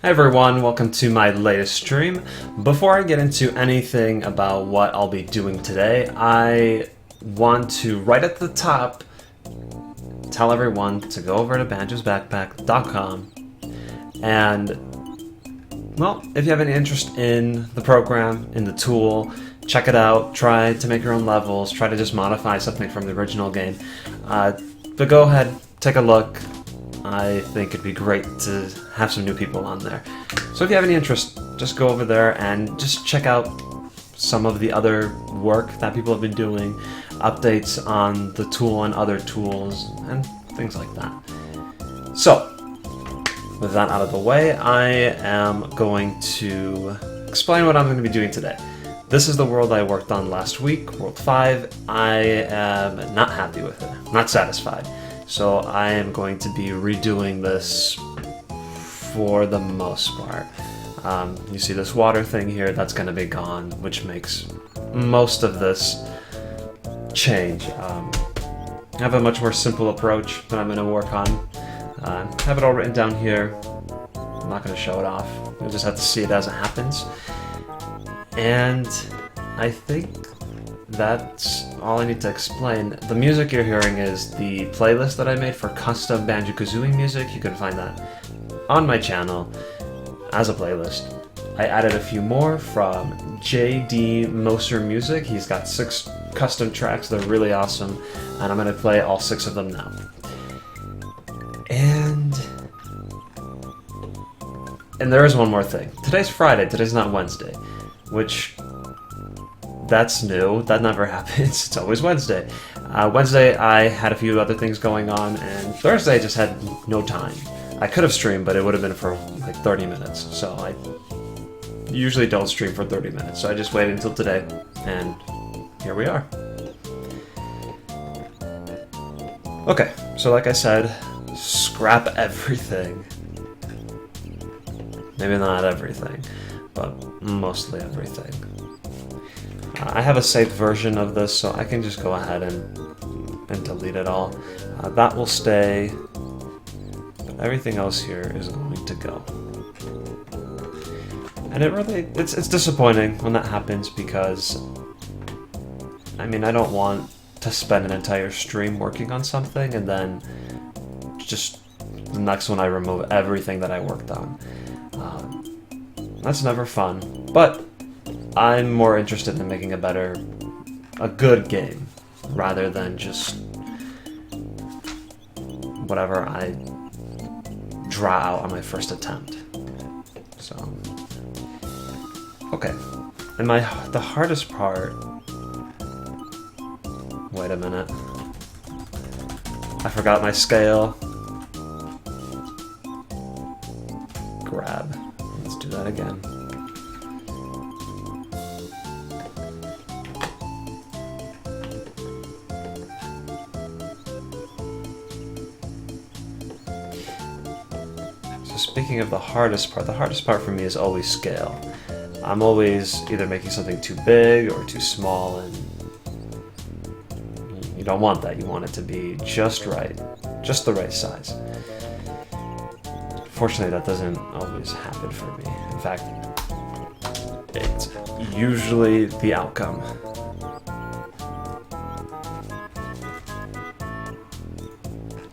Hi everyone, welcome to my latest stream. Before I get into anything about what I'll be doing today, I want to, right at the top, tell everyone to go over to banjosbackpack.com and, well, if you have any interest in the program, in the tool, check it out, try to make your own levels, try to just modify something from the original game. But go ahead, take a look. I think it'd be great to have some new people on there. So if you have any interest, just go over there and just check out some of the other work that people have been doing, updates on the tool and other tools, and things like that. So, with that out of the way, I am going to explain what I'm going to be doing today. This is the world I worked on last week, World 5. I am not happy with it, not satisfied. So I am going to be redoing this for the most part. You see this water thing here, that's going to be gone, which makes most of this change. I have a much more simple approach that I'm going to work on. I have it all written down here. I'm not going to show it off. You'll just have to see it as it happens. And I think that's all I need to explain. The music you're hearing is the playlist that I made for custom Banjo-Kazooie music. You can find that on my channel as a playlist. I added a few more from J.D. Moser Music. He's got 6 custom tracks. They're really awesome, and I'm going to play all 6 of them now. And there is one more thing. Today's Friday. Today's not Wednesday, which... that's new. That never happens. It's always Wednesday. Wednesday I had a few other things going on, and Thursday I just had no time. I could have streamed, but it would have been for like 30 minutes. So I usually don't stream for 30 minutes. So I just waited until today, and here we are. Okay, so like I said, scrap everything. Maybe not everything, but mostly everything. I have a saved version of this, so I can just go ahead and delete it all. That will stay, but everything else here is going to go. And it's disappointing when that happens because, I mean, I don't want to spend an entire stream working on something and then just the next one I remove everything that I worked on. That's never fun, but I'm more interested in making a good game, rather than just whatever I draw out on my first attempt. So, okay, and the hardest part. Wait a minute, I forgot my scale. Grab. Let's do that again. Speaking of the hardest part for me is always scale. I'm always either making something too big or too small, and you don't want that. You want it to be just right, just the right size. Fortunately, that doesn't always happen for me. In fact, it's usually the outcome.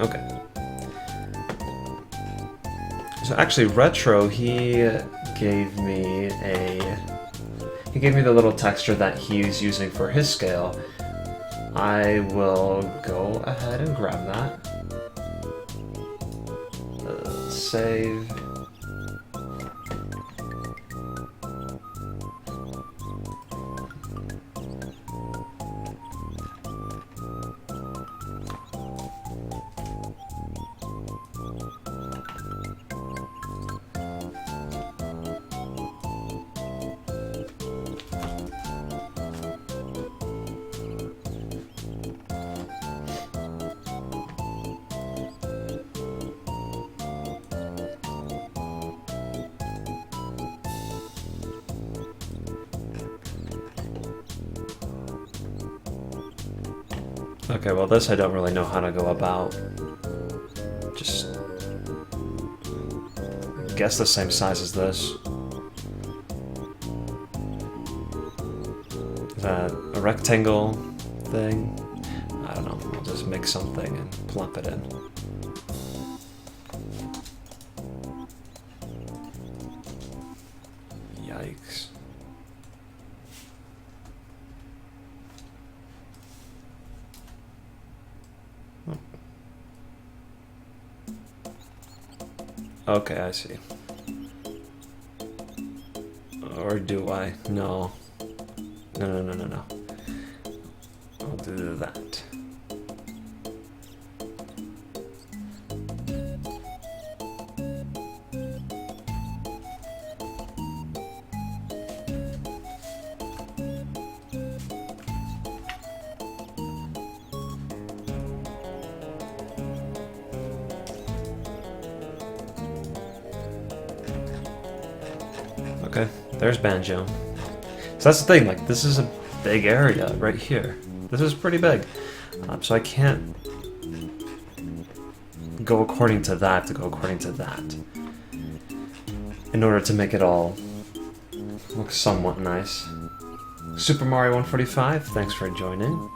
Okay. So actually, Retro, he gave me the little texture that he's using for his scale. I will go ahead and grab that. Save. Okay, well this I don't really know how to go about. Just guess the same size as this. Is that a rectangle thing? I don't know. I'll just make something and plump it in. Yikes. Okay, I see. Or do I? No. No. I'll do that. Okay, there's Banjo. So that's the thing, like, this is a big area right here. This is pretty big. So I can't go according to that to go according to that in order to make it all look somewhat nice. Super Mario 145, thanks for joining.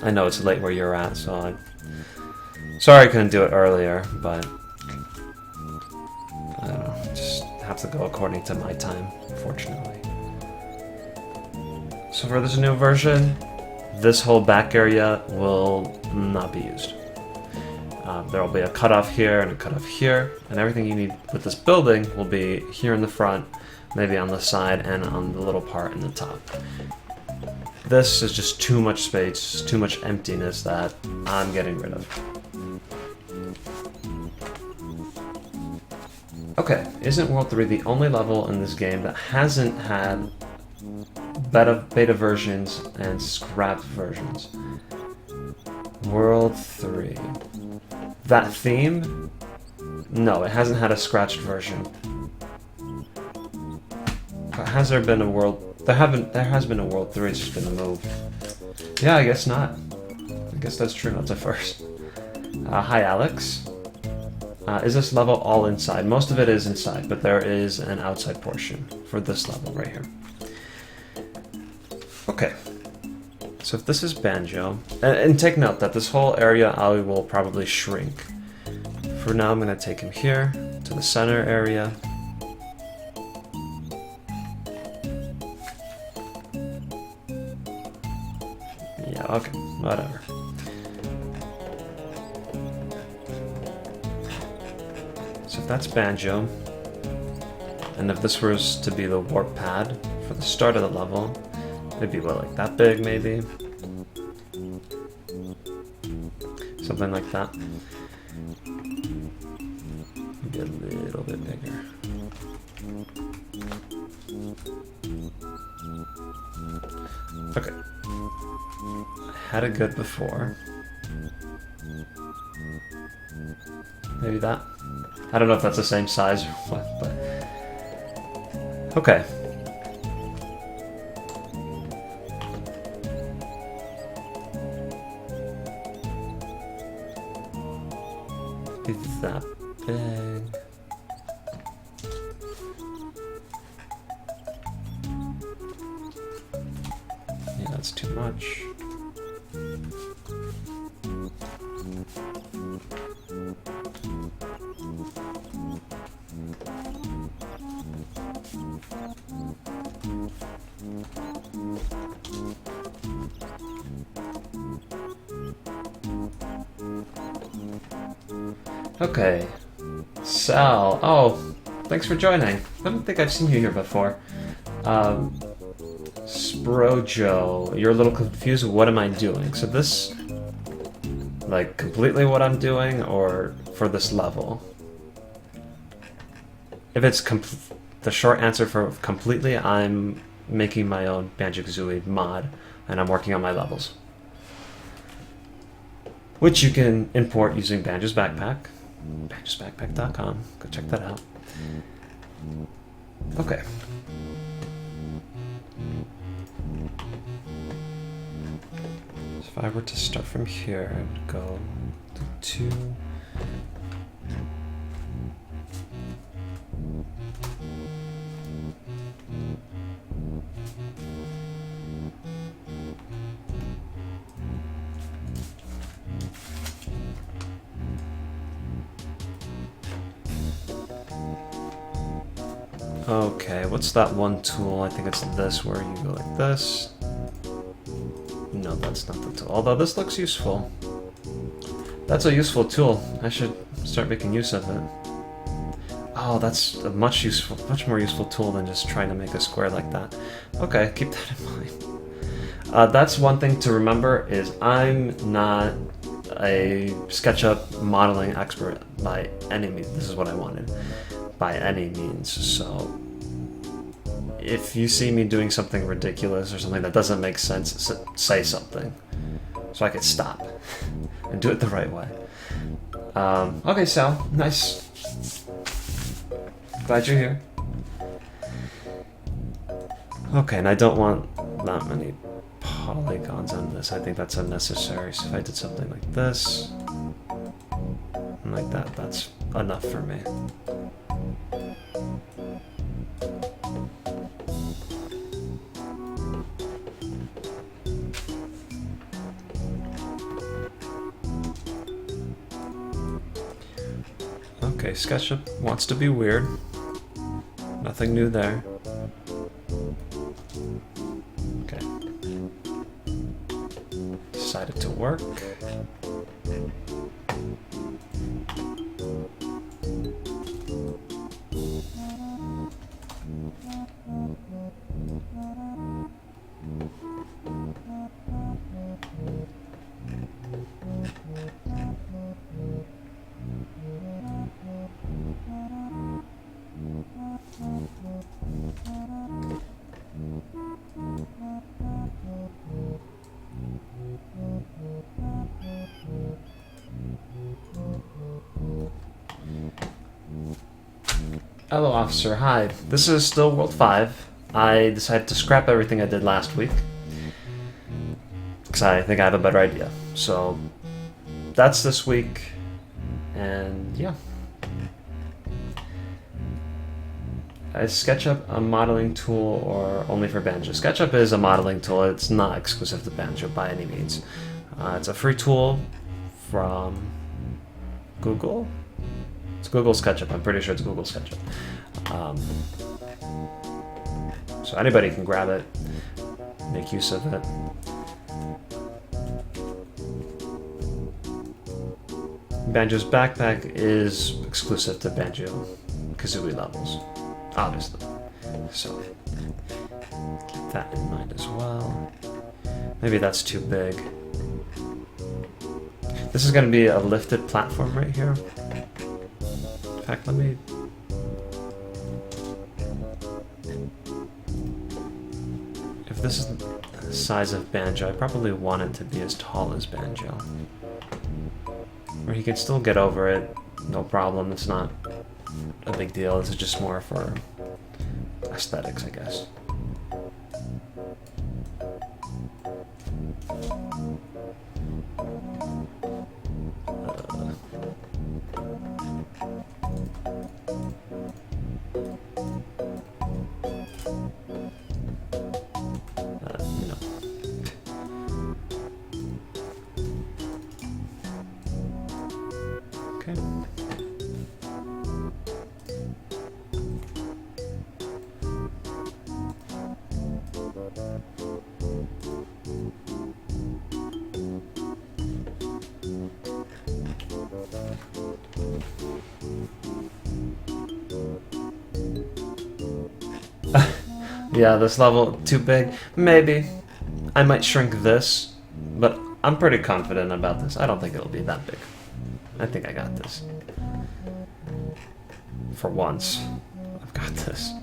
I know it's late where you're at, so sorry I couldn't do it earlier, but I don't know, just have to go according to my time, fortunately. So for this new version, this whole back area will not be used. There will be a cutoff here and a cutoff here, and everything you need with this building will be here in the front, maybe on the side, and on the little part in the top. This is just too much space, too much emptiness that I'm getting rid of. Okay, isn't World 3 the only level in this game that hasn't had beta versions and scrapped versions? World 3. That theme? No, it hasn't had a scratched version. But has there been a World... There has been a World 3, it's just been moved. Yeah, I guess not. I guess that's true, that's a first. Hi, Alex. Is this level all inside? Most of it is inside, but there is an outside portion for this level right here. Okay. So if this is Banjo, and take note that this whole area I will probably shrink. For now, I'm going to take him here to the center area. Yeah, okay, whatever. So if that's Banjo, and if this was to be the warp pad for the start of the level, it'd be what, like that big maybe? Something like that. Maybe a little bit bigger. Okay. I had it good before. Maybe that? I don't know if that's the same size or what, but... Okay. Is that big? Yeah, that's too much. Okay, Sal. Oh, thanks for joining. I don't think I've seen you here before. Sprojo, you're a little confused. What am I doing? So this, like, completely what I'm doing, or for this level? If it's the short answer for completely, I'm making my own Banjo-Kazooie mod, and I'm working on my levels, which you can import using Banjo's Backpack. Banjo'sBackpack.com. Go check that out. Okay. So if I were to start from here, I would go to 2. Okay, what's that one tool? I think it's this, where you go like this. No, that's not the tool. Although this looks useful. That's a useful tool. I should start making use of it. Oh, that's a much more useful tool than just trying to make a square like that. Okay, keep that in mind. That's one thing to remember, is I'm not a SketchUp modeling expert by any means. This is what I wanted, by any means. So if you see me doing something ridiculous or something that doesn't make sense, say something so I could stop and do it the right way. Okay, Sal, nice. Glad you're here. Okay, and I don't want that many polygons on this. I think that's unnecessary. So if I did something like this and like that, that's enough for me. Okay, SketchUp wants to be weird. Nothing new there. Okay. Decided to work. Hello, Officer. Hi. This is still World 5. I decided to scrap everything I did last week because I think I have a better idea. So that's this week, and yeah. Is SketchUp a modeling tool or only for Banjo? SketchUp is a modeling tool. It's not exclusive to Banjo by any means. It's a free tool from Google. It's Google SketchUp. I'm pretty sure it's Google SketchUp. So anybody can grab it, make use of it. Banjo's backpack is exclusive to Banjo-Kazooie levels, obviously. So keep that in mind as well. Maybe that's too big. This is going to be a lifted platform right here. In fact, let me... If this is the size of Banjo, I probably want it to be as tall as Banjo. Where he can still get over it, no problem. It's not a big deal. This is just more for aesthetics, I guess. No. Okay. Yeah, this level too big. Maybe. I might shrink this, but I'm pretty confident about this. I don't think it'll be that big. I think I got this. For once, I've got this.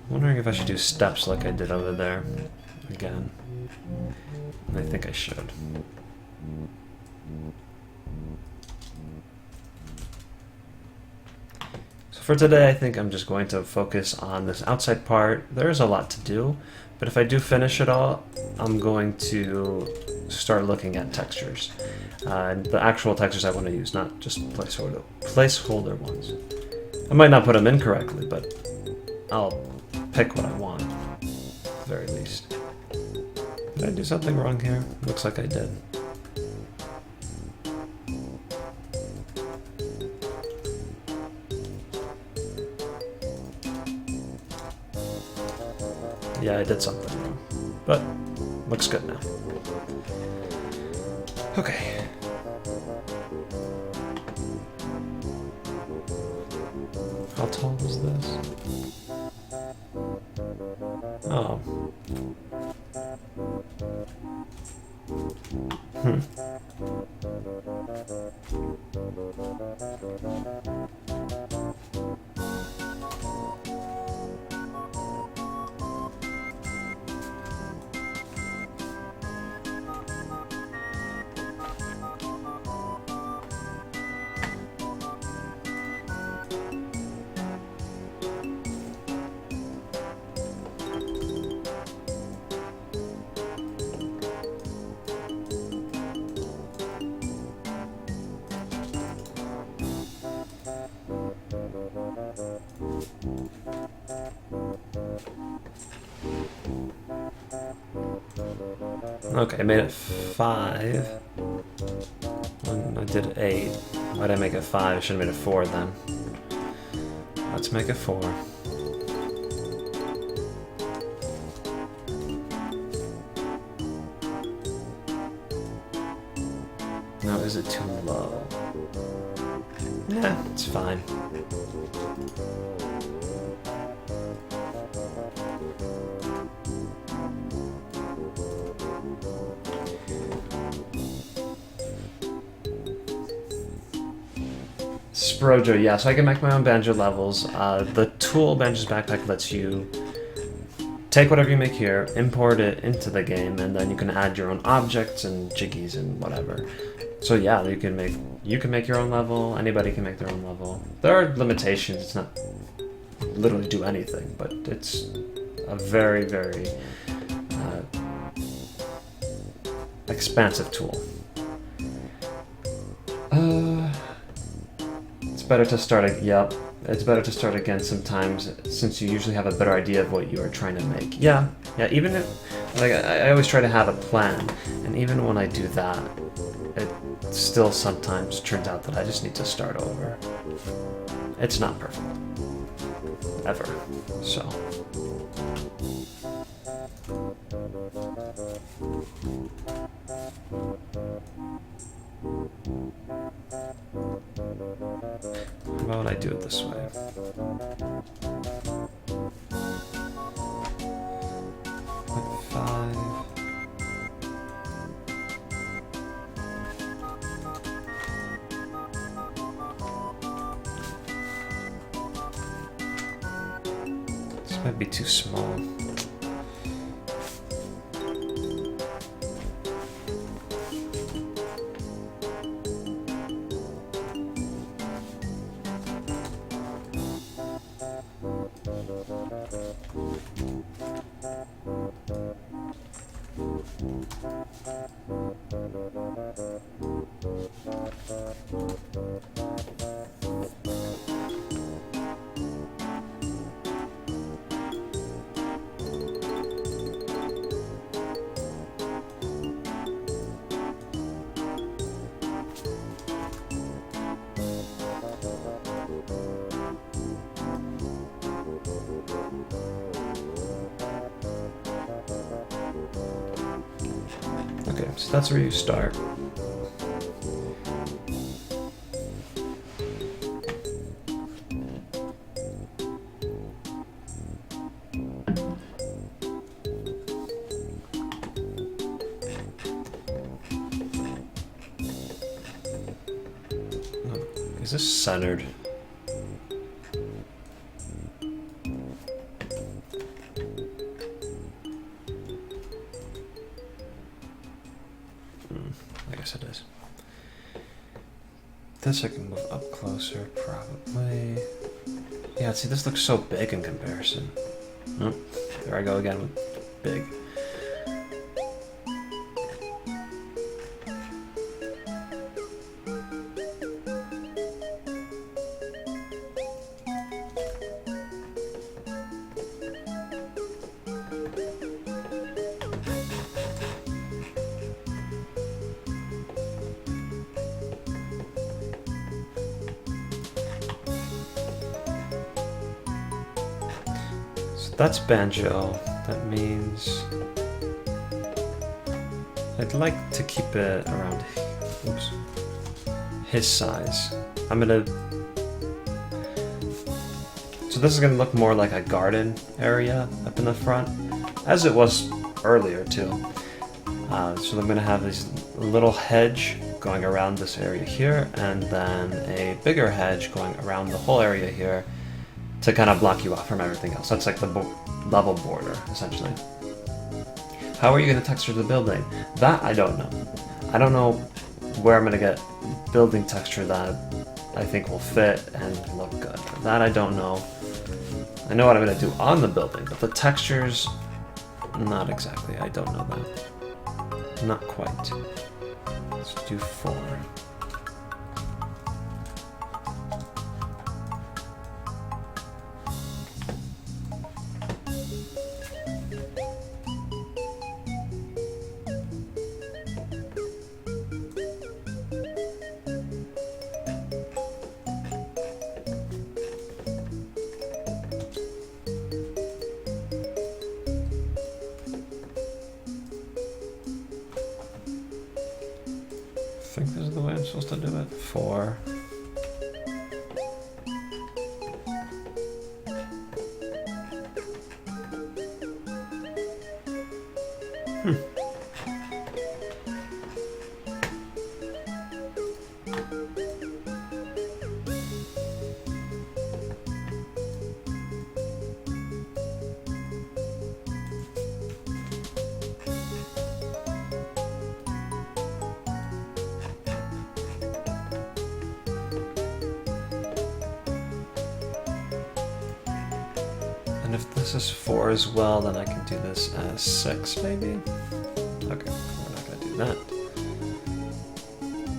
Wondering if I should do steps like I did over there again. I think I should. So for today, I think I'm just going to focus on this outside part. There is a lot to do, but if I do finish it all, I'm going to start looking at textures. The actual textures I want to use, not just placeholder ones. I might not put them in correctly, but I'll pick what I want, at the very least. Did I do something wrong here? Looks like I did. Yeah, I did something wrong. But looks good now. Okay. How tall is this? Oh. Okay, I made it 5. I did 8. Why did I make it 5? I should have made it 4 then. Let's make it 4. Now, is it too low? Yeah, it's fine. Sprojo, yeah, so I can make my own Banjo levels. The tool Banjo's Backpack lets you take whatever you make here, import it into the game, and then you can add your own objects and jiggies and whatever. So yeah, you can make your own level. Anybody can make their own level. There are limitations. It's not literally do anything, but it's a very, very expansive tool. It's better to start. Yep, it's better to start again sometimes, since you usually have a better idea of what you are trying to make. Yeah. Even if, like, I always try to have a plan, and even when I do that, it still sometimes turns out that I just need to start over. It's not perfect, ever. So. Why would I do it this way? Like 5. This might be too small. Okay, so that's where you start. Is this centered? I guess it is. This I can move up closer, probably. Yeah, see, this looks so big in comparison. Oh, there I go again with big. That's Banjo. That means I'd like to keep it around his size. So this is gonna look more like a garden area up in the front, as it was earlier too. So I'm gonna have this little hedge going around this area here, and then a bigger hedge going around the whole area here to kind of block you off from everything else. That's like the level border, essentially. How are you going to texture the building? That I don't know. I don't know where I'm going to get building texture that I think will fit and look good. That I don't know. I know what I'm going to do on the building, but the textures, not exactly. I don't know that. Not quite. Let's do 4. I think this is the way I'm supposed to do it. 4. And if this is 4 as well, then I can do this as 6, maybe? Okay, we're not going to do that.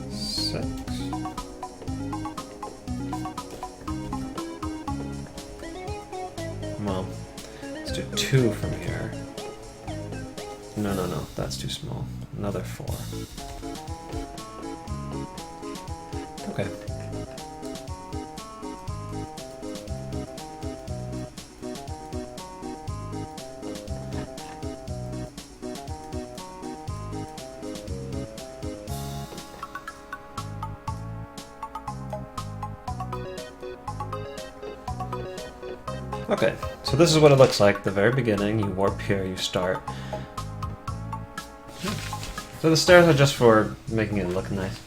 6. Well, let's do 2 from here. No, that's too small. Another 4. Okay. Okay, so this is what it looks like. The very beginning, you warp here, you start. So the stairs are just for making it look nice.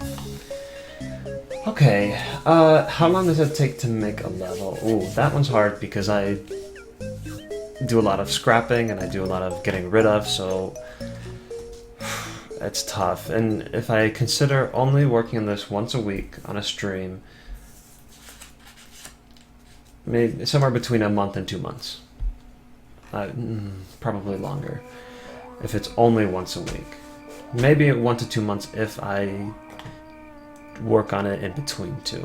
Okay, how long does it take to make a level? Ooh, that one's hard because I do a lot of scrapping and I do a lot of getting rid of, so it's tough. And if I consider only working on this once a week on a stream, maybe somewhere between a month and 2 months. Probably longer if it's only once a week. Maybe 1 to 2 months if I work on it in between 2.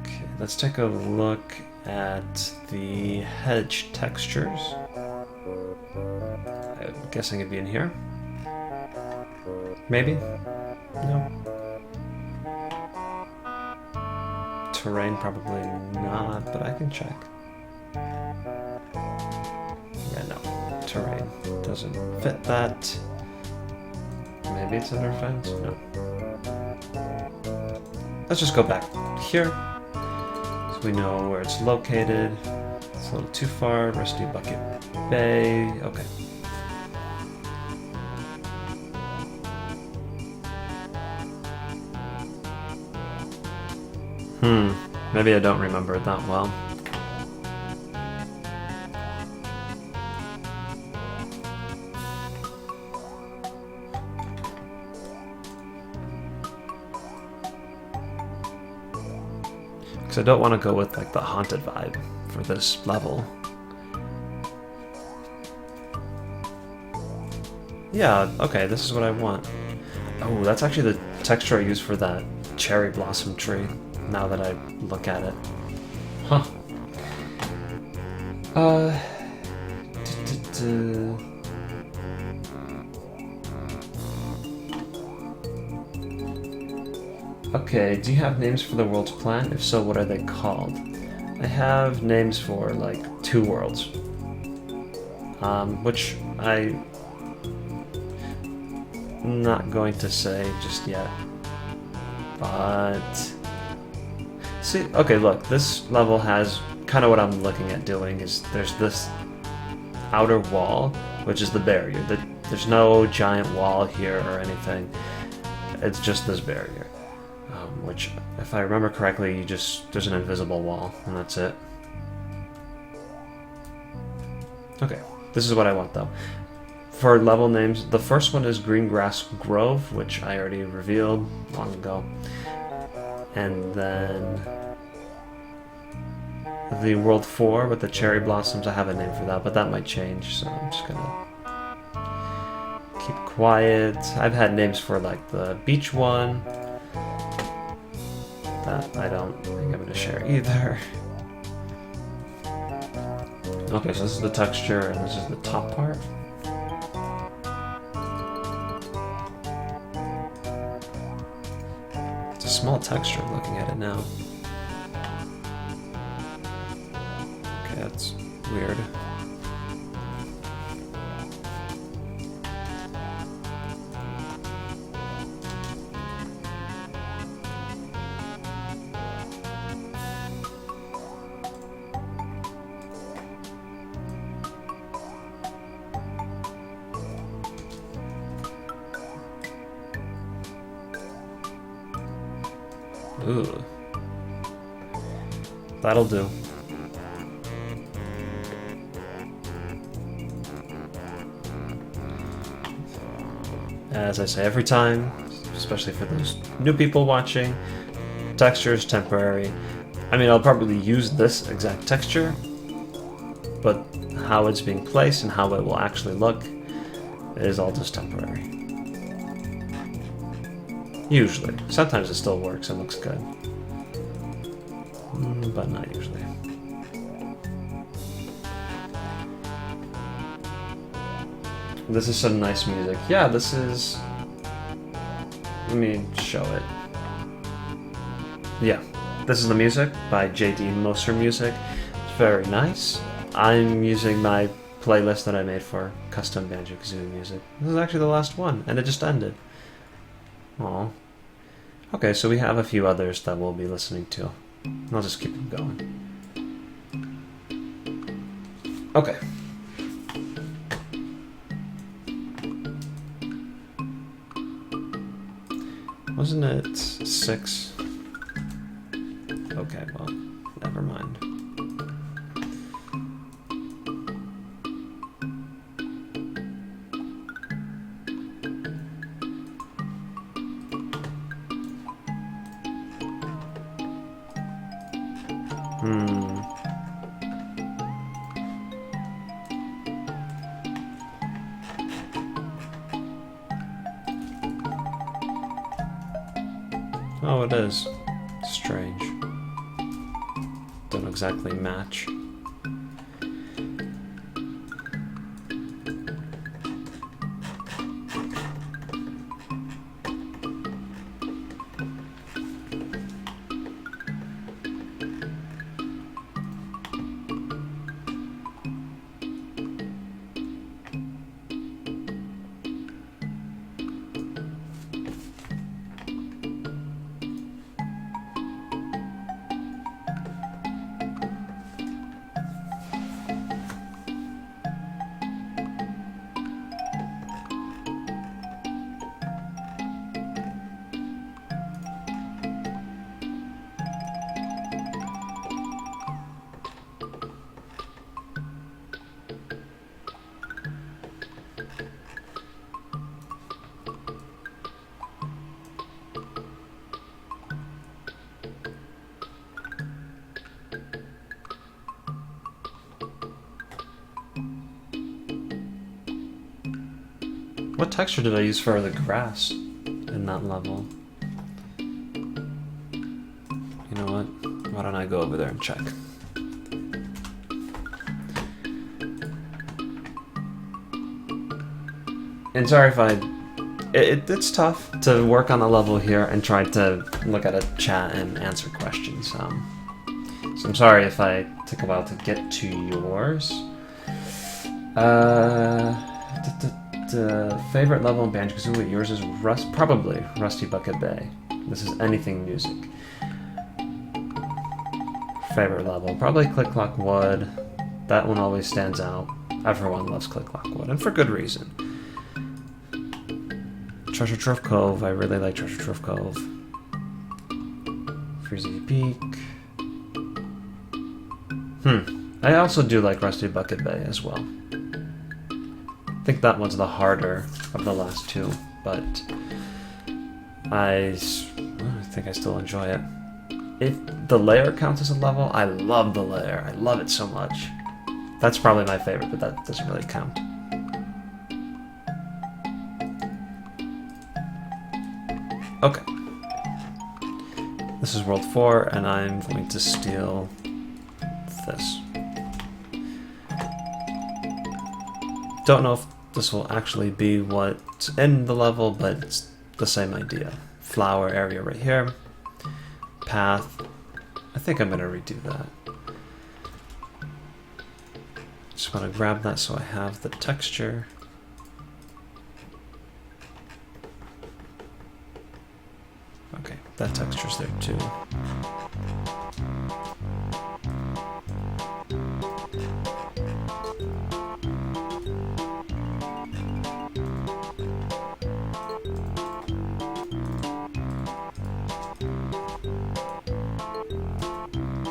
Okay, let's take a look at the hedge textures. I'm guessing it'd be in here. Maybe? No. Terrain, probably not, but I can check. Yeah, no. Terrain doesn't fit that. Maybe it's under fence? No. Let's just go back here so we know where it's located. It's a little too far. Rusty Bucket Bay. Okay. Maybe I don't remember it that well. Because I don't want to go with like the haunted vibe for this level. Yeah, okay, this is what I want. Oh, that's actually the texture I used for that cherry blossom tree. Now that I look at it. Huh. Okay, do you have names for the world's plant? If so, what are they called? I I have names for like 2 worlds, which I'm not going to say just yet. But see, okay, look, this level has kind of what I'm looking at doing is there's this outer wall, which is the barrier. There's no giant wall here or anything. It's just this barrier, which, if I remember correctly, there's an invisible wall, and that's it. Okay, this is what I want though. For level names, the first one is Greengrass Grove, which I already revealed long ago. And then the World 4 with the cherry blossoms, I have a name for that, but that might change, so I'm just gonna keep quiet. I've had names for like the beach one. That I don't think I'm gonna share either. Okay, so this is the texture, and this is the top part. It's a small texture looking at it now. Okay, that's weird. Ooh. That'll do. As I say every time, especially for those new people watching, texture is temporary. I mean, I'll probably use this exact texture, but how it's being placed and how it will actually look is all just temporary. Usually. Sometimes it still works and looks good. But not usually. This is some nice music. Yeah, this is... Let me show it. Yeah, this is the music by J.D. Moser Music. It's very nice. I'm using my playlist that I made for custom Banjo-Kazooie music. This is actually the last one, and it just ended. Aw. Okay, so we have a few others that we'll be listening to. I'll just keep them going. Okay. Wasn't it 6? Okay, well, never mind. Oh, it is. Strange. Don't exactly match. What texture did I use for the grass in that level? You know what? Why don't I go over there and check? And sorry if it's tough to work on the level here and try to look at a chat and answer questions. So I'm sorry if I took a while to get to yours. Favorite level in Banjo-Kazooie? Yours is probably Rusty Bucket Bay. This is anything music. Favorite level? Probably Click Clock Wood. That one always stands out. Everyone loves Click Clock Wood, and for good reason. Treasure Trove Cove. I really like Treasure Trove Cove. Freezy Peak. I also do like Rusty Bucket Bay as well. I think that one's the harder of the last two, but I think I still enjoy it. If the layer counts as a level, I love the layer. I love it so much. That's probably my favorite, but that doesn't really count. Okay. This is World 4, and I'm going to steal this. Don't know if this will actually be what's in the level, but it's the same idea. Flower area right here. Path. I think I'm going to redo that. Just want to grab that so I have the texture. Okay, that texture's there too.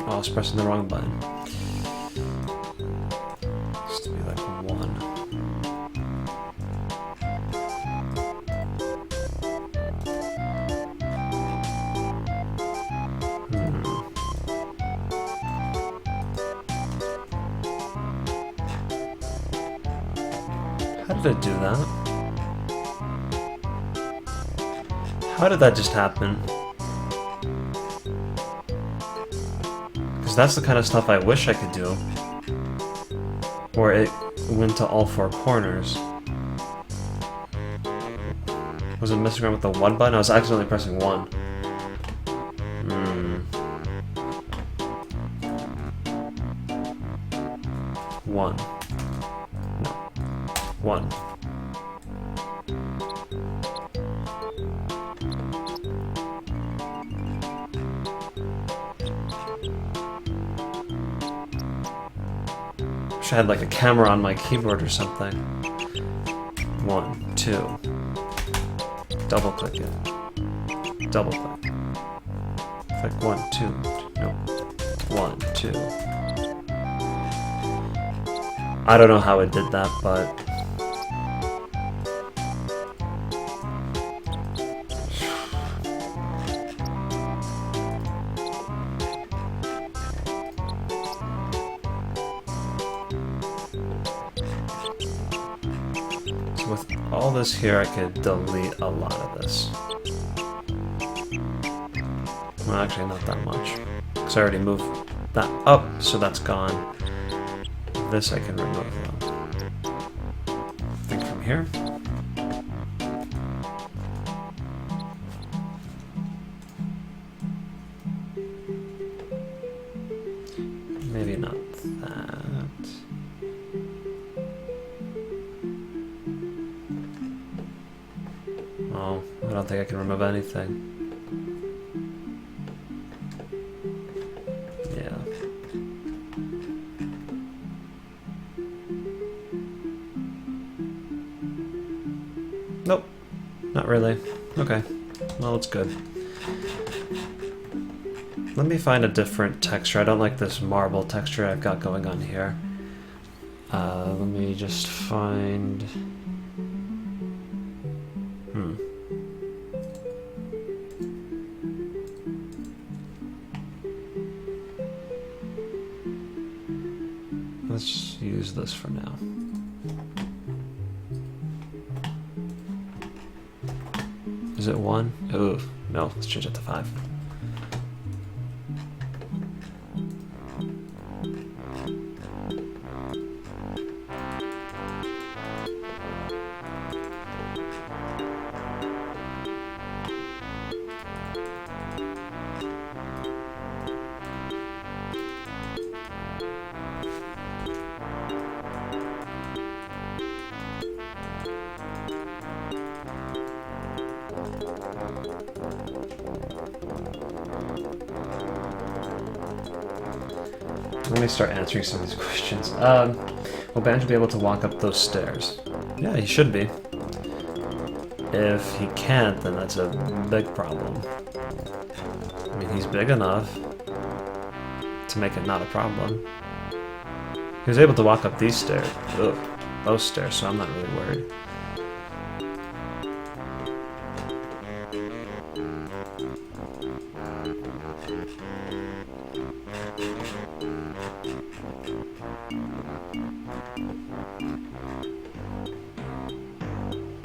Oh, I was pressing the wrong button. Used to be like 1. How did it do that? How did that just happen? That's the kind of stuff I wish I could do. Where it went to all 4 corners. Was it messing around with the 1 button? I was accidentally pressing 1. 1. No. 1. I had like a camera on my keyboard or something. 1, 2. Double click it. Double click. Click 1, 2. No. 1, 2. I don't know how it did that, but with all this here, I could delete a lot of this. Well, actually, not that much. Because I already moved that up, so that's gone. This I can remove, though. I think from here. Maybe not that. Oh, I don't think I can remove anything. Yeah. Nope. Not really. Okay. Well, it's good. Let me find a different texture. I don't like this marble texture I've got going on here. Let me just find... Let's use this for now. Is it 1? Oh, no, let's change it to 5. Let me start answering some of these questions. Will Banjo be able to walk up those stairs? Yeah, he should be. If he can't, then that's a big problem. I mean, he's big enough to make it not a problem. He was able to walk up these stairs. Ugh, those stairs, so I'm not really worried.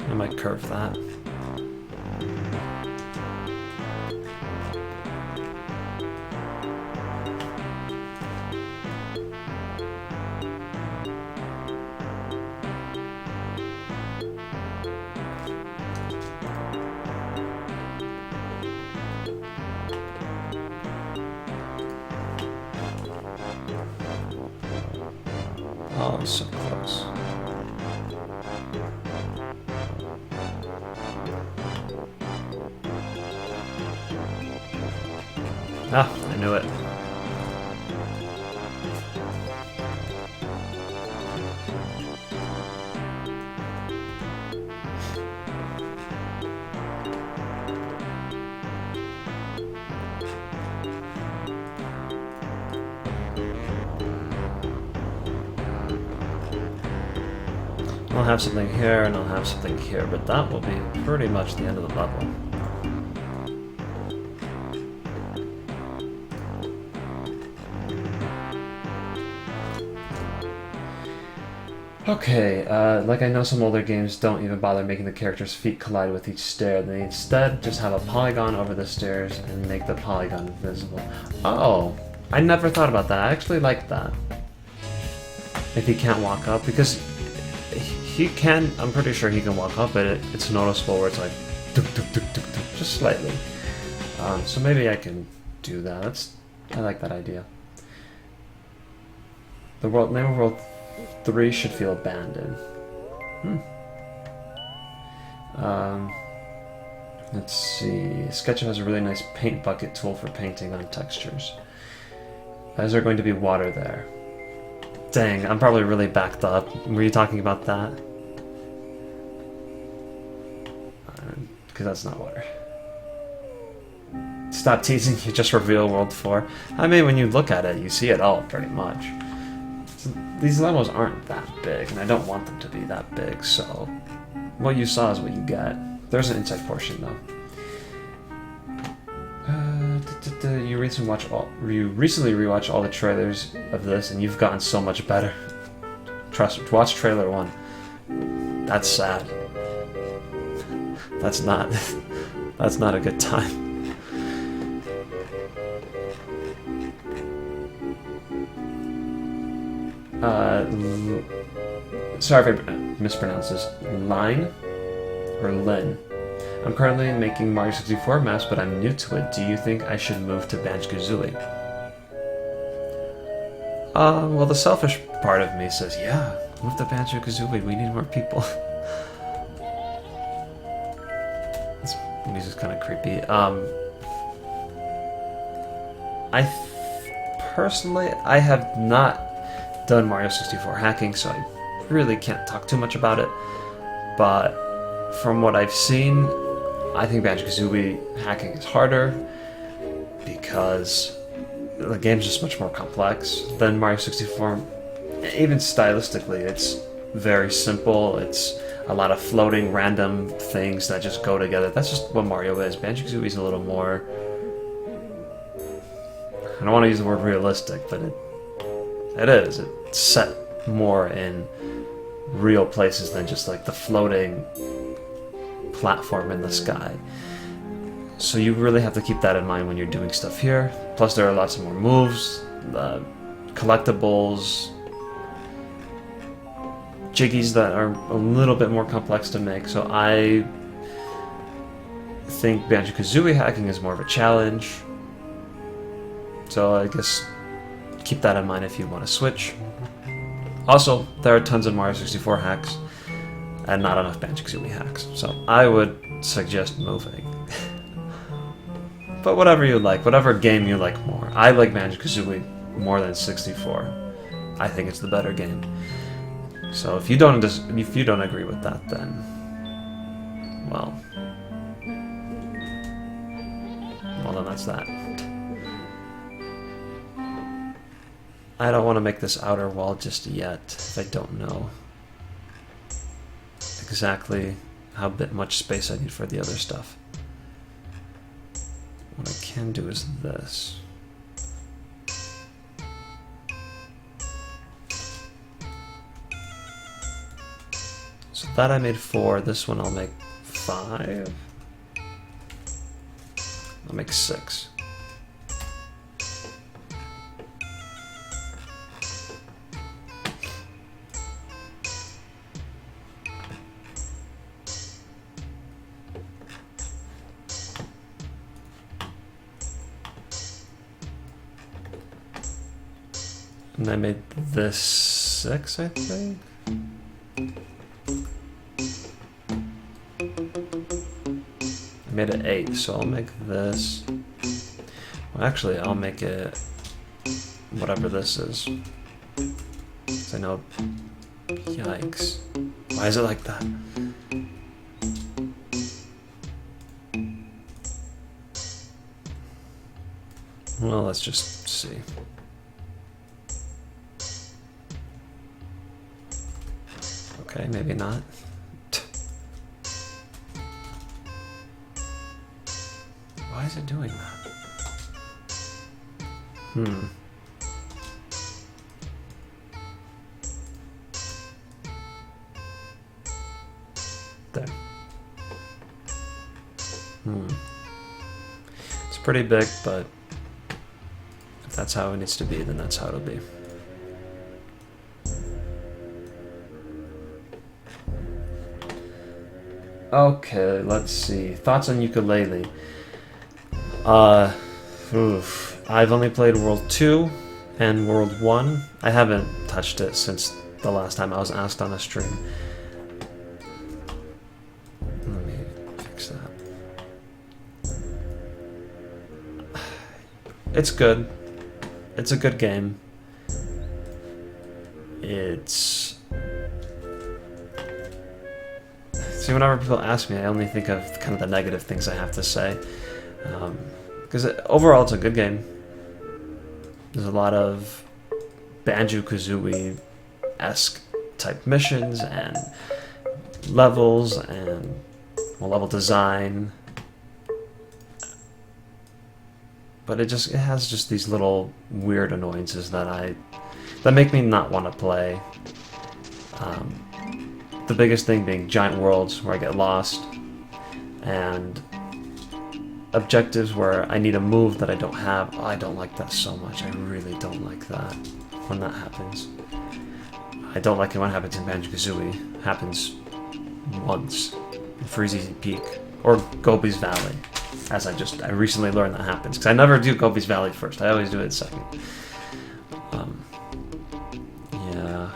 I might curve that. Oh, he's so close. Ah, I knew it. I'll have something here and I'll have something here, but that will be pretty much the end of the level. Okay, like I know some older games don't even bother making the character's feet collide with each stair. They instead just have a polygon over the stairs and make the polygon visible. Oh, I never thought about that. I actually like that. If he can't walk up, because he can, I'm pretty sure he can walk up, but it's noticeable where it's like, tuk, tuk, tuk, tuk, tuk, just slightly. So maybe I can do that. I like that idea. The name of World 3 should feel abandoned. Let's see. SketchUp has a really nice paint bucket tool for painting on textures. Is there going to be water there? Dang, I'm probably really backed up. Were you talking about that? Because that's not water. Stop teasing, you just reveal World 4. I mean, when you look at it, you see it all, pretty much. These levels aren't that big, and I don't want them to be that big, so what you saw is what you get. There's an inside portion, though. You recently rewatched all the trailers of this, and you've gotten so much better. Trust, watch trailer 1. That's sad. That's not a good time. Sorry if I mispronounce this. Line? Or Lin? I'm currently making Mario 64 maps, but I'm new to it. Do you think I should move to Banjo-Kazooie? Well, the selfish part of me says, yeah, move to Banjo-Kazooie, we need more people. This music's kind of creepy. Personally, I have not done Mario 64 hacking, so I really can't talk too much about it, but from what I've seen, I think Banjo-Kazooie hacking is harder because the game's just much more complex than Mario 64. Even stylistically, it's very simple. It's a lot of floating random things that just go together. That's just what Mario is. Banjo-Kazooie is a little more... I don't want to use the word realistic, but it is. It's set more in real places than just like the floating platform in the sky. So you really have to keep that in mind when you're doing stuff here. Plus there are lots of more moves, collectibles, jiggies that are a little bit more complex to make. So I think Banjo-Kazooie hacking is more of a challenge. So I guess keep that in mind if you want to switch. Also, there are tons of Mario 64 hacks and not enough Banjo-Kazooie hacks, so I would suggest moving. But whatever you like, whatever game you like more. I like Banjo-Kazooie more than 64. I think it's the better game. So if you don't agree with that, then well, then that's that. I don't want to make this outer wall just yet, if I don't know exactly how much space I need for the other stuff. What I can do is this. So that I made 4, this one I'll make 5. I'll make 6. And I made this 6, I think. I made it 8, so I'll make this. Well, actually, I'll make it whatever this is. 'Cause I know. Yikes! Why is it like that? Well, let's just see. Okay, maybe not. Why is it doing that? There. It's pretty big, but if that's how it needs to be, then that's how it'll be. Okay, let's see. Thoughts on ukulele? I've only played World 2 and World 1. I haven't touched it since the last time I was asked on a stream. Let me fix that. It's good. It's a good game. It's... See, whenever people ask me, I only think of kind of the negative things I have to say. Because overall, it's a good game. There's a lot of Banjo-Kazooie-esque type missions and levels and level design. But it has just these little weird annoyances that make me not want to play. The biggest thing being giant worlds where I get lost, and objectives where I need a move that I don't have. Oh, I don't like that so much. I really don't like that when that happens. I don't like it when it happens in Banjo-Kazooie. It happens once in Freezy Peak or Gobi's Valley, as I recently learned that happens, because I never do Gobi's Valley first. I always do it second. Yeah.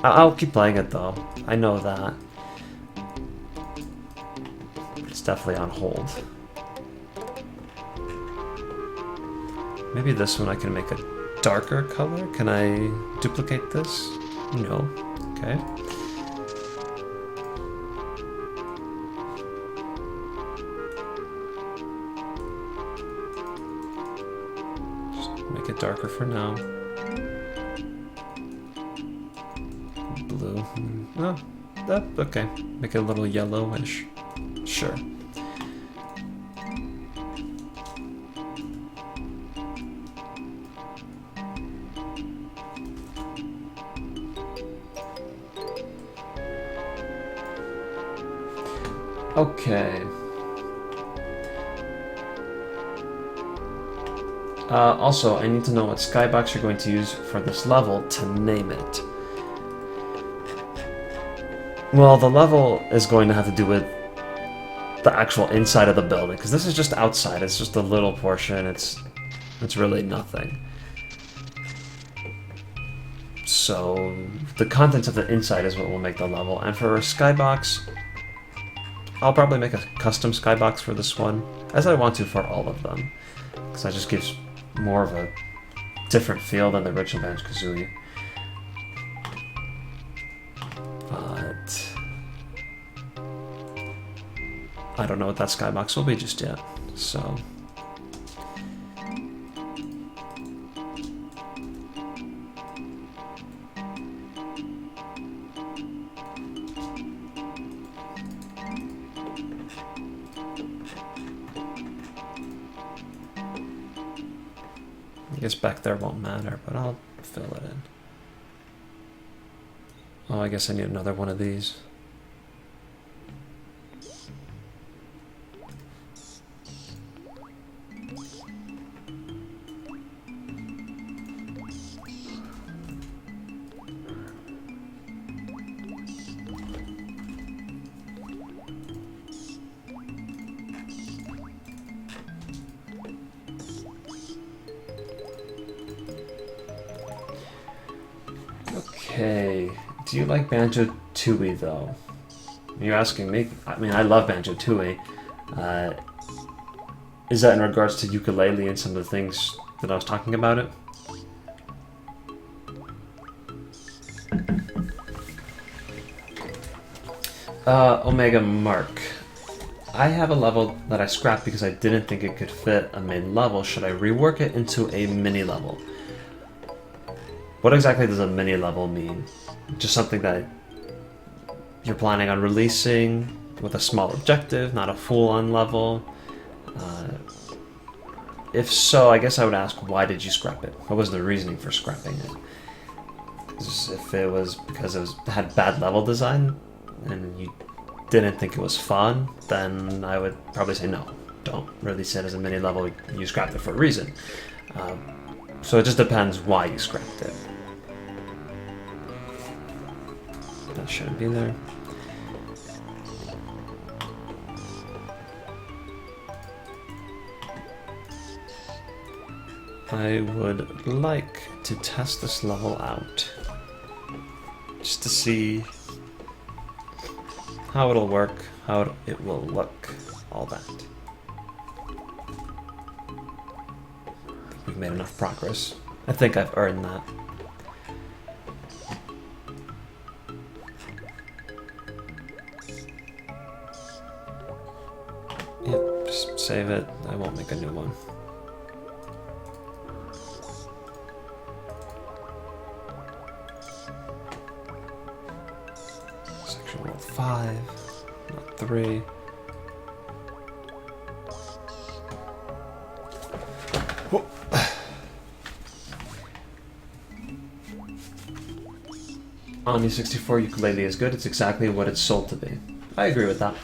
I'll keep playing it though. I know that. It's definitely on hold. Maybe this one I can make a darker color. Can I duplicate this? No. Okay. Just make it darker for now. Blue. Oh, okay. Make it a little yellowish. Sure. Okay. Also, I need to know what skybox you're going to use for this level to name it. Well, the level is going to have to do with the actual inside of the building, because this is just outside. It's just a little portion. It's really nothing. So the contents of the inside is what will make the level. And for a skybox, I'll probably make a custom skybox for this one, as I want to for all of them, because that just gives more of a different feel than the original Banjo-Kazooie. But I don't know what that skybox will be just yet, so... I guess back there won't matter, but I'll fill it in. Oh, I guess I need another one of these. Okay, do you like Banjo-Tooie though? You're asking me? I mean, I love Banjo-Tooie. Is that in regards to ukulele and some of the things that I was talking about it? Omega Mark. I have a level that I scrapped because I didn't think it could fit a main level. Should I rework it into a mini level? What exactly does a mini level mean? Just something that you're planning on releasing with a small objective, not a full-on level? If so, I guess I would ask, why did you scrap it? What was the reasoning for scrapping it? If it was because it had bad level design and you didn't think it was fun, then I would probably say no. Don't release it as a mini level. You scrapped it for a reason. So it just depends why you scrapped it. That shouldn't be there. I would like to test this level out. Just to see how it'll work, how it will look, all that. I think we've made enough progress. I think I've earned that. Yep, just save it. I won't make a new one. Section world 5, not 3. Omni 64 ukulele is good. It's exactly what it's sold to be. I agree with that.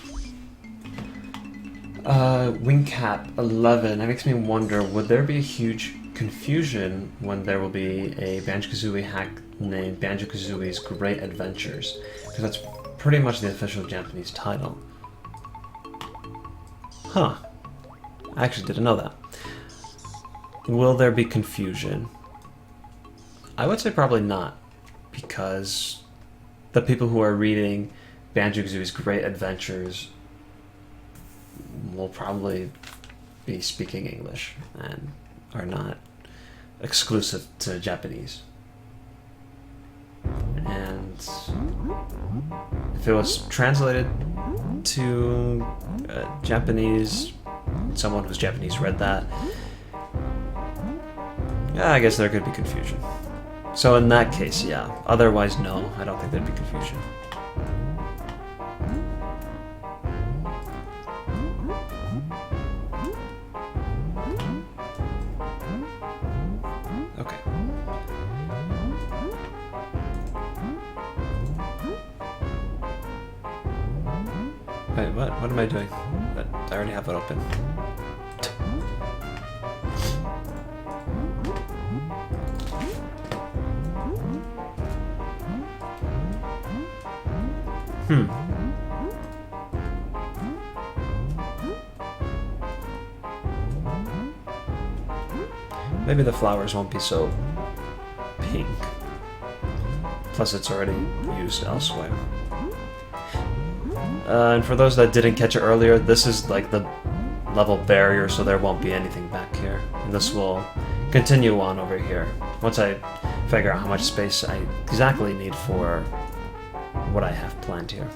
Wingcap 11. That makes me wonder, would there be a huge confusion when there will be a Banjo-Kazooie hack named Banjo-Kazooie's Great Adventures? Because that's pretty much the official Japanese title. Huh. I actually didn't know that. Will there be confusion? I would say probably not, because the people who are reading Banjo-Kazooie's Great Adventures will probably be speaking English and are not exclusive to Japanese. And if it was translated to Japanese, someone who's Japanese read that, yeah, I guess there could be confusion. So in that case, yeah. Otherwise, no, I don't think there'd be confusion. Okay. Wait, what am I doing? I already have it open. Maybe the flowers won't be so pink. Plus it's already used elsewhere. And for those that didn't catch it earlier, this is like the level barrier, so there won't be anything back here. And this will continue on over here once I figure out how much space I exactly need for what I have planned here.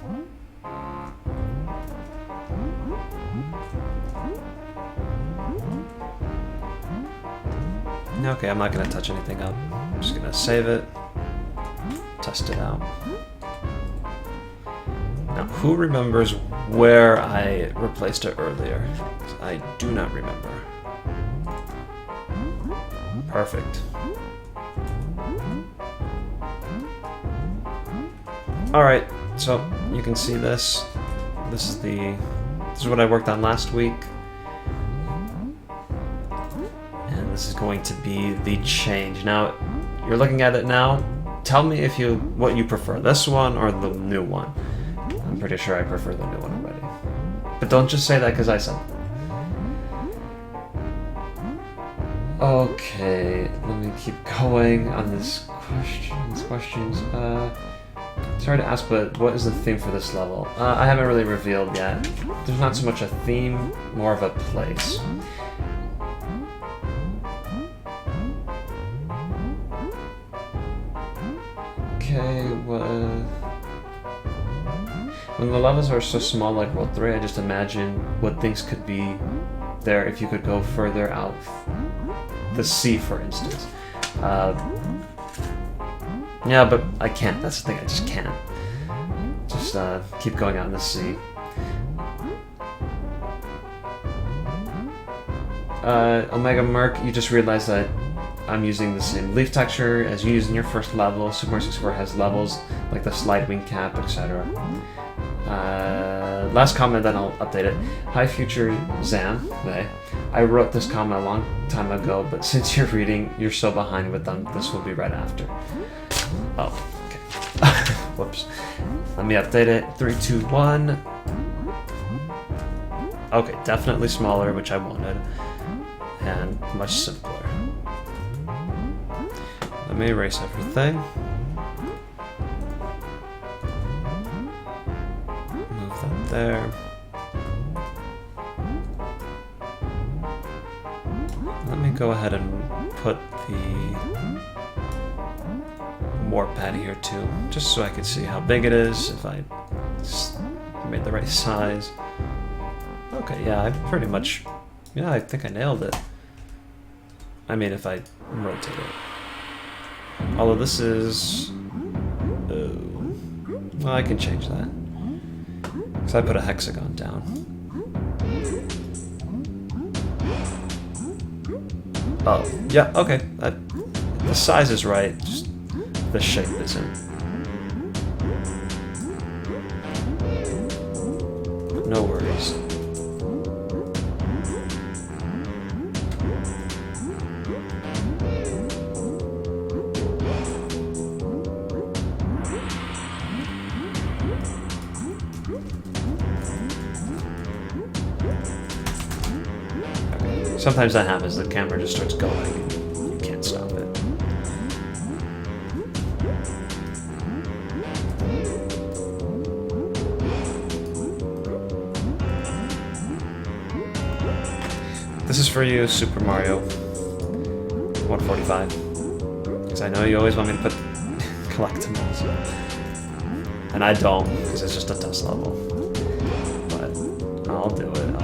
Okay, I'm not going to touch anything up. I'm just going to save it, test it out. Now, who remembers where I replaced it earlier? I do not remember. Perfect. Alright, so you can see this. This is what I worked on last week. And this is going to be the change. Now, you're looking at it now. Tell me what you prefer, this one or the new one. I'm pretty sure I prefer the new one already. But don't just say that because I said it. Okay, let me keep going on these questions. Sorry to ask, but what is the theme for this level? I haven't really revealed yet. There's not so much a theme, more of a place. Okay, when the levels are so small like World 3, I just imagine what things could be there if you could go further out. The sea, for instance. Yeah, but I can't. That's the thing. I just can't. Just keep going out in the sea. Omega Merc, you just realized that I'm using the same leaf texture as you used in your first level. Super Mario 64 has levels like the slide wing cap, etc. Last comment, then I'll update it. Hi, future Zam. I wrote this comment a long time ago, but since you're reading, you're so behind with them. This will be right after. Oh, okay. Whoops. Let me update it. 3, 2, 1. Okay, definitely smaller, which I wanted, and much simpler. Let me erase everything. Move that there. Let me go ahead and put the warp pad here too, just so I can see how big it is, if I made the right size. Okay, yeah, I think I nailed it. I mean, if I rotate it. Although this is... well, I can change that. Because I put a hexagon down. Oh, yeah, okay. The size is right, just the shape isn't. But no worries. Sometimes that happens, the camera just starts going and you can't stop it. This is for you, Super Mario 145. Because I know you always want me to put collectibles. And I don't, because it's just a test level. But I'll do it.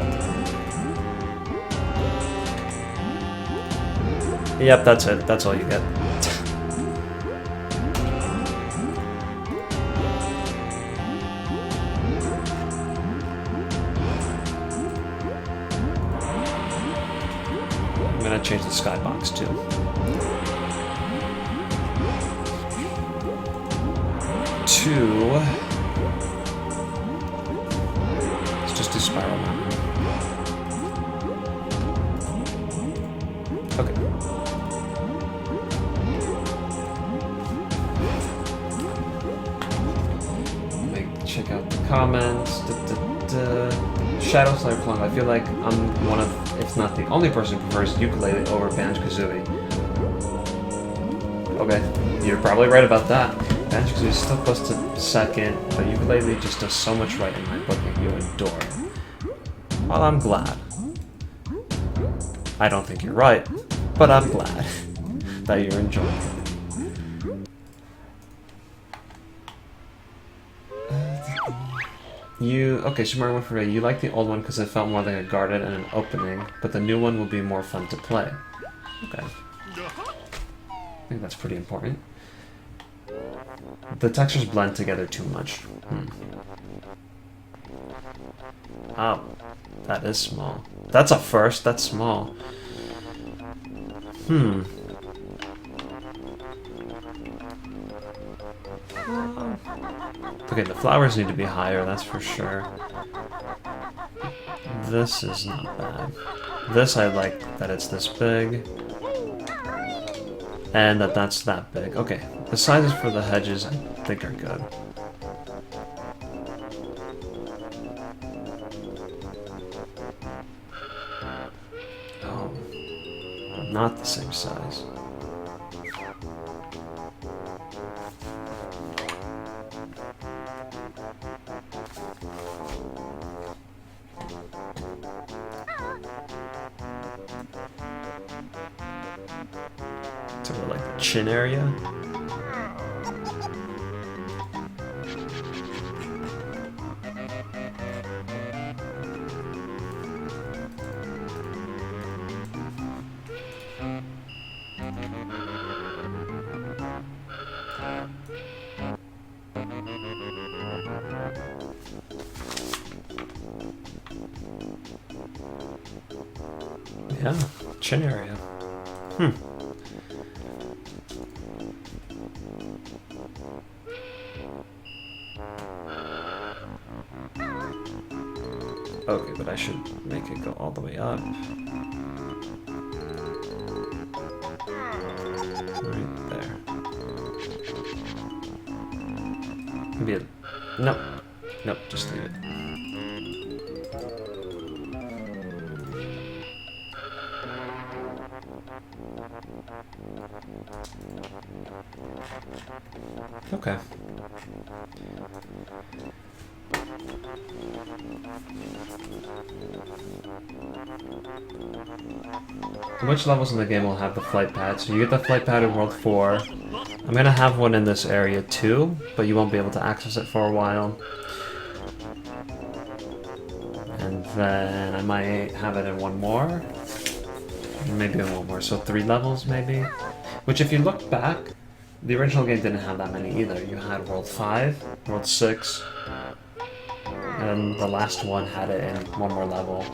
Yep, that's it. That's all you get. I'm gonna change the skybox too. Let's just do spiral now. Okay. Check out the comments. Shadow Slayer Plum. I feel like I'm one of, if not the only person who prefers ukulele over Banjo-Kazooie. Okay, you're probably right about that. Banjo-Kazooie is still close to second, but ukulele just does so much right in my book that you adore. Well, I'm glad. I don't think you're right, but I'm glad that you're enjoying it. Okay, Super Mario 1 for you like the old one because it felt more like a garden and an opening, but the new one will be more fun to play. Okay. I think that's pretty important. The textures blend together too much. Oh, that is small. That's a first, that's small. Okay, the flowers need to be higher, that's for sure. This is not bad. This I like that it's this big. And that that's that big. Okay, the sizes for the hedges I think are good. Oh, not the same size. Sort of like the chin area. Yeah, chin area. Okay, but I should make it go all the way up. Right there. Maybe a... Nope. Nope, just leave it. Okay. Which levels in the game will have the flight pad? So you get the flight pad in World 4. I'm gonna have one in this area too, but you won't be able to access it for a while. And then I might have it in one more. Maybe in one more, so 3 levels maybe? Which if you look back, the original game didn't have that many either. You had World 5, World 6, and the last one had it in one more level.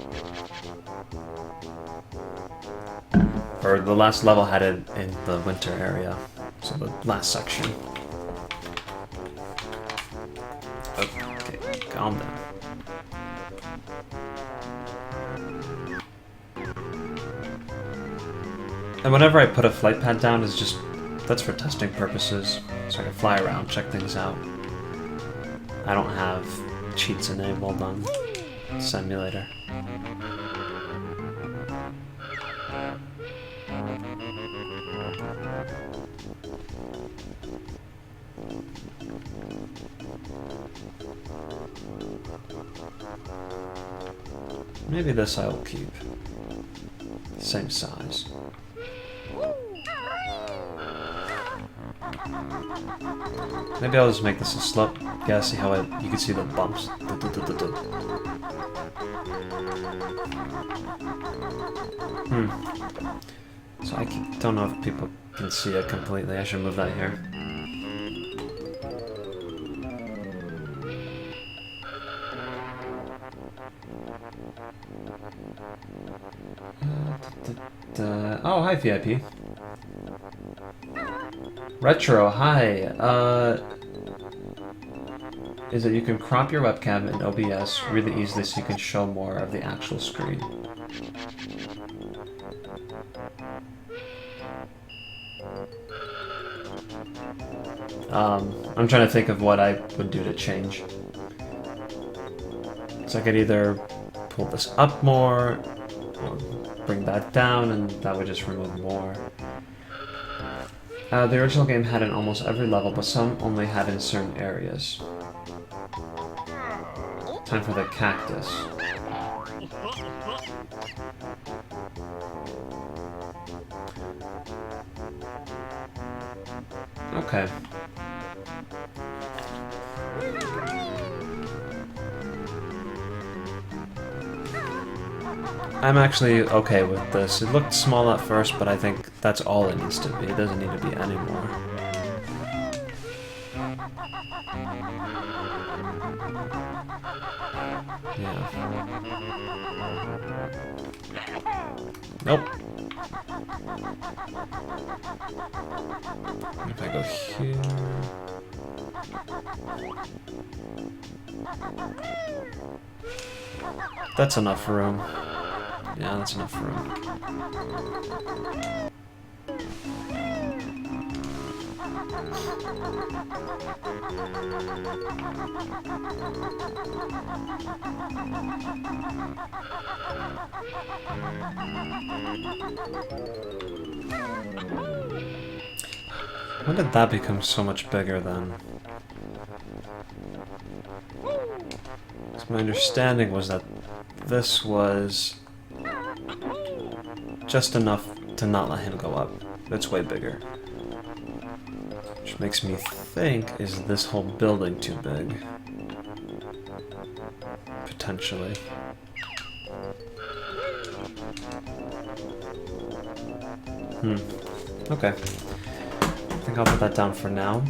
Or the last level had it in the winter area, so the last section. Okay, calm down. And whenever I put a flight pad down, it's just, that's for testing purposes, so I can fly around, check things out. I don't have cheats enabled on Simulator. Maybe this I will keep. Same size. Maybe I'll just make this a slope. Yeah, see how you can see the bumps. So I don't know if people can see it completely. I should move that here. Oh, hi VIP. Retro, hi. Is that you can crop your webcam in OBS really easily so you can show more of the actual screen. I'm trying to think of what I would do to change. So I could either pull this up more, or bring that down, and that would just remove more. The original game had in almost every level, but some only had in certain areas. Time for the cactus. Okay. I'm actually okay with this. It looked small at first, but I think that's all it needs to be. It doesn't need to be any more. Yeah. Nope. If I go here... That's enough room. Yeah, that's enough room. When did that become so much bigger then? My understanding was that this was just enough to not let him go up. It's way bigger. Which makes me think, is this whole building too big? Potentially. Okay. I think I'll put that down for now.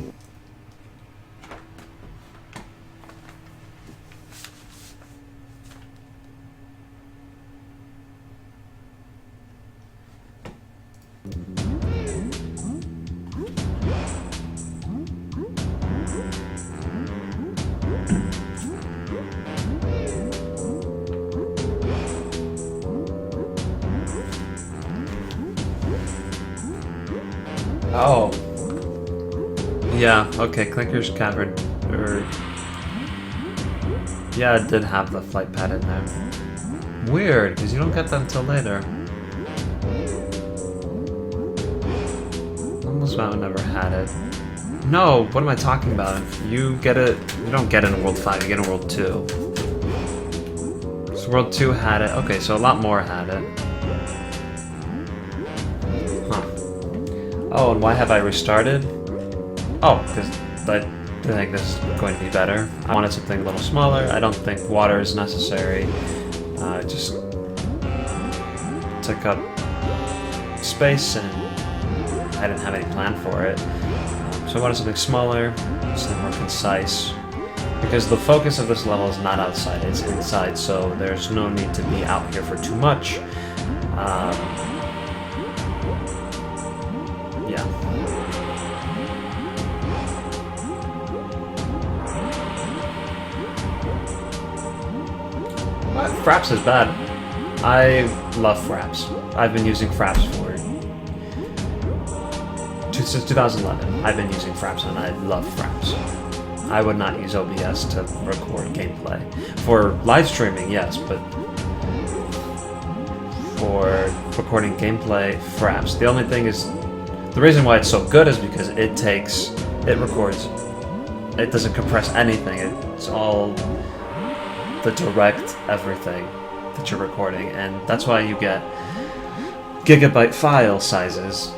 Oh. Yeah, okay, Clinker's Cavern. Yeah, it did have the flight pad in there. Weird, because you don't get that until later. Almost Mountain never had it. No, what am I talking about? You get it. You don't get it in World 5, you get it in World 2. So World 2 had it. Okay, so a lot more had it. Oh, and why have I restarted? Oh, because I think this is going to be better. I wanted something a little smaller. I don't think water is necessary. It just took up space and I didn't have any plan for it. So I wanted something smaller, something more concise. Because the focus of this level is not outside, it's inside, so there's no need to be out here for too much. Yeah. Fraps is bad. I love Fraps. I've been using Fraps since 2011. I've been using Fraps and I love Fraps. I would not use OBS to record gameplay. For live streaming, yes, but for recording gameplay, Fraps. The only thing is, the reason why it's so good is because it records, it doesn't compress anything, it's all the direct everything that you're recording, and that's why you get gigabyte file sizes.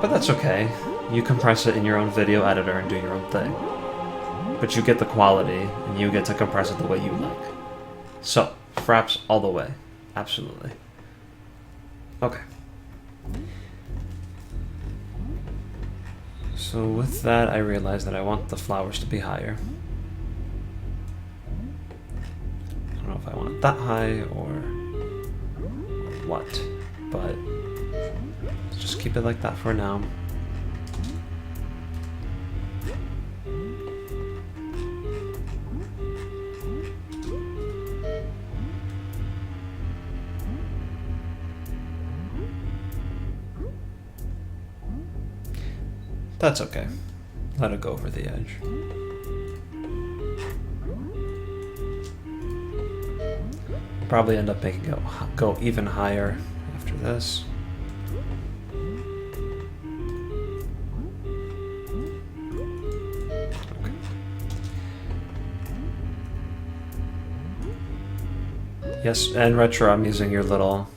But that's okay, you compress it in your own video editor and do your own thing. But you get the quality, and you get to compress it the way you like. So, Fraps all the way, absolutely. Okay. So with that, I realized that I want the flowers to be higher. I don't know if I want it that high or what, but let's just keep it like that for now. That's okay. Let it go over the edge. Probably end up making it go even higher after this. Okay. Yes, and Retro, I'm using your little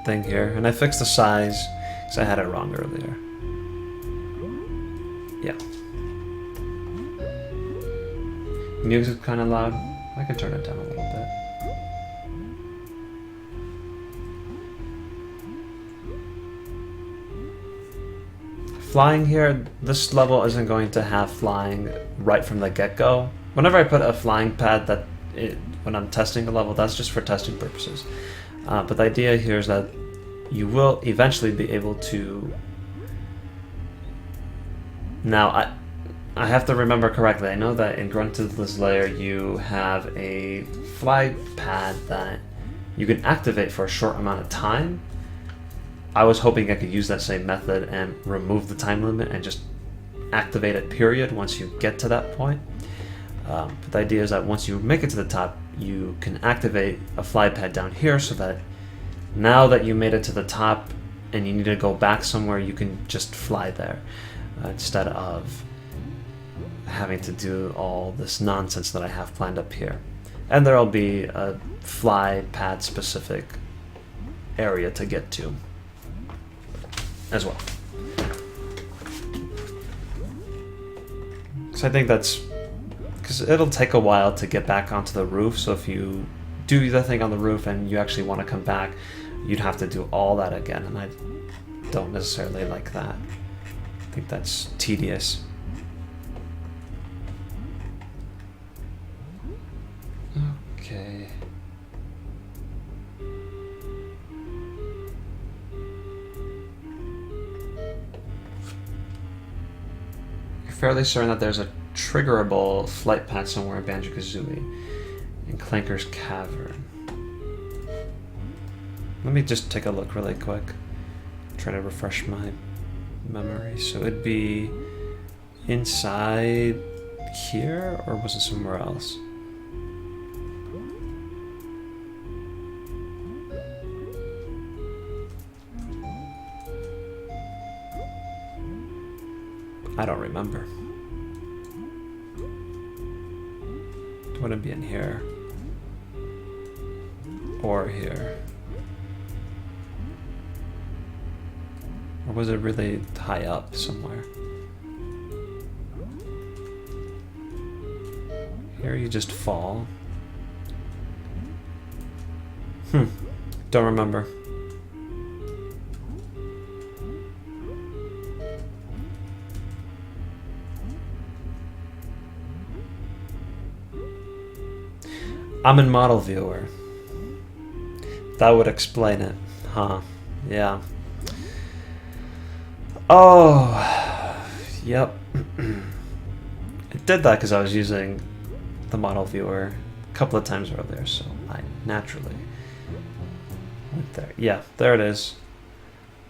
thing here. And I fixed the size because I had it wrong earlier. Music's kind of loud. I can turn it down a little bit. Flying here, this level isn't going to have flying right from the get-go. Whenever I put a flying pad, when I'm testing a level, that's just for testing purposes. But the idea here is that you will eventually be able to... Now, I have to remember correctly. I know that in Gruntless Lair you have a fly pad that you can activate for a short amount of time. I was hoping I could use that same method and remove the time limit and just activate it, period, once you get to that point. But the idea is that once you make it to the top, you can activate a fly pad down here so that now that you made it to the top and you need to go back somewhere, you can just fly there instead of having to do all this nonsense that I have planned up here. And there'll be a fly pad specific area to get to as well. So I think that's because it'll take a while to get back onto the roof, so if you do the thing on the roof and you actually want to come back, you'd have to do all that again, and I don't necessarily like that. I think that's tedious. Okay. You're fairly certain that there's a triggerable flight pad somewhere in Banjo-Kazooie in Clanker's Cavern. Let me just take a look really quick. Try to refresh my memory. So it'd be inside here, or was it somewhere else? I don't remember. It wouldn't be in here. Or here. Or was it really high up somewhere? Here you just fall. Don't remember. I'm in Model Viewer. That would explain it. Huh. Yeah. Oh. Yep. It did that because I was using the Model Viewer a couple of times earlier, so I naturally went there. Yeah, there it is.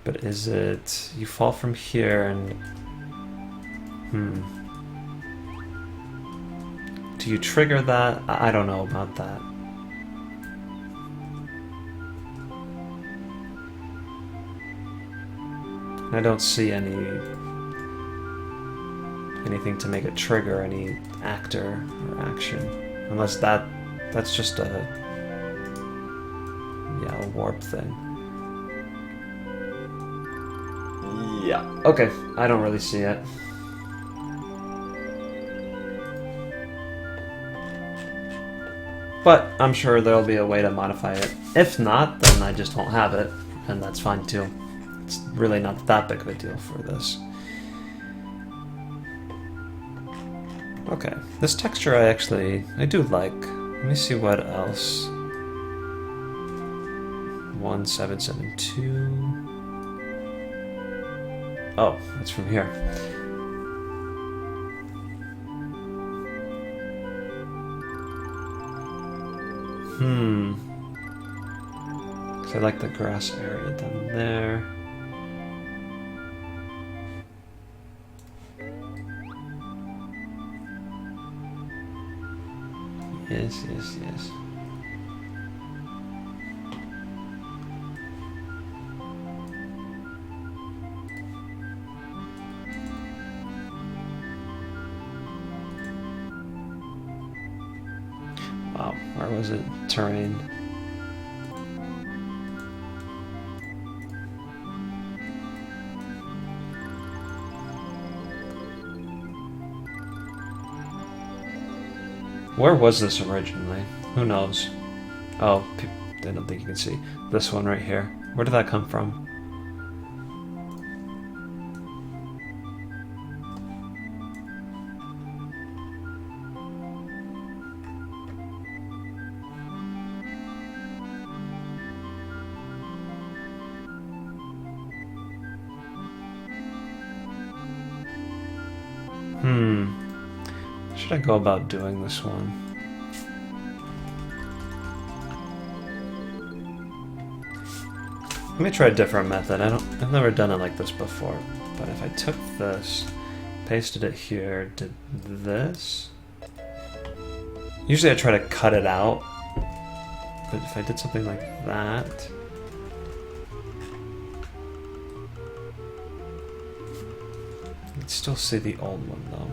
But is it... You fall from here and... Do you trigger that? I don't know about that. I don't see anything to make it trigger any actor or action, unless that's just a warp thing. Yeah. Okay. I don't really see it. But I'm sure there'll be a way to modify it. If not, then I just won't have it, and that's fine too. It's really not that big of a deal for this. Okay, this texture I do like. Let me see what else. 1772. Oh, that's from here. I like the grass area down there. Yes. Wow, where was it? Terrain. Where was this originally? Who knows? Oh, I don't think you can see. This one right here. Where did that come from? Should I go about doing this one? Let me try a different method. I've never done it like this before. But if I took this, pasted it here, did this. Usually I try to cut it out. But if I did something like that. You'd still see the old one though.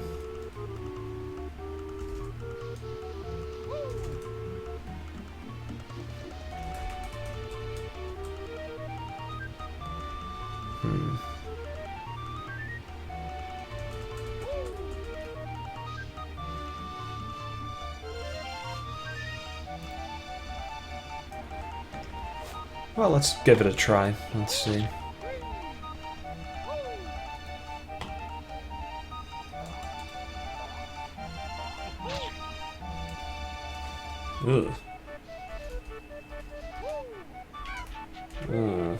Well, let's give it a try. Let's see. Ugh. Ugh.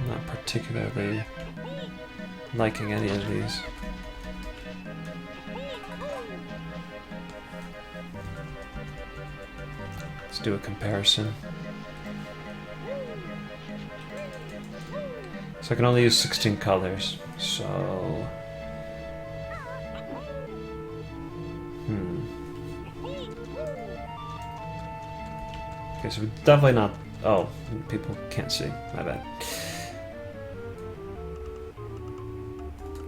Not particularly liking any of these. Let's do a comparison. So I can only use 16 colors, so... Okay, so we're definitely not... Oh, people can't see. My bad.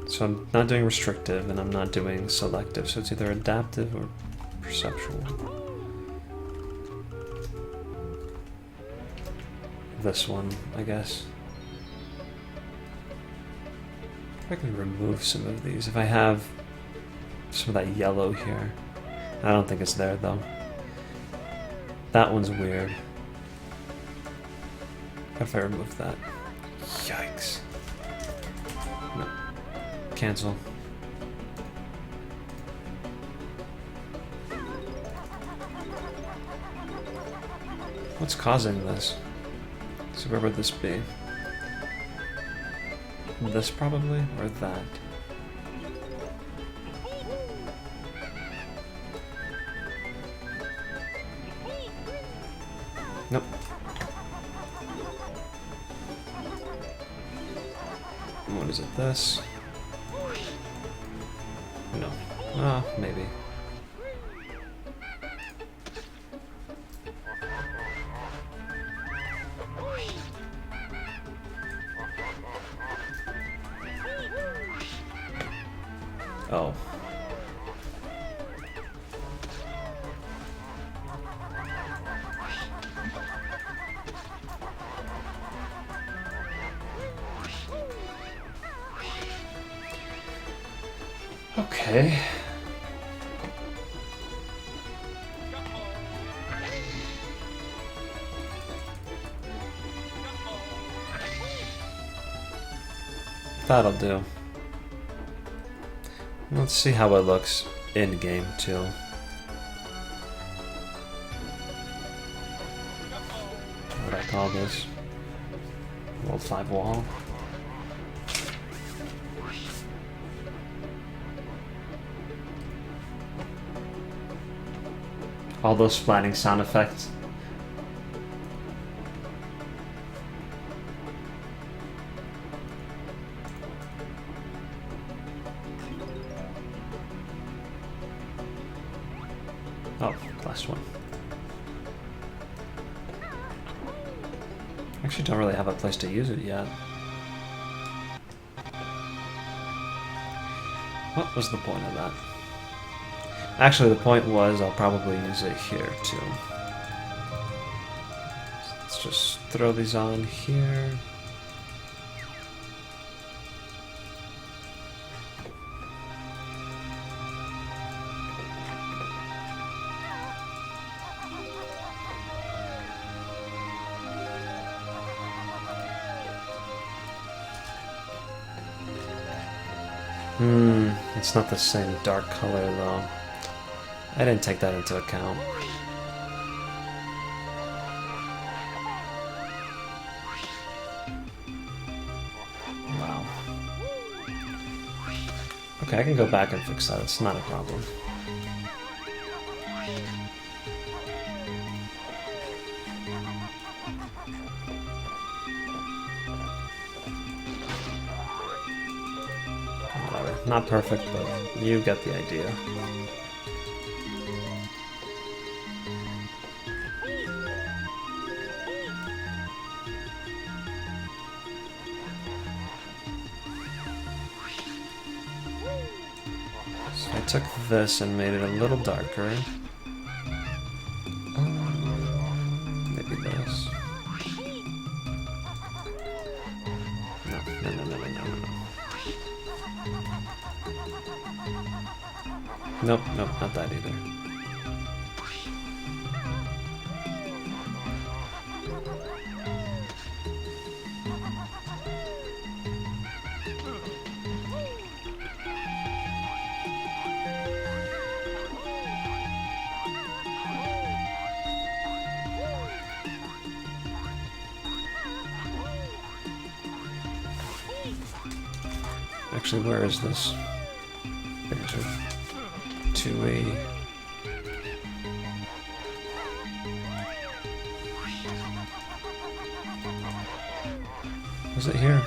So I'm not doing restrictive, and I'm not doing selective, so it's either adaptive or perceptual. This one, I guess. I can remove some of these. If I have some of that yellow here. I don't think it's there, though. That one's weird. What if I remove that? Yikes. No. Cancel. What's causing this? So where would this be? This probably? Or that? Nope. What is it? This? No. Ah, maybe. Oh. Okay. That'll do. Let's see how it looks in game too. What would I call this? World 5 wall. All those flattening sound effects. Oh, last one. Actually, don't really have a place to use it yet. What was the point of that? Actually, the point was I'll probably use it here too. So let's just throw these on here. It's not the same dark color though. I didn't take that into account. Wow. Okay, I can go back and fix that. It's not a problem. Whatever. Not perfect, but you get the idea. So I took this and made it a little darker. Maybe this. No. Nope, not that either. Actually, where is this? There's a 2A. Was it here?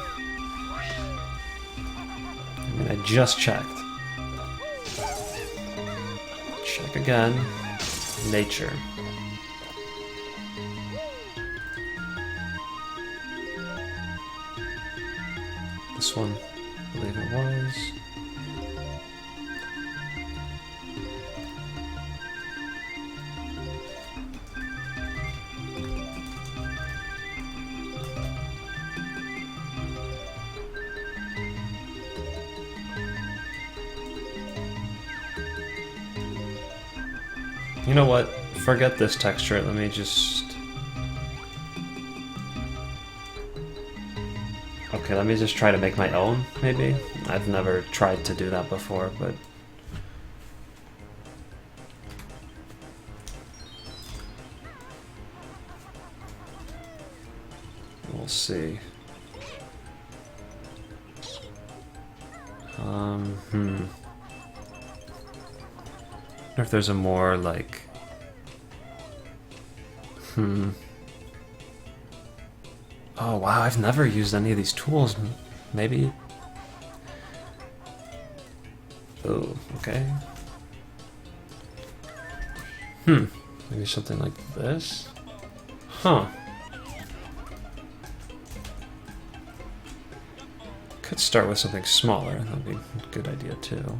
I mean, I just checked. Check again. Nature. This one, I believe it was. You know what? Forget this texture. Let me just... Okay, let me just try to make my own, maybe? I've never tried to do that before, but... We'll see. I wonder if there's a more, like... Oh, wow, I've never used any of these tools. Maybe... Oh, okay. Maybe something like this? Huh. Could start with something smaller. That'd be a good idea, too.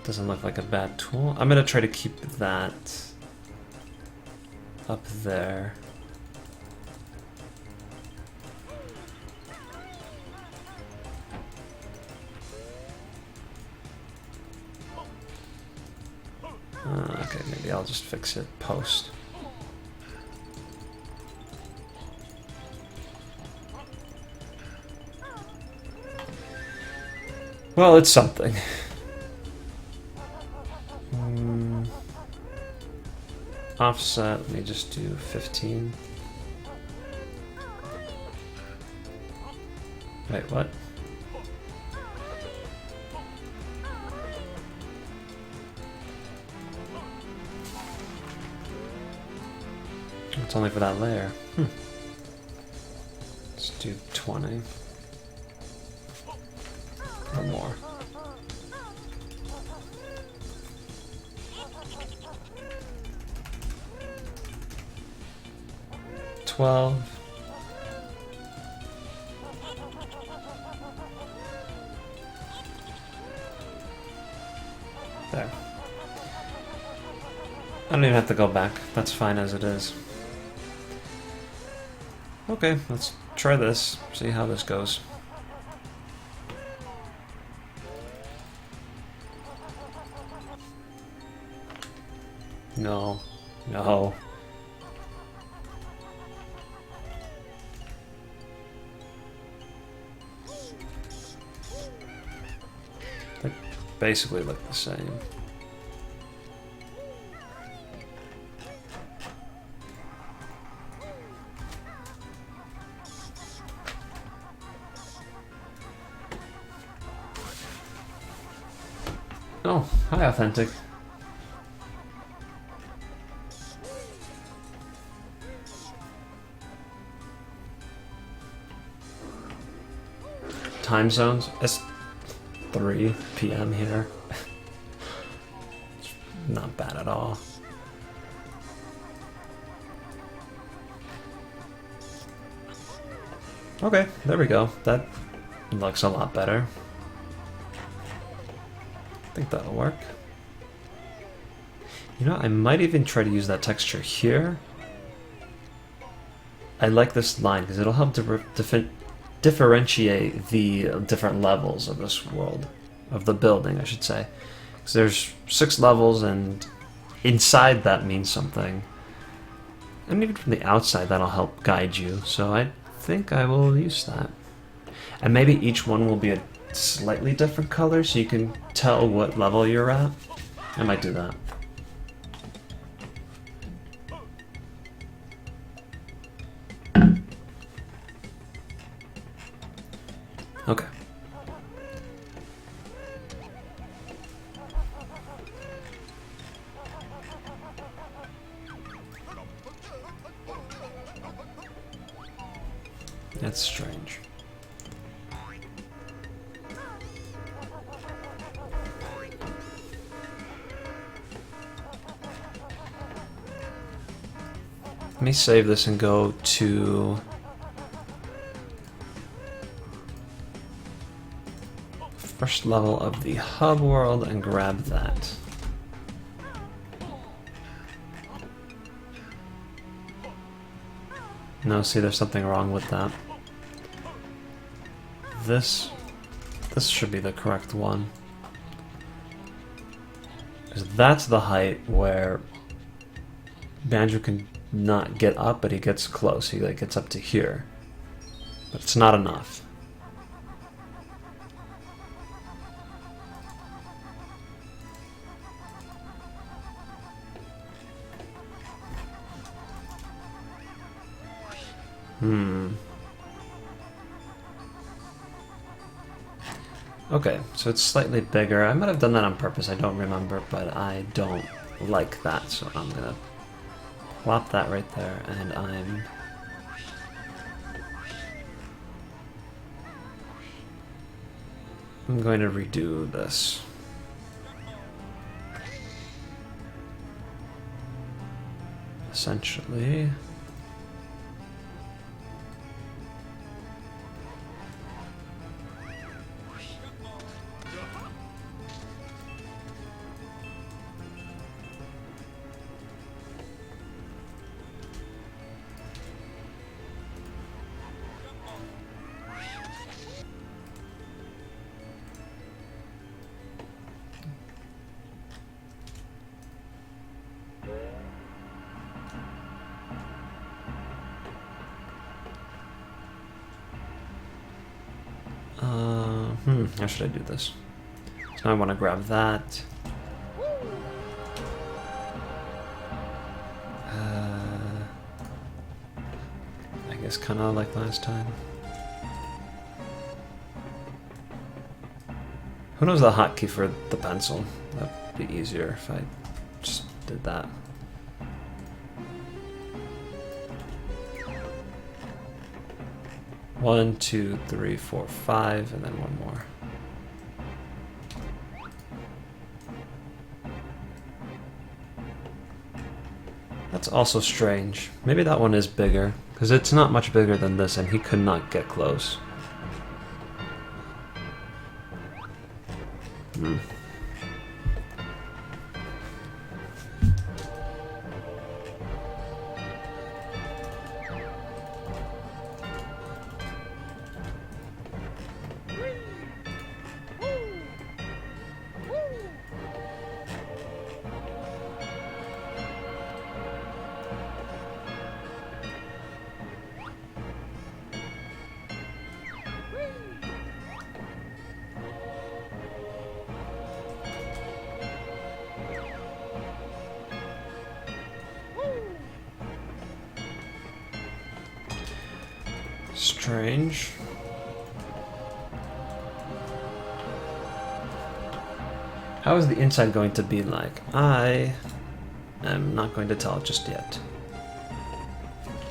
Doesn't look like a bad tool. I'm gonna try to keep that up there. Okay, maybe I'll just fix it post. Well, it's something. Offset, let me just do 15. Wait, what? It's only for that layer. Let's do 20. Or more. There. I don't even have to go back. That's fine as it is. Okay, let's try this. See how this goes. No. No. They basically look the same. Oh, hi, Authentic. Time zones? It's 3 p.m. here. Not bad at all. Okay, there we go. That looks a lot better. I think that'll work. You know, I might even try to use that texture here. I like this line because it'll help to differentiate the different levels of this world, of the building, I should say. Because there's 6 levels, and inside that means something. And even from the outside, that'll help guide you. So I think I will use that. And maybe each one will be a slightly different color so you can tell what level you're at. I might do that. Okay. That's strange. Let me save this and go to first level of the hub world and grab that. No, see, there's something wrong with that. This should be the correct one. 'Cause that's the height where Banjo can not get up, but he gets close. He like gets up to here. But it's not enough. Okay, so it's slightly bigger. I might have done that on purpose, I don't remember, but I don't like that, so I'm gonna plop that right there, and I'm going to redo this. Essentially. How should I do this? So now I want to grab that. I guess kind of like last time. Who knows the hotkey for the pencil? That'd be easier if I just did that. One, two, three, four, five, and then one more. That's also strange. Maybe that one is bigger, because it's not much bigger than this, and he could not get close. strange. How is the inside going to be like? I am not going to tell just yet.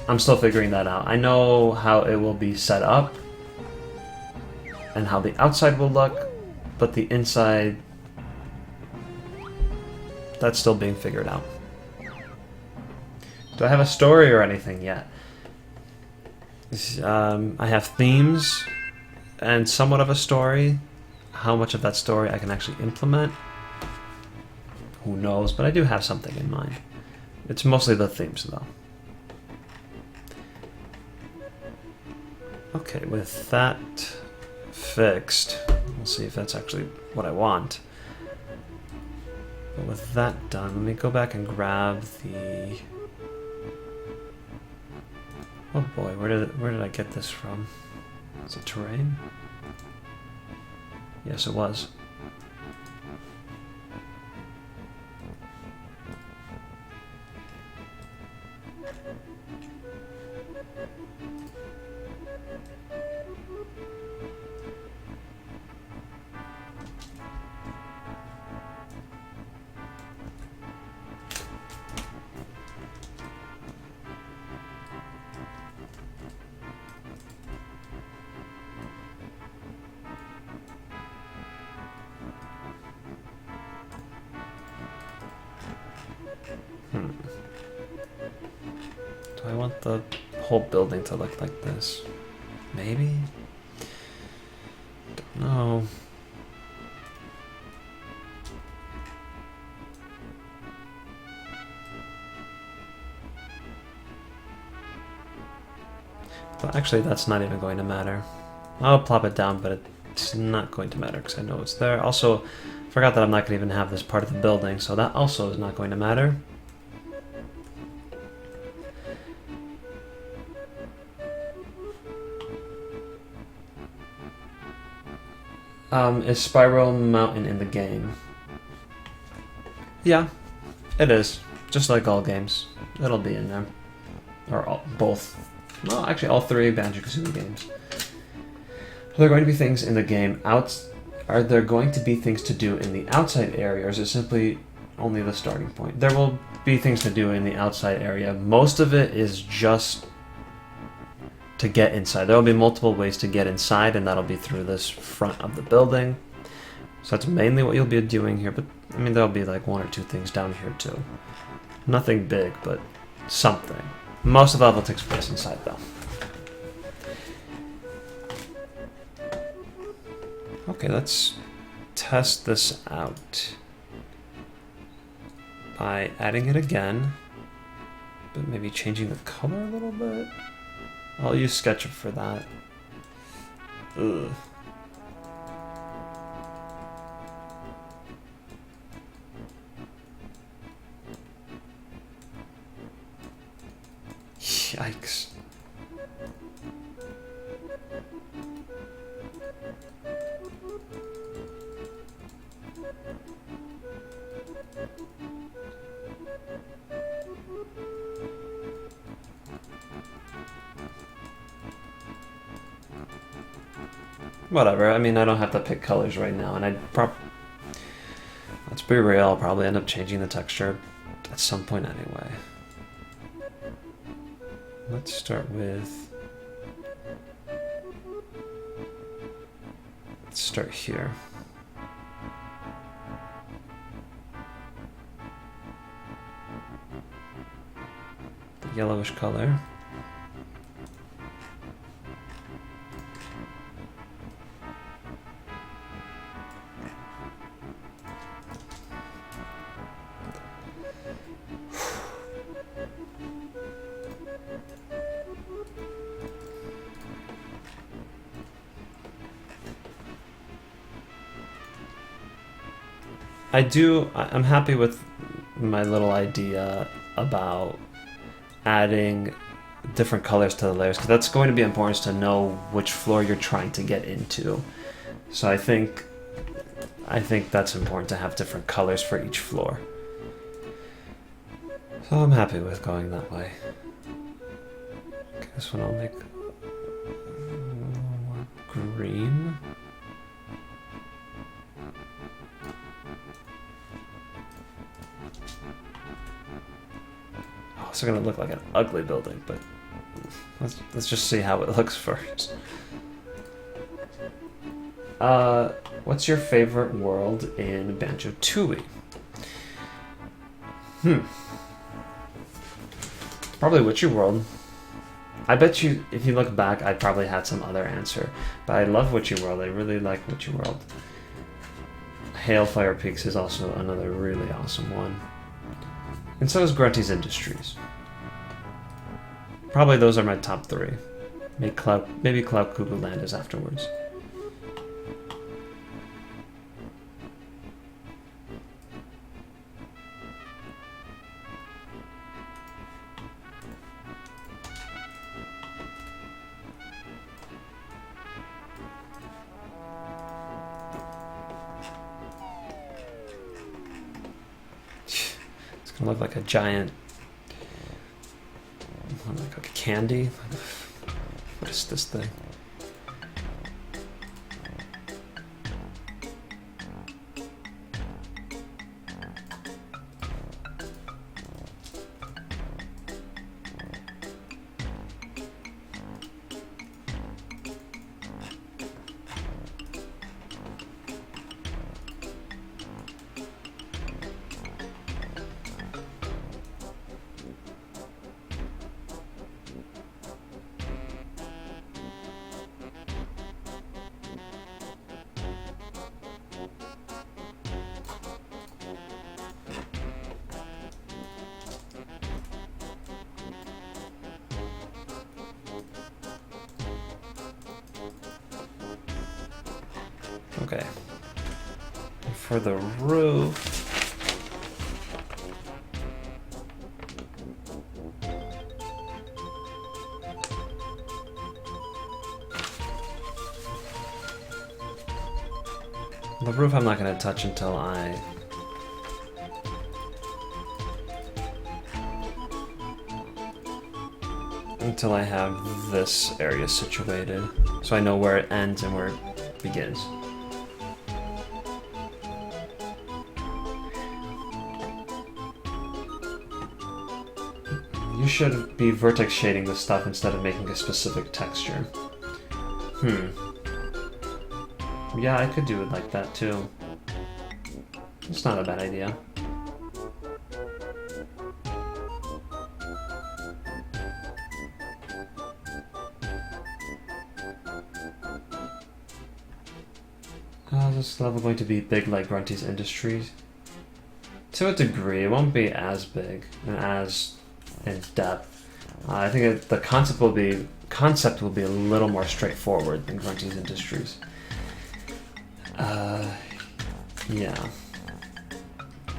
I'm still figuring that out. I know how it will be set up and how the outside will look, but the inside, that's still being figured out. Do I have a story or anything yet? I have themes and somewhat of a story. How much of that story I can actually implement, who knows, but I do have something in mind. It's mostly the themes, though. Okay, with that fixed, we'll see if that's actually what I want. But with that done, let me go back and grab the... Oh boy, where did I get this from? Is it terrain? Yes, it was. Do I want the whole building to look like this? Maybe? Don't know. But actually, that's not even going to matter. I'll plop it down, but it's not going to matter because I know it's there. Also, forgot that I'm not going to even have this part of the building, so that also is not going to matter. Is Spiral Mountain in the game? Yeah, it is. Just like all games. It'll be in there. Or both. Well, actually all three Banjo-Kazooie games. Are there going to be things in the game Are there going to be things to do in the outside area, or is it simply only the starting point? There will be things to do in the outside area. Most of it is just to get inside. There will be multiple ways to get inside, and that'll be through this front of the building. So that's mainly what you'll be doing here, but I mean there'll be like one or two things down here too. Nothing big, but something. Most of the level takes place inside though. Okay, let's test this out by adding it again, but maybe changing the color a little bit. I'll use SketchUp for that. Ugh. Yikes. Whatever, I mean, I don't have to pick colors right now, and let's be real, I'll probably end up changing the texture at some point anyway. Let's start with... Let's start here. The yellowish color. I'm happy with my little idea about adding different colors to the layers, because that's going to be important to know which floor you're trying to get into. So I think that's important to have different colors for each floor. So I'm happy with going that way. Okay, this one I'll make green. Oh, it's gonna look like an ugly building, but let's just see how it looks first. What's your favorite world in Banjo-Tooie? Probably Witchy World. I bet you, if you look back, I probably had some other answer. But I love Witchy World. I really like Witchy World. Hailfire Peaks is also another really awesome one. And so is Grunty's Industries. Probably those are my top three. Maybe Cloud Cuckoo Land is afterwards. It's gonna look like a giant, like a candy. What is this thing? Okay. And for the roof, I'm not going to touch until I have this area situated, so I know where it ends and where it begins. You should be vertex shading this stuff instead of making a specific texture. Yeah, I could do it like that too. It's not a bad idea. Is this level going to be big like Grunty's Industries? To a degree, it won't be as big and as in depth. I think the concept will be a little more straightforward than Grunty's Industries. Yeah.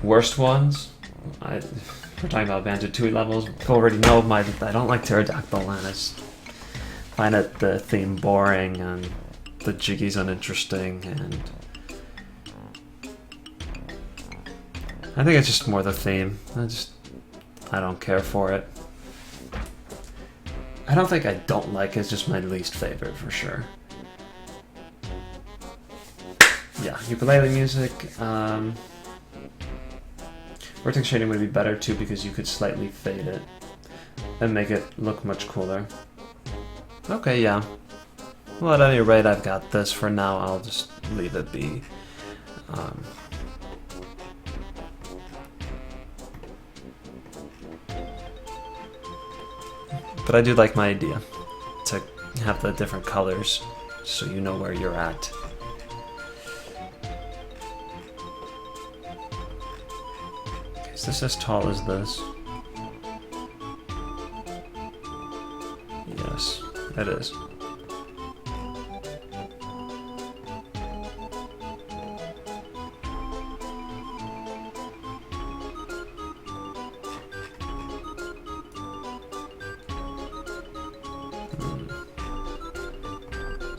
Worst ones? We're talking about Banjo-Tooie levels. People already know I don't like Pterodactyl Land. I just find the theme boring and the jiggies uninteresting, and I think it's just more the theme. I don't care for it. I don't think I don't like it, it's just my least favorite for sure. Yeah, ukulele music. Vertex shading would be better too because you could slightly fade it and make it look much cooler. Okay, yeah. Well, at any rate, I've got this for now. I'll just leave it be. But I do like my idea to have the different colors so you know where you're at. Okay, is this as tall as this? Yes, it is.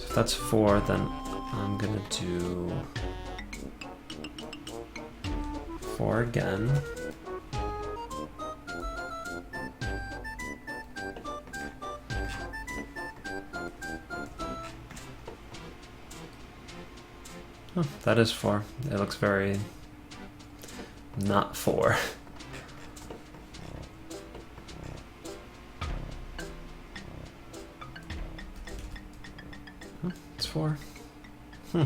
If that's 4, then I'm gonna do 4 again. Huh, that is 4. It looks very not 4. Huh, it's 4. Hmm.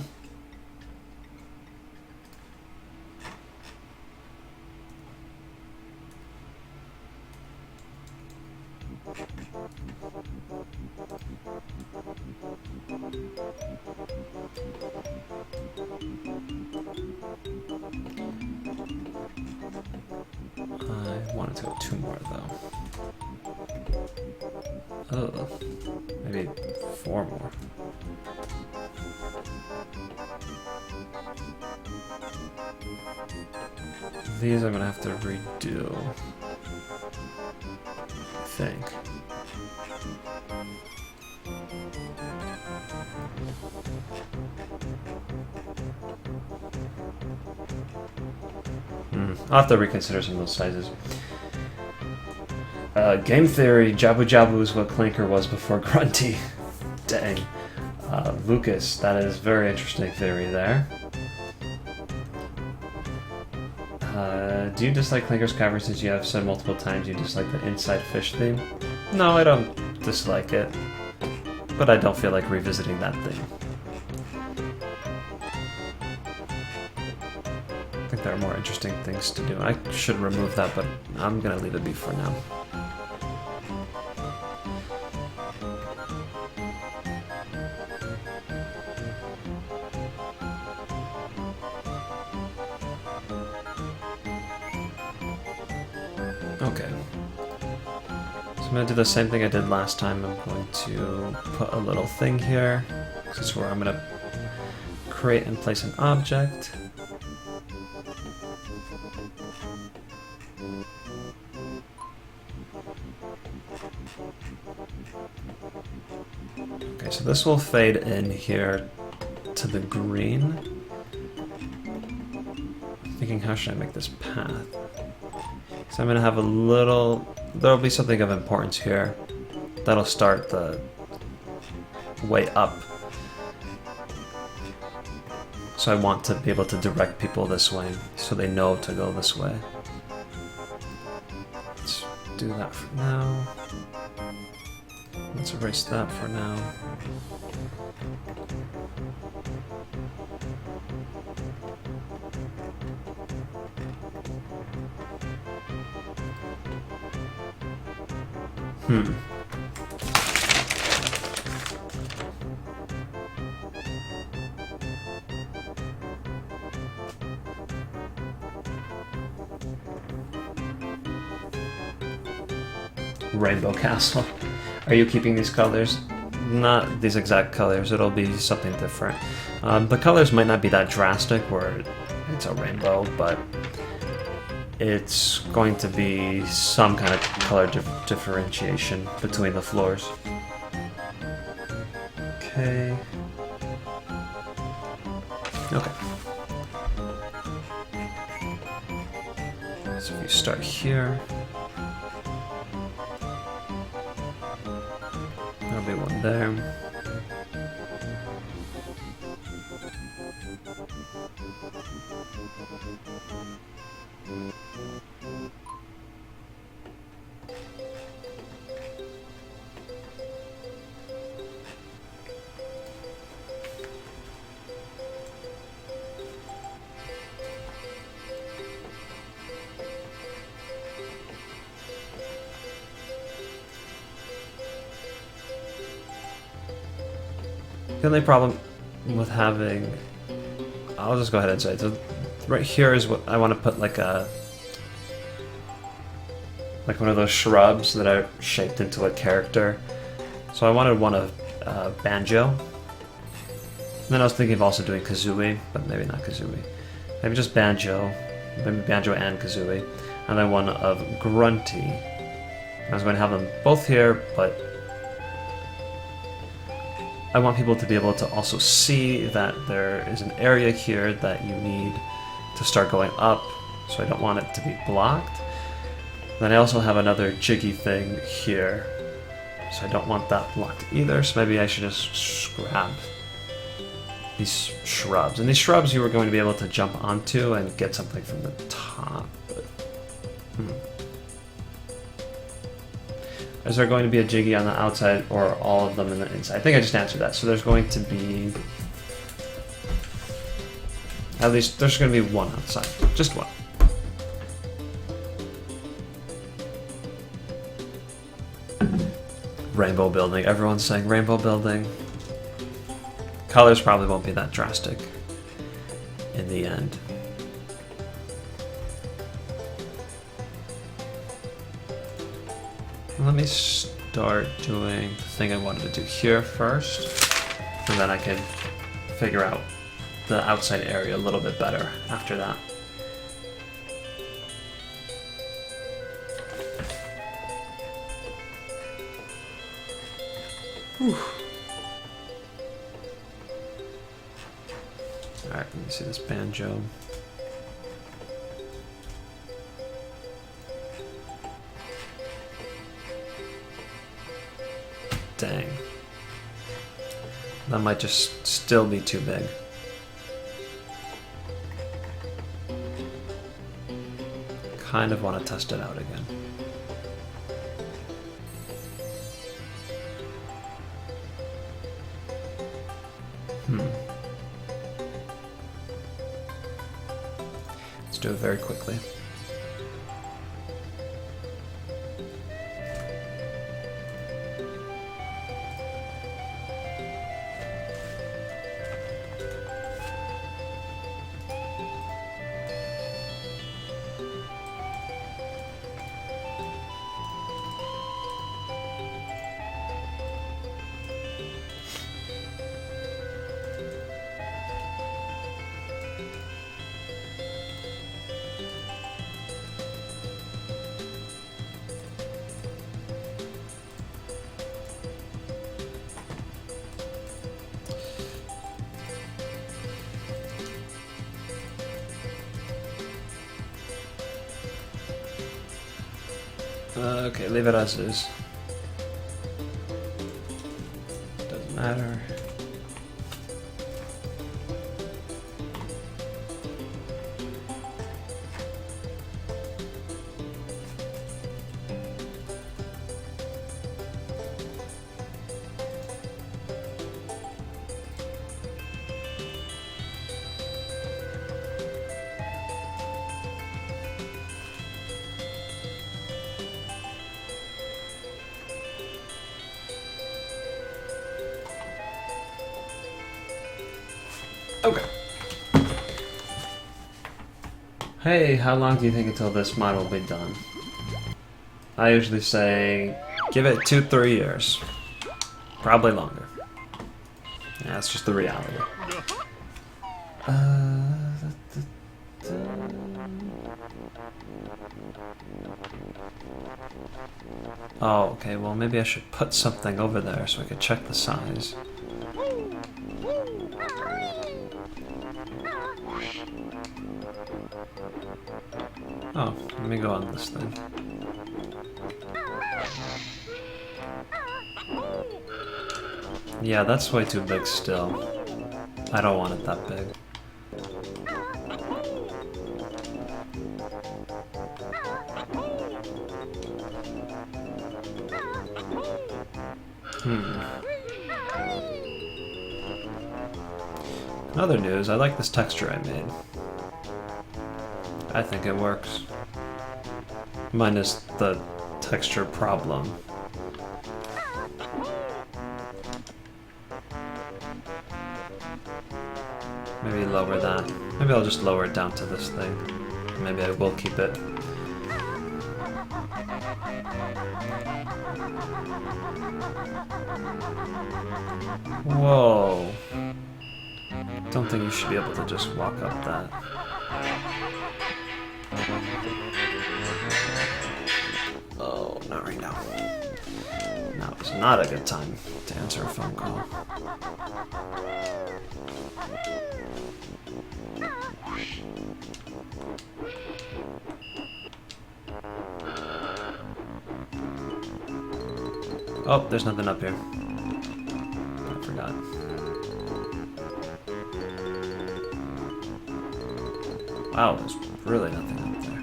I wanted to go 2 more though. Oh, maybe 4 more. These I'm gonna have to redo, I think. I'll have to reconsider some of those sizes. Game theory, Jabu Jabu is what Clinker was before Grunty. Dang. Lucas, that is very interesting theory there. Do you dislike Clinker's cover since you have said multiple times you dislike the Inside Fish theme? No, I don't dislike it, but I don't feel like revisiting that theme. I think there are more interesting things to do. I should remove that, but I'm gonna leave it be for now. Okay. So I'm going to do the same thing I did last time. I'm going to put a little thing here. This is where I'm going to create and place an object. Okay, so this will fade in here to the green. I'm thinking, how should I make this path? So I'm going to have a little, there'll be something of importance here. That'll start the way up. So I want to be able to direct people this way, so they know to go this way. Let's do that for now. Let's erase that for now. Rainbow Castle. Are you keeping these colors? Not these exact colors, it'll be something different. The colors might not be that drastic where it's a rainbow, but it's going to be some kind of color differentiation between the floors. Okay. Okay. So if you start here, there'll be one there. The only problem with having, I'll just go ahead and say it. So right here is what I want to put, like one of those shrubs that are shaped into a character. So I wanted one of Banjo. And then I was thinking of also doing Kazooie, but maybe not Kazooie. Maybe just Banjo, maybe Banjo and Kazooie, and then one of Grunty. I was going to have them both here, but I want people to be able to also see that there is an area here that you need to start going up, so I don't want it to be blocked. Then I also have another jiggy thing here, so I don't want that blocked either, so maybe I should just scrap these shrubs. And these shrubs you were going to be able to jump onto and get something from the top. But, Is there going to be a Jiggy on the outside or all of them in the inside? I think I just answered that. So there's going to be... At least there's going to be one outside. Just one. Rainbow building. Everyone's saying rainbow building. Colors probably won't be that drastic in the end. Let me start doing the thing I wanted to do here first, and then I can figure out the outside area a little bit better after that. Whew. Alright, let me see this banjo. Dang. That might just still be too big. Kind of want to test it out again. Let's do it very quickly. Okay, leave it as is. Doesn't matter. Okay. Hey, how long do you think until this mod will be done? I usually say, give it 2-3 years. Probably longer. Yeah, that's just the reality. Oh, okay, well maybe I should put something over there so I could check the size. Oh, let me go on this thing. Yeah, that's way too big still. I don't want it that big. In other news, I like this texture I made. I think it works. Minus the texture problem. Maybe lower that. Maybe I'll just lower it down to this thing. Maybe I will keep it. Whoa. Don't think you should be able to just walk up that. Oh, not right now. Now is not a good time to answer a phone call. Oh, there's nothing up here. I forgot. Wow, there's really nothing up there.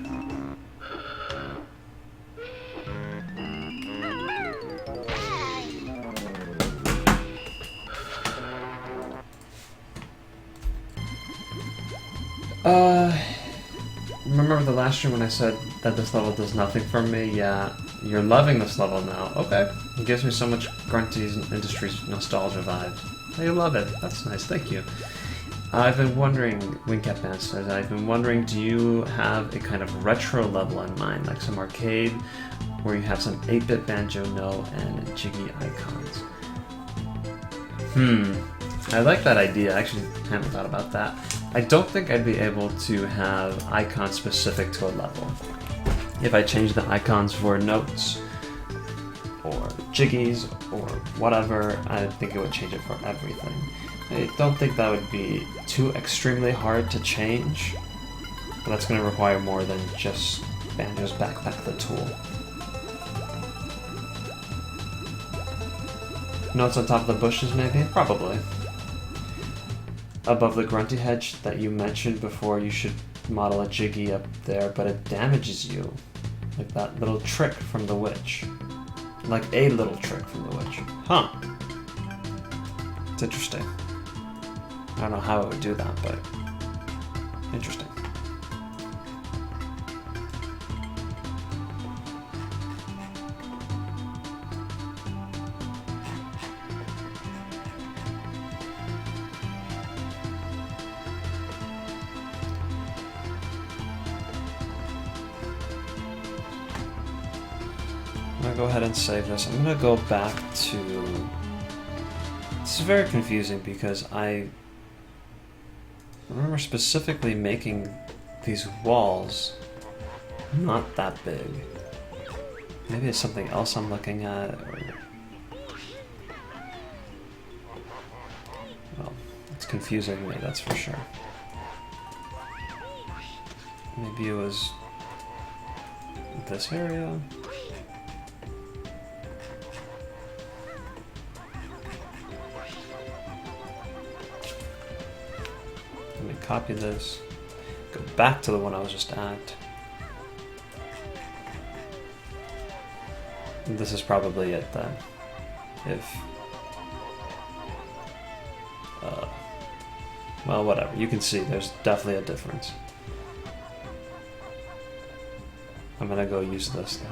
Remember the last stream when I said that this level does nothing for me? Yeah, you're loving this level now. Okay. It gives me so much Grunty's Industries nostalgia vibes. Oh, you love it. That's nice, thank you. I've been wondering, Wingcat Band says, I've been wondering, do you have a kind of retro level in mind, like some arcade, where you have some 8-bit Banjo, No, and Jiggy icons? I like that idea. I actually haven't thought about that. I don't think I'd be able to have icons specific to a level. If I change the icons for notes, or jiggies, or whatever, I think it would change it for everything. I don't think that would be too extremely hard to change, but that's going to require more than just Banjo's Backpack the tool. Notes on top of the bushes, maybe? Probably. Above the Grunty hedge that you mentioned before, you should model a Jiggy up there, but it damages you. Like that little trick from the witch. Like a little trick from the witch. Huh. It's interesting. I don't know how it would do that, but interesting. I'm gonna go ahead and save this. I'm gonna go back to... This is very confusing because I remember specifically making these walls not that big. Maybe it's something else I'm looking at, or... Well, it's confusing me, that's for sure. Maybe it was this area? Let me copy this, go back to the one I was just at. This is probably it then. If... well, whatever. You can see there's definitely a difference. I'm gonna go use this then.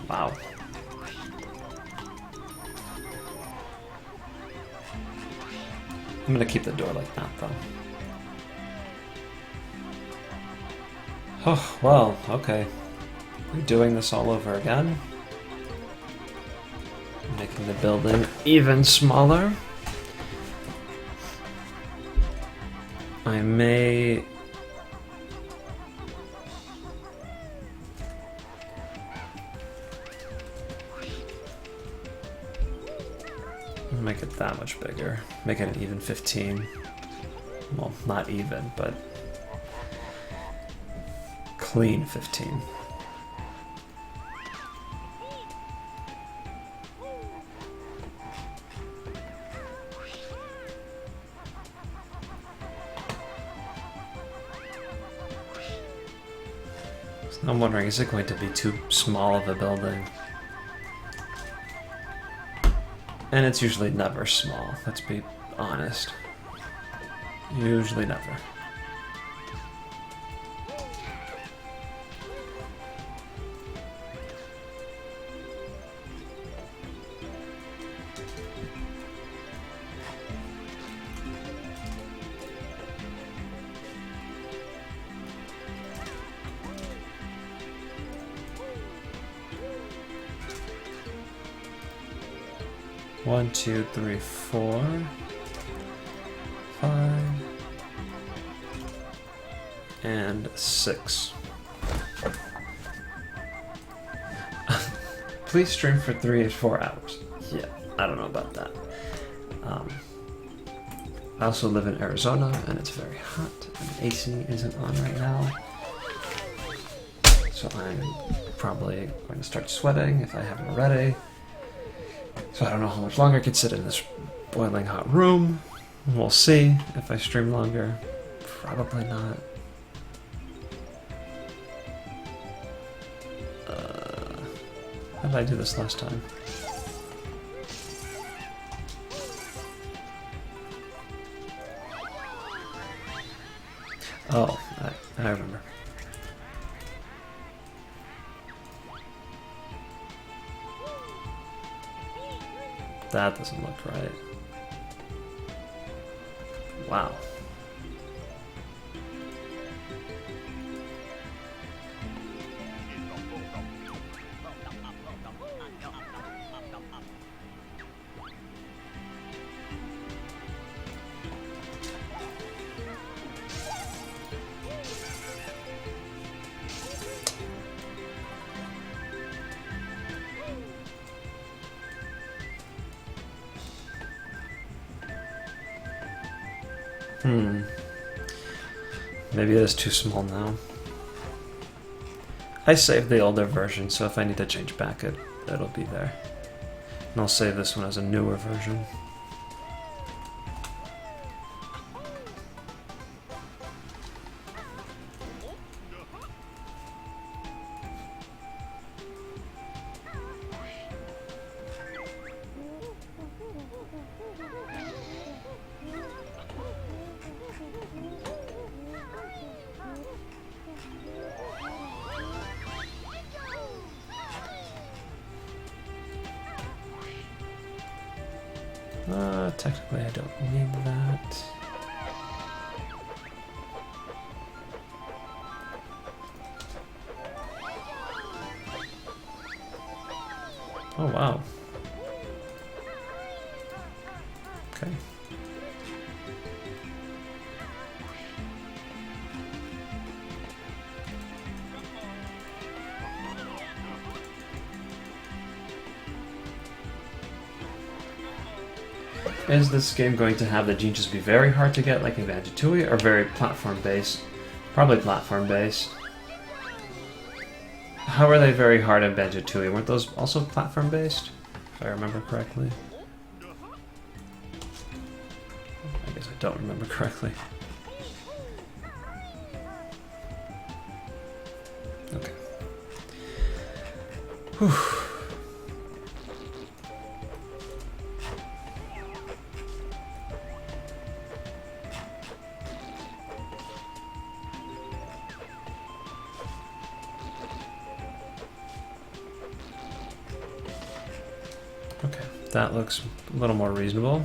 Wow. I'm gonna keep the door like that, though. Oh, well, okay. We're doing this all over again. Making the building even smaller. I may... make it that much bigger. Make it an even 15. Well, not even, but clean 15. So I'm wondering, is it going to be too small of a building? And it's usually never small, let's be honest. Usually never. One, two, three, 4, 5, and 6. Please stream for 3 to 4 hours. Yeah, I don't know about that. I also live in Arizona, and it's very hot, and AC isn't on right now. So I'm probably going to start sweating if I haven't already. So I don't know how much longer I could sit in this boiling hot room. We'll see if I stream longer. Probably not. How did I do this last time? Oh, I remember. That doesn't look right. Wow. Maybe it is too small now. I saved the older version, so if I need to change back it'll be there. And I'll save this one as a newer version. Technically I don't need that. Oh wow. Okay. Is this game going to have the gene just be very hard to get like in Banjo-Kazooie, or very platform-based? Probably platform-based. How are they very hard in Banjo-Kazooie? Weren't those also platform-based? If I remember correctly. I guess I don't remember correctly. Okay. Whew. Okay, that looks a little more reasonable.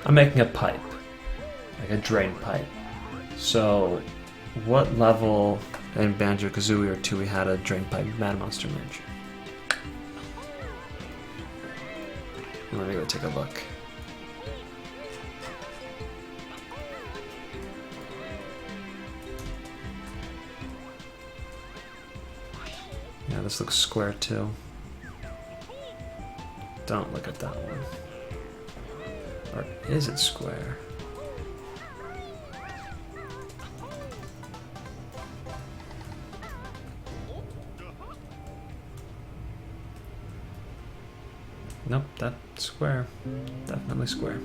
I'm making a pipe, like a drain pipe. So, what level in Banjo-Kazooie or 2 we had a drain pipe Mad Monster Mansion? Let me go take a look. Yeah, this looks square too. Don't look at that one. Or is it square? Nope, that's square. Definitely square.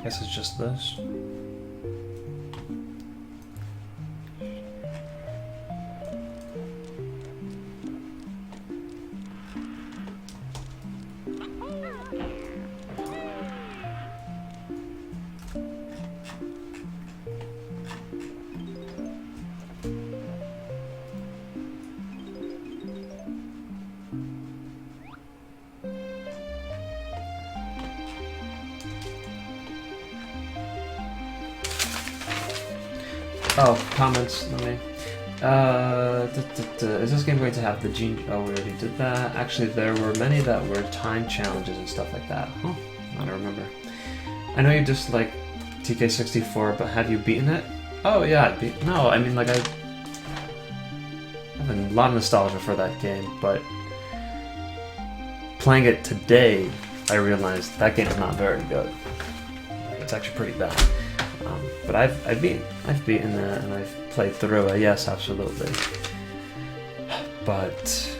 Guess it's just this. Oh, comments. Let me. Is this game going to have the gene? Oh, we already did that. Actually, there were many that were time challenges and stuff like that. Huh? I don't remember. I know you just like TK64, but have you beaten it? Oh yeah, no. I mean, like I have a lot of nostalgia for that game, but playing it today, I realized that game is not very good. It's actually pretty bad. But I've beaten it and I've played through it. Yes, absolutely. But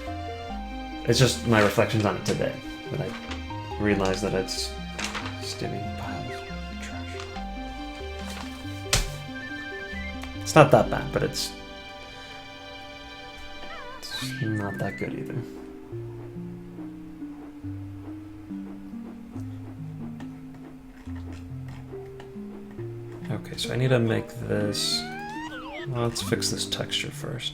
it's just my reflections on it today that I realized that it's a steaming pile of trash. It's not that bad, but it's not that good either. Okay, so I need to make this. Well, let's fix this texture first.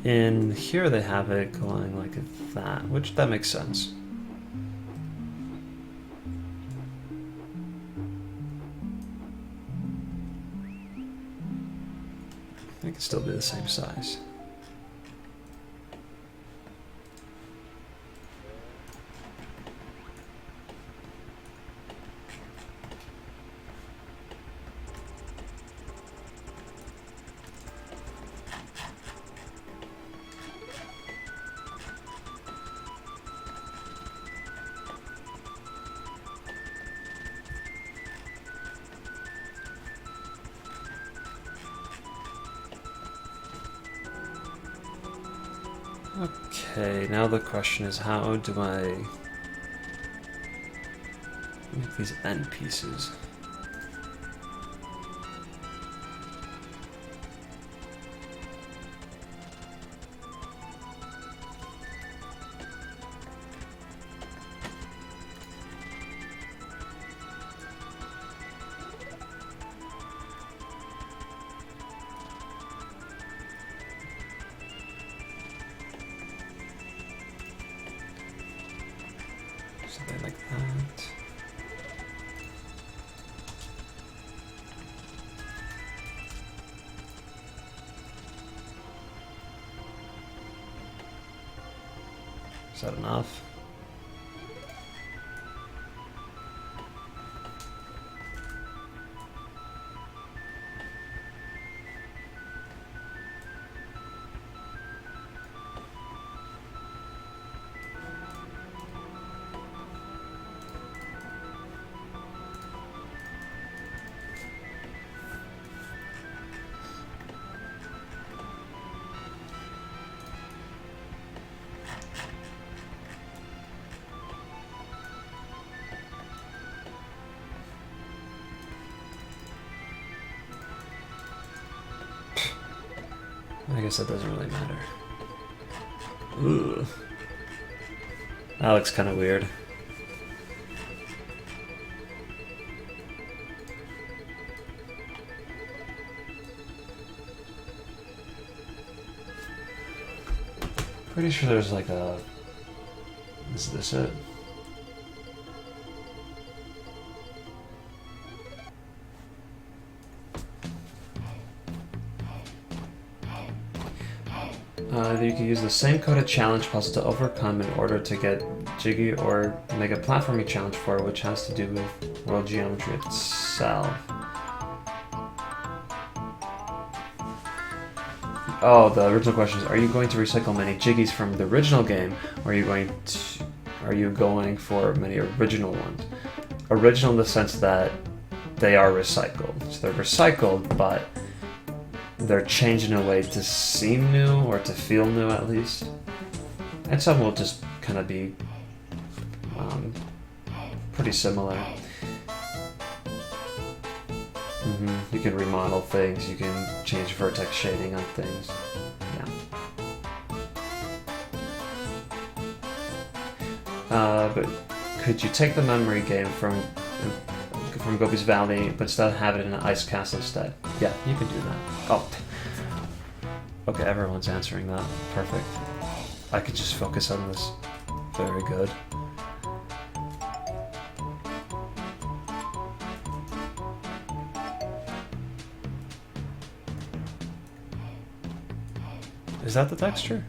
In here they have it going like that, which that makes sense. It can still be the same size. Okay, now the question is, how do I make these end pieces? Something like that. Is that enough? I guess that doesn't really matter. Ugh. That looks kind of weird. Pretty sure there's like a... Is this it? You can use the same coded challenge puzzle to overcome in order to get Jiggy or make a platforming challenge for it, which has to do with world geometry itself. Oh, the original question is, are you going to recycle many Jiggies from the original game, or are you going for many original ones? Original in the sense that they are recycled. So they're recycled, but they're changed in a way to seem new, or to feel new at least. And some will just kind of be pretty similar. You can remodel things, you can change vertex shading on things. Yeah. But could you take the memory game from Gobi's Valley, but instead have it in an ice castle instead? Yeah, you can do that. Oh. Okay, everyone's answering that. Perfect. I could just focus on this. Very good. Is that the texture?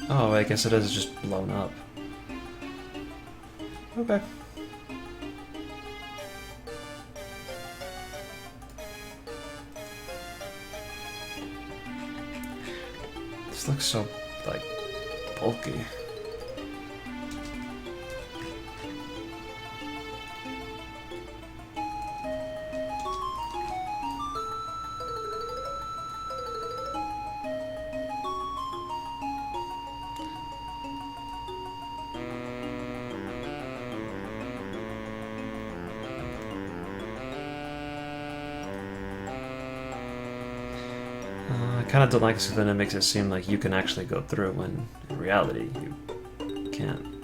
Oh, I guess it is just blown up. Okay. This looks so, like, bulky. I kind of don't like it because then it makes it seem like you can actually go through when in reality you can't.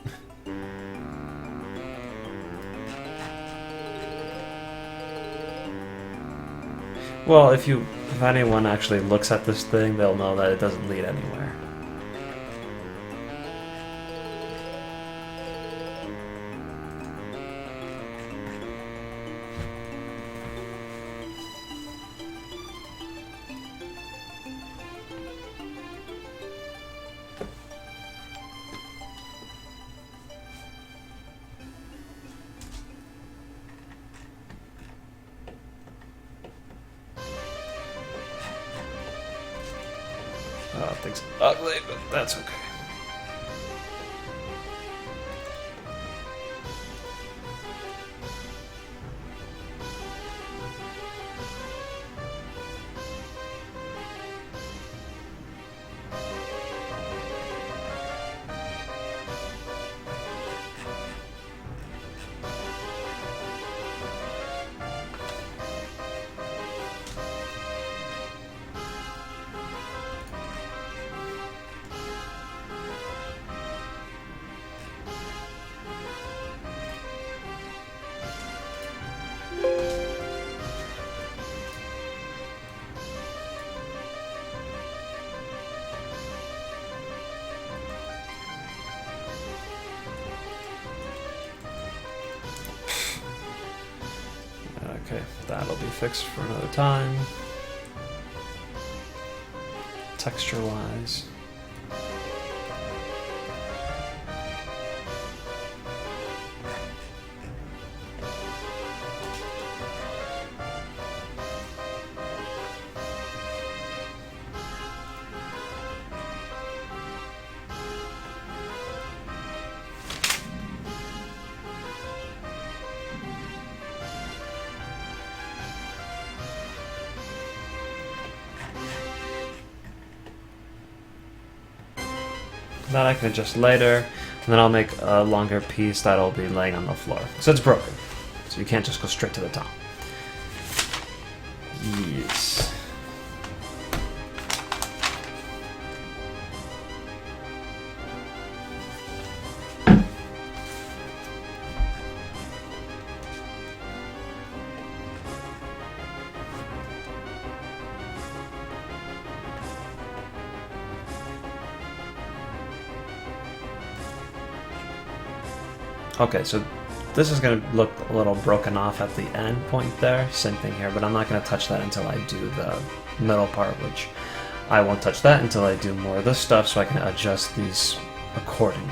Well, if anyone actually looks at this thing, they'll know that it doesn't lead anywhere. Oh, thing's ugly, but that's okay. Okay, that'll be fixed for another time. Texture-wise. That I can adjust later, and then I'll make a longer piece that'll be laying on the floor. So it's broken, so you can't just go straight to the top. Yes. Okay, so this is going to look a little broken off at the end point there. Same thing here, but I'm not going to touch that until I do the middle part, which I won't touch that until I do more of this stuff so I can adjust these accordingly.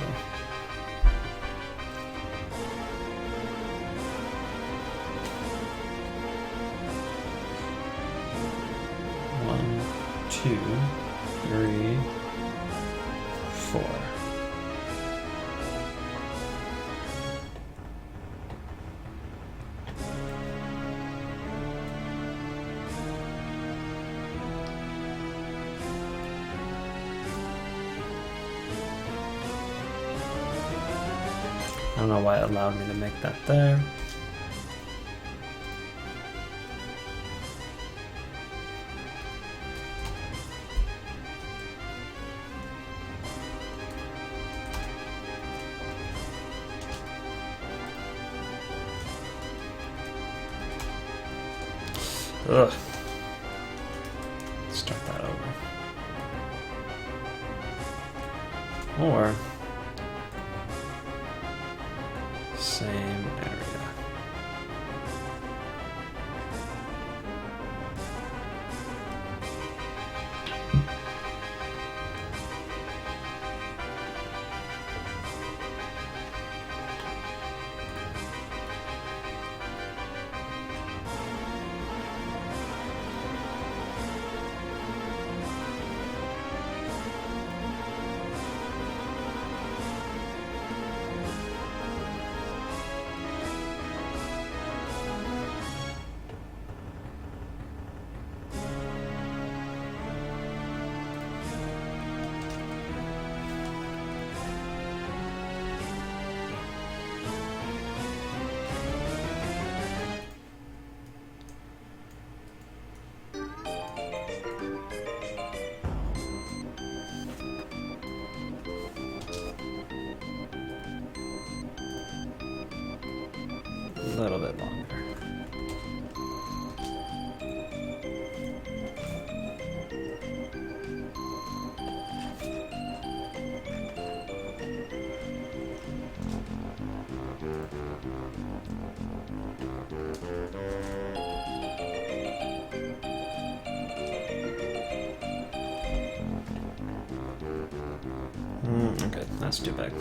One, two, three, four. I don't know why it allowed me to make that there. Ugh. Start that over. same area. A little bit longer. Okay, that's too big.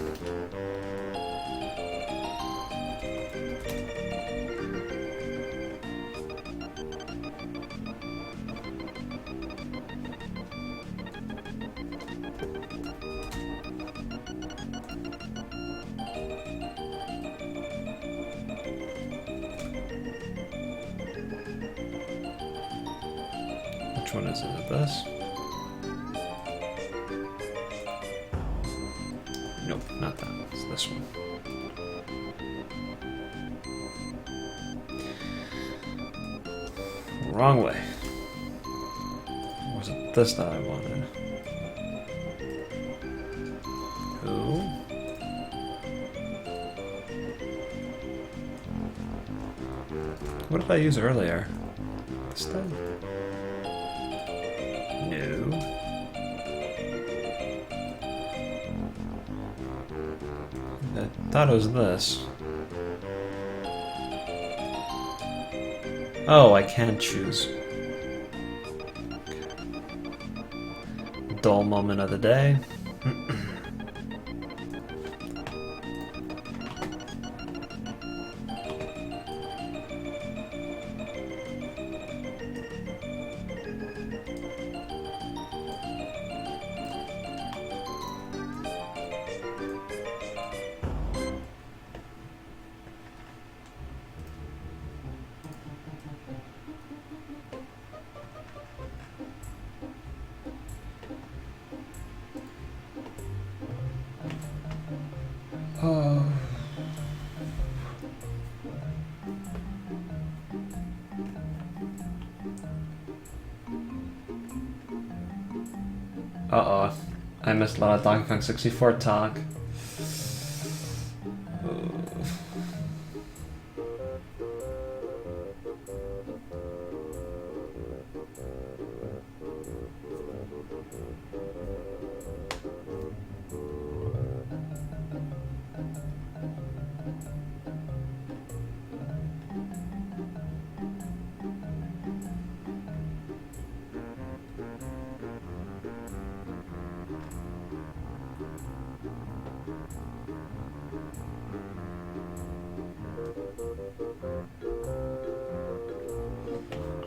Which one is it? This? Nope, not that. It's this one. Wrong way. Or was it this that I wanted? Who? What did I use earlier? This thing? No. I thought it was this. Oh, I can choose. Dull moment of the day. Oh. Uh-oh. I missed a lot of Donkey Kong 64 talk.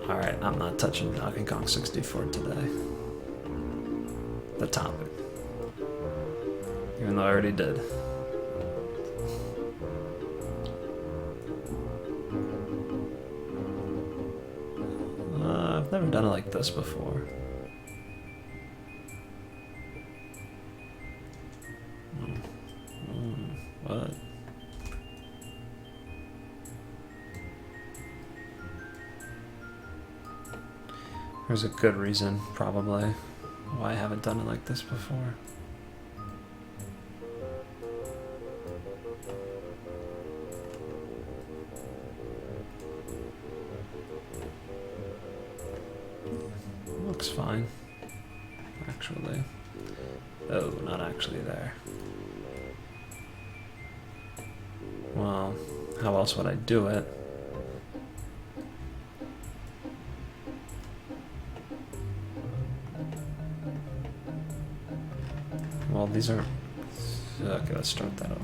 Alright, I'm not touching Donkey Kong 64 today. The topic. Even though I already did. I've never done it like this before. What? There's a good reason, probably, why I haven't done it like this before. Looks fine, actually. Oh, not actually there. Well, how else would I do it? Well, these are... Okay, let's start that over.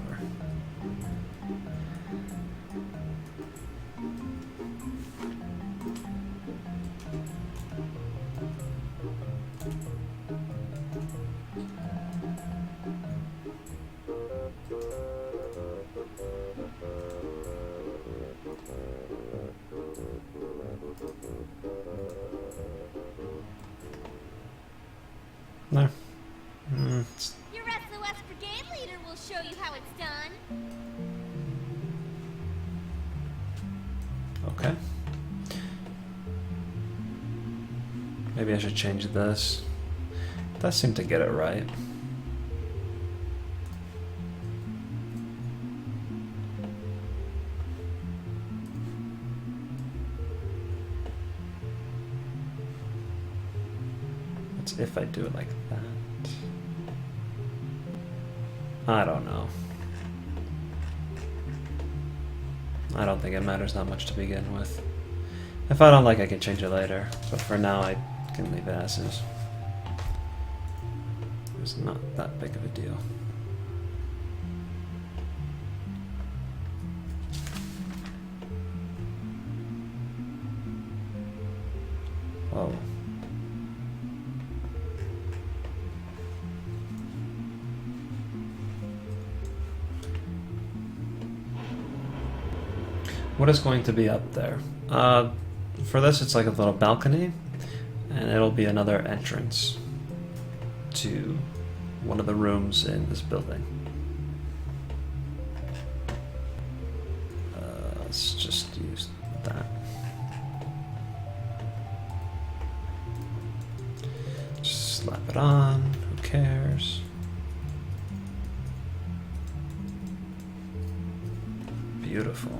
No. Your SOS Brigade leader will show you how it's done. Okay. Maybe I should change this. That seemed to get it right. What's if I do it like that? I don't know. I don't think it matters that much to begin with. If I don't like, I can change it later. But for now, I can leave it as is. It's not that big of a deal. Whoa. What is going to be up there? For this, it's like a little balcony, and it'll be another entrance to one of the rooms in this building. Let's just use that. Just slap it on, who cares? Beautiful.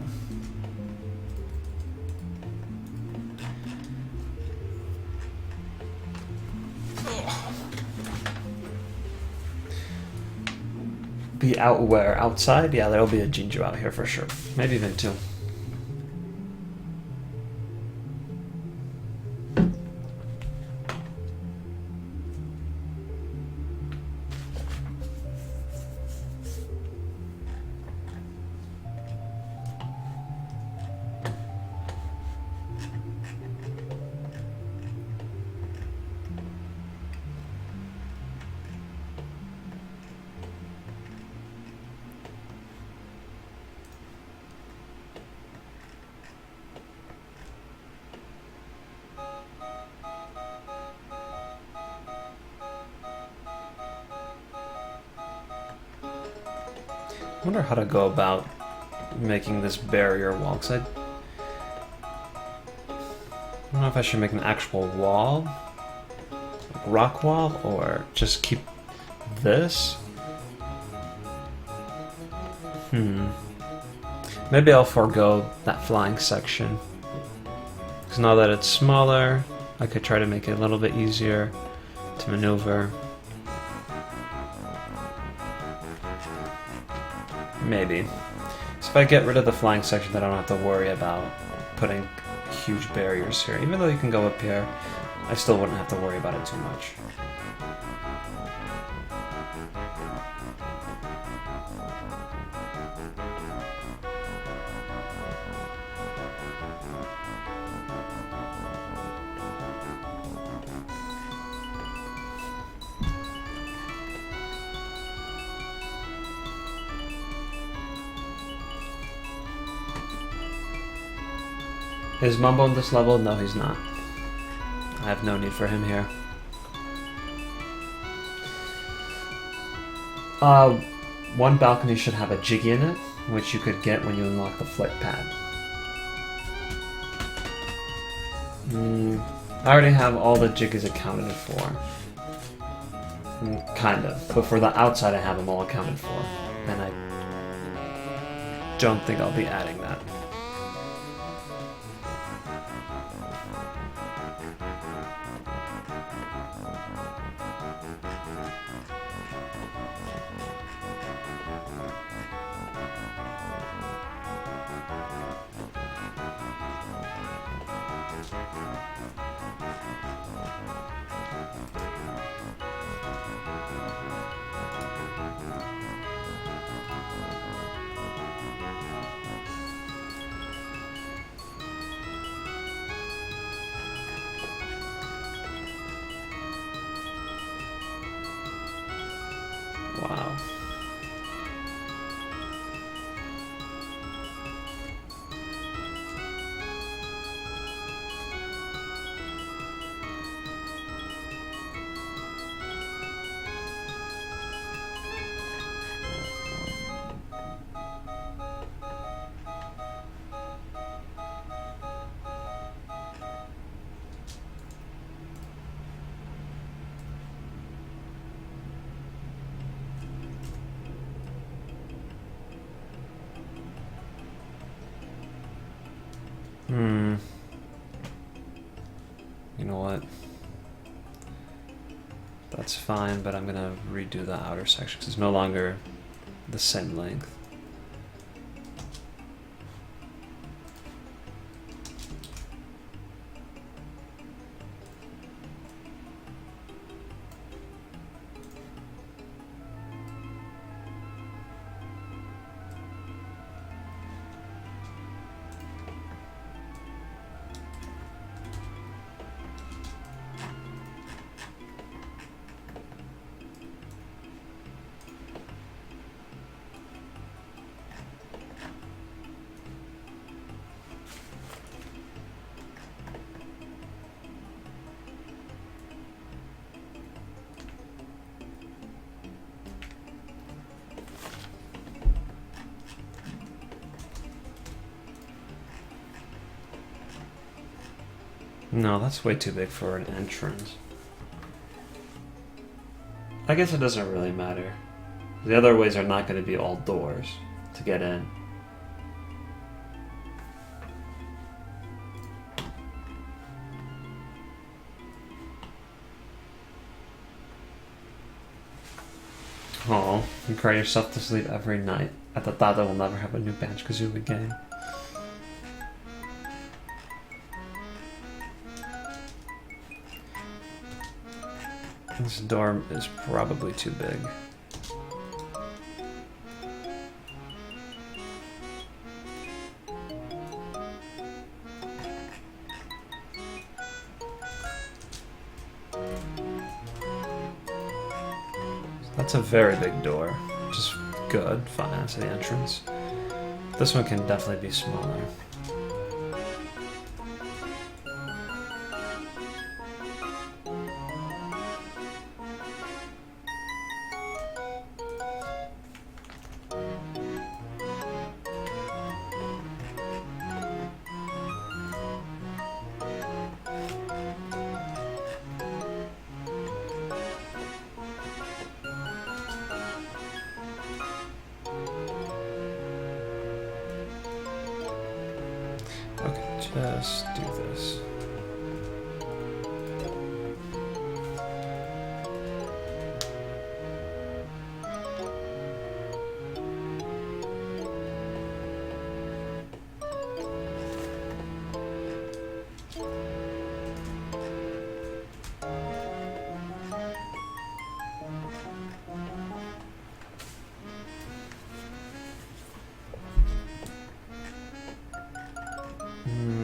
Be out where? Outside? Yeah, there'll be a Jinju out here for sure. Maybe even two. I wonder how to go about making this barrier wall, because I don't know if I should make an actual wall, like rock wall, or just keep this. Maybe I'll forego that flying section, because now that it's smaller, I could try to make it a little bit easier to maneuver. Maybe. So if I get rid of the flying section, then I don't have to worry about putting huge barriers here. Even though you can go up here, I still wouldn't have to worry about it too much. Is Mumbo on this level? No, he's not. I have no need for him here. One balcony should have a jiggy in it, which you could get when you unlock the flight pad. I already have all the jiggies accounted for. Kind of. But for the outside, I have them all accounted for. And I don't think I'll be adding that. Wow. You know what? That's fine, but I'm gonna redo the outer section because it's no longer the same length. No, that's way too big for an entrance. I guess it doesn't really matter. The other ways are not going to be all doors to get in. Oh, you cry yourself to sleep every night at the thought that we'll never have a new Banjo-Kazooie game. This door is probably too big. That's a very big door, which is good. Fine, that's the entrance. This one can definitely be smaller. Okay, just do this.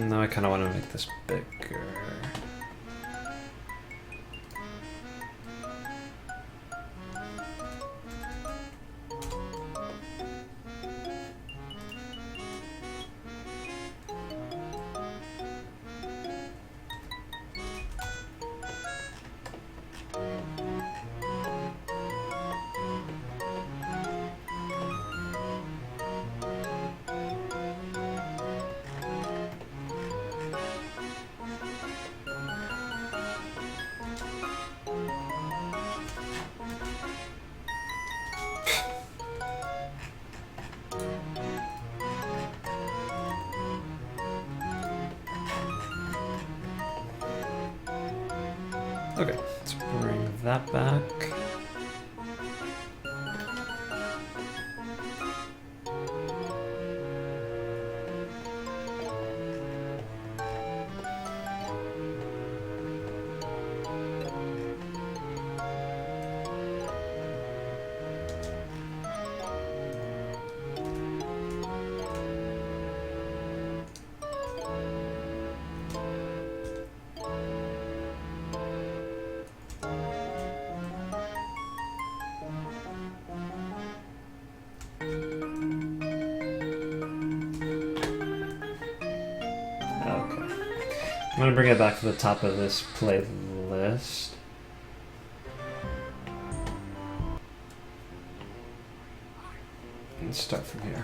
Now I kind of want to make this bigger. Okay, let's bring that back. I'm gonna bring it back to the top of this playlist. And start from here.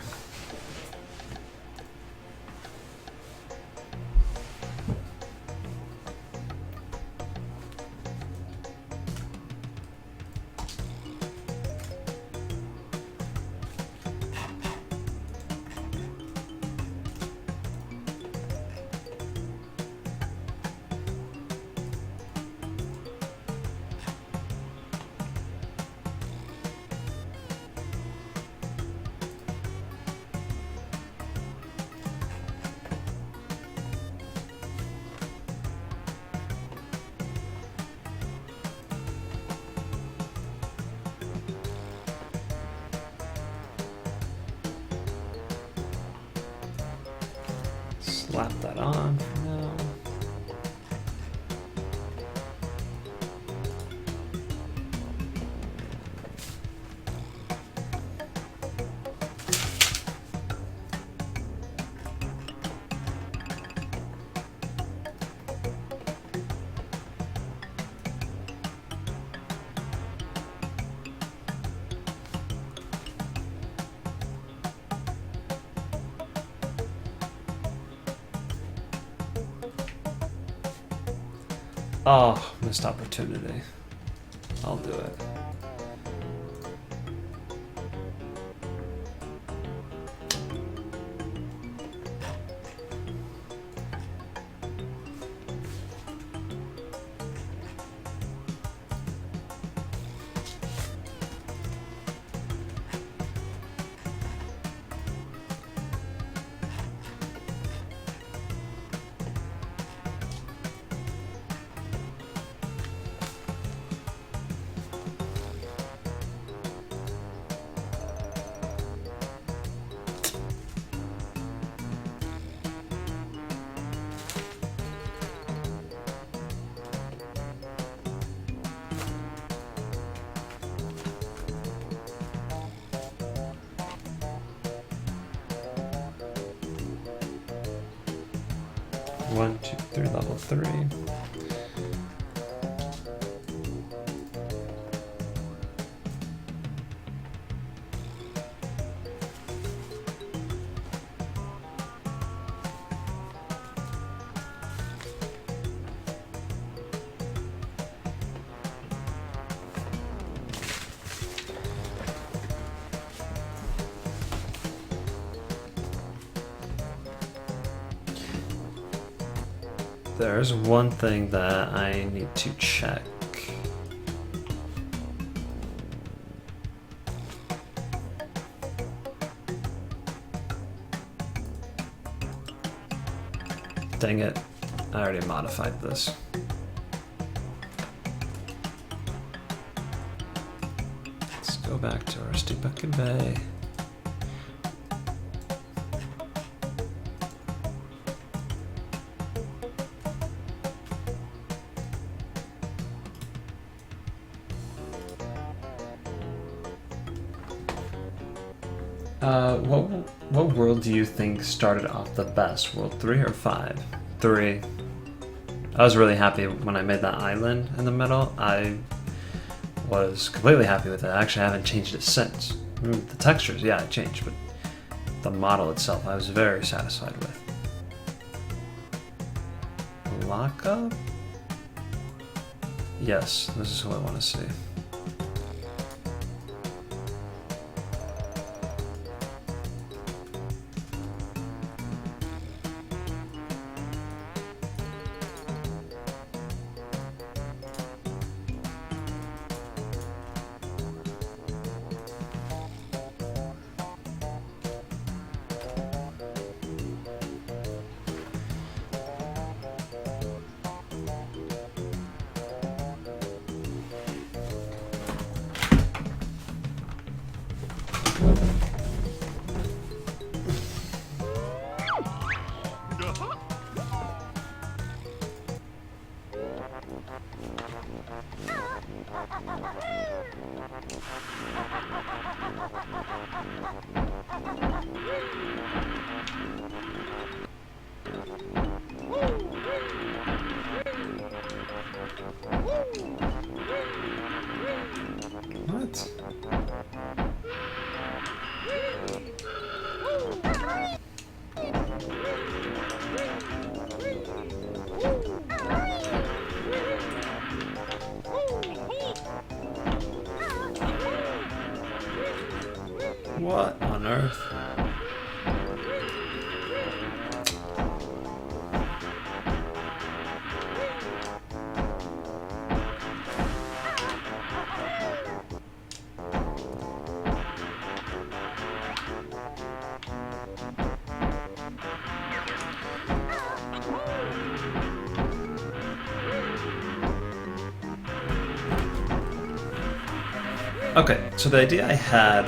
Slap that on for now. Oh, missed opportunity. I'll do it. One, two, three, level 3. There's one thing that I need to check. Dang it, I already modified this. Let's go back to our Stupeca Bay. What world do you think started off the best? World 3 or 5? 3. I was really happy when I made that island in the middle. I was completely happy with it. I actually haven't changed it since. The textures, yeah, it changed, but the model itself, I was very satisfied with. Lockup? Yes, this is who I want to see. What? What on earth? Okay, so the idea I had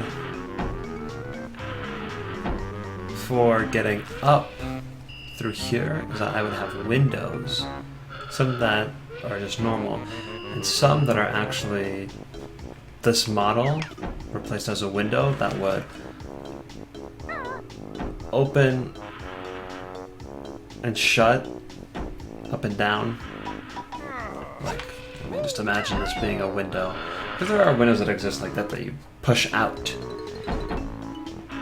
for getting up through here is that I would have windows, some that are just normal, and some that are actually this model replaced as a window that would open and shut up and down. Like, I mean, just imagine this being a window. Because there are windows that exist like that that you push out.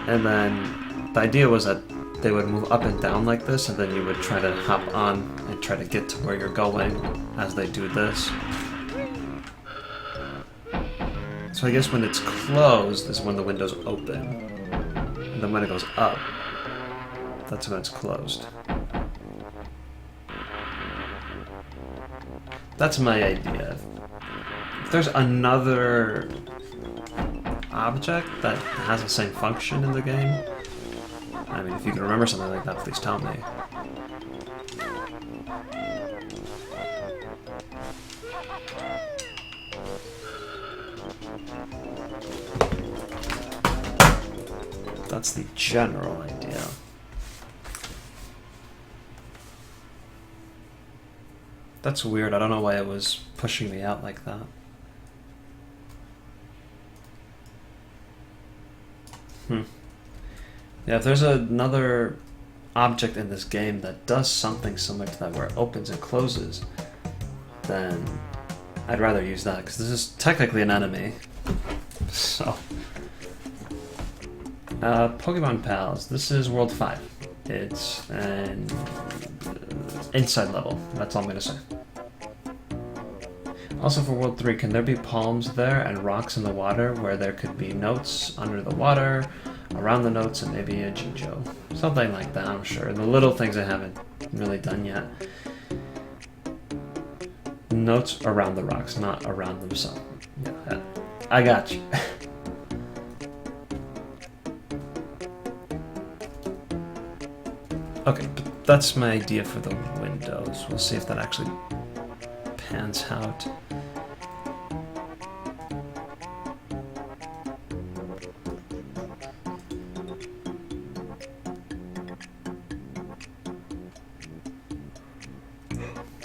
And then the idea was that they would move up and down like this, and then you would try to hop on and try to get to where you're going as they do this. So I guess when it's closed is when the window's open. And then when it goes up, that's when it's closed. That's my idea. If there's another object that has the same function in the game, I mean, if you can remember something like that, please tell me. That's the general idea. That's weird. I don't know why it was pushing me out like that. Yeah, if there's another object in this game that does something similar to that, where it opens and closes, then I'd rather use that, because this is technically an enemy. So, Pokemon Pals. This is World 5. It's an inside level. That's all I'm gonna say. Also for World 3, can there be palms there and rocks in the water where there could be notes under the water, around the notes, and maybe a Jinjo? Something like that, I'm sure. The little things I haven't really done yet. Notes around the rocks, not around themselves. Yeah, I got you. Okay, but that's my idea for the windows. We'll see if that actually pans out.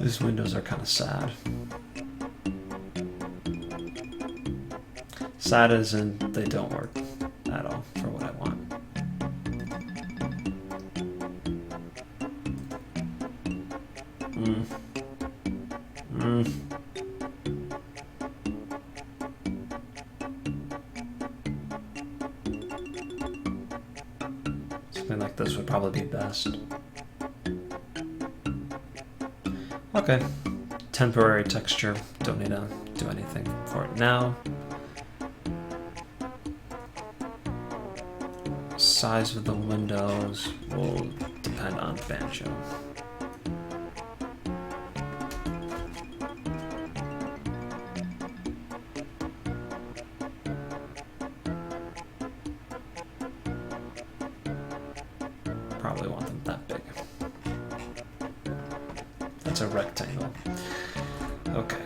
These windows are kind of sad. Sad as in they don't work at all for what I want. Something like this would probably be best. Okay, temporary texture, don't need to do anything for it now. Size of the windows will depend on Banjo. Probably want them that big. That's a rectangle. Okay.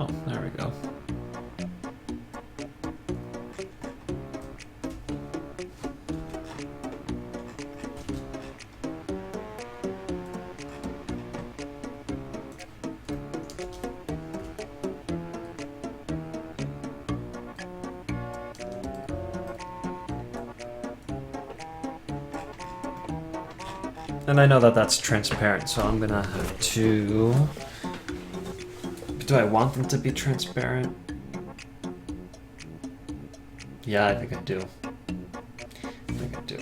Oh, there we go. And I know that that's transparent, so I'm gonna have to... Do I want them to be transparent? Yeah, I think I do. I think I do.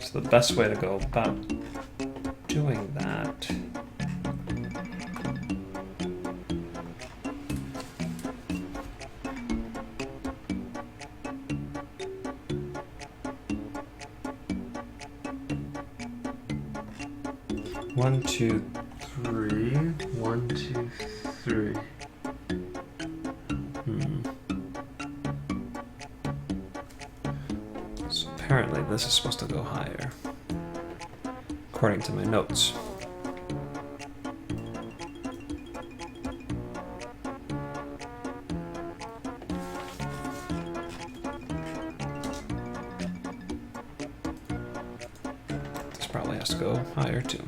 So the best way to go about doing that... One, two, three. 1, 2, 3. So apparently this is supposed to go higher, according to my notes. This probably has to go higher too.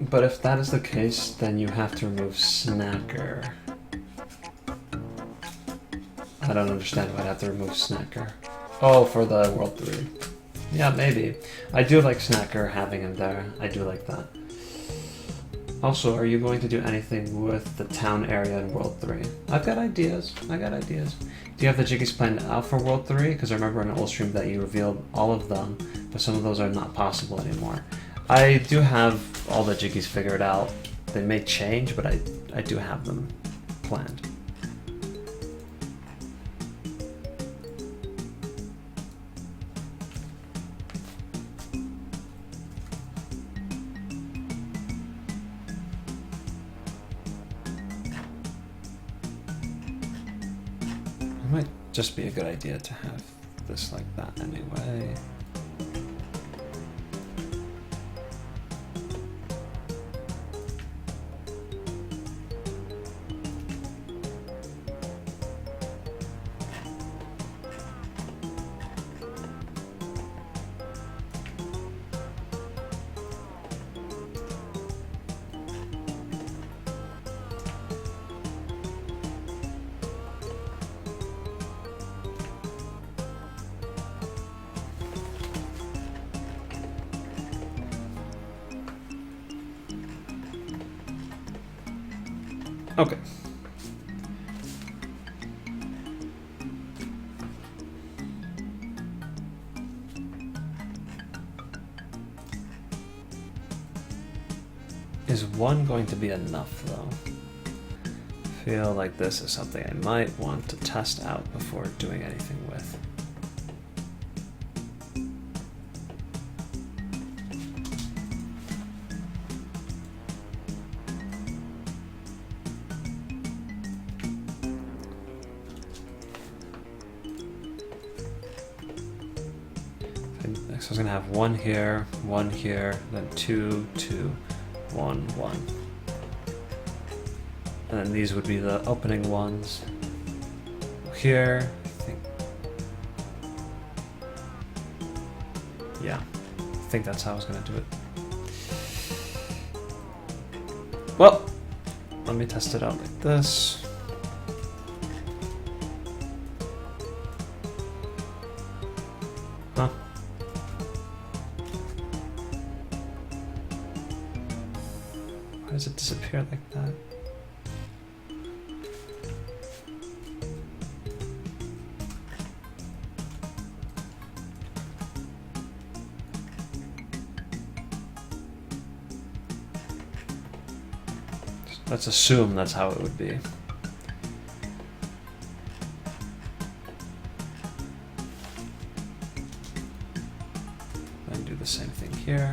But if that is the case, then you have to remove Snacker. I don't understand why I'd have to remove Snacker. Oh, for the World 3. Yeah, maybe. I do like Snacker having him there. I do like that. Also, are you going to do anything with the town area in World 3? I've got ideas. I got ideas. Do you have the Jiggies planned out for World 3? Because I remember in an old stream that you revealed all of them, but some of those are not possible anymore. I do have all the Jiggies figured out. They may change, but I do have them planned. It might just be a good idea to have this like that anyway. Okay. Is 1 going to be enough, though? I feel like this is something I might want to test out before doing anything with. So I was gonna have 1 here, then 2, 2, 1, 1. And then these would be the opening ones. Here, I think. Yeah, I think that's how I was gonna do it. Well, let me test it out like this. Huh? Why does it disappear like that? Let's assume that's how it would be. And do the same thing here.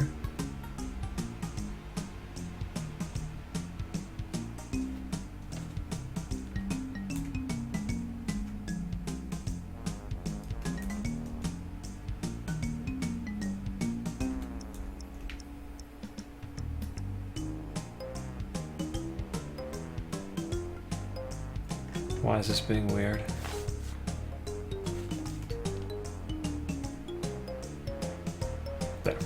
Why is this being weird? There.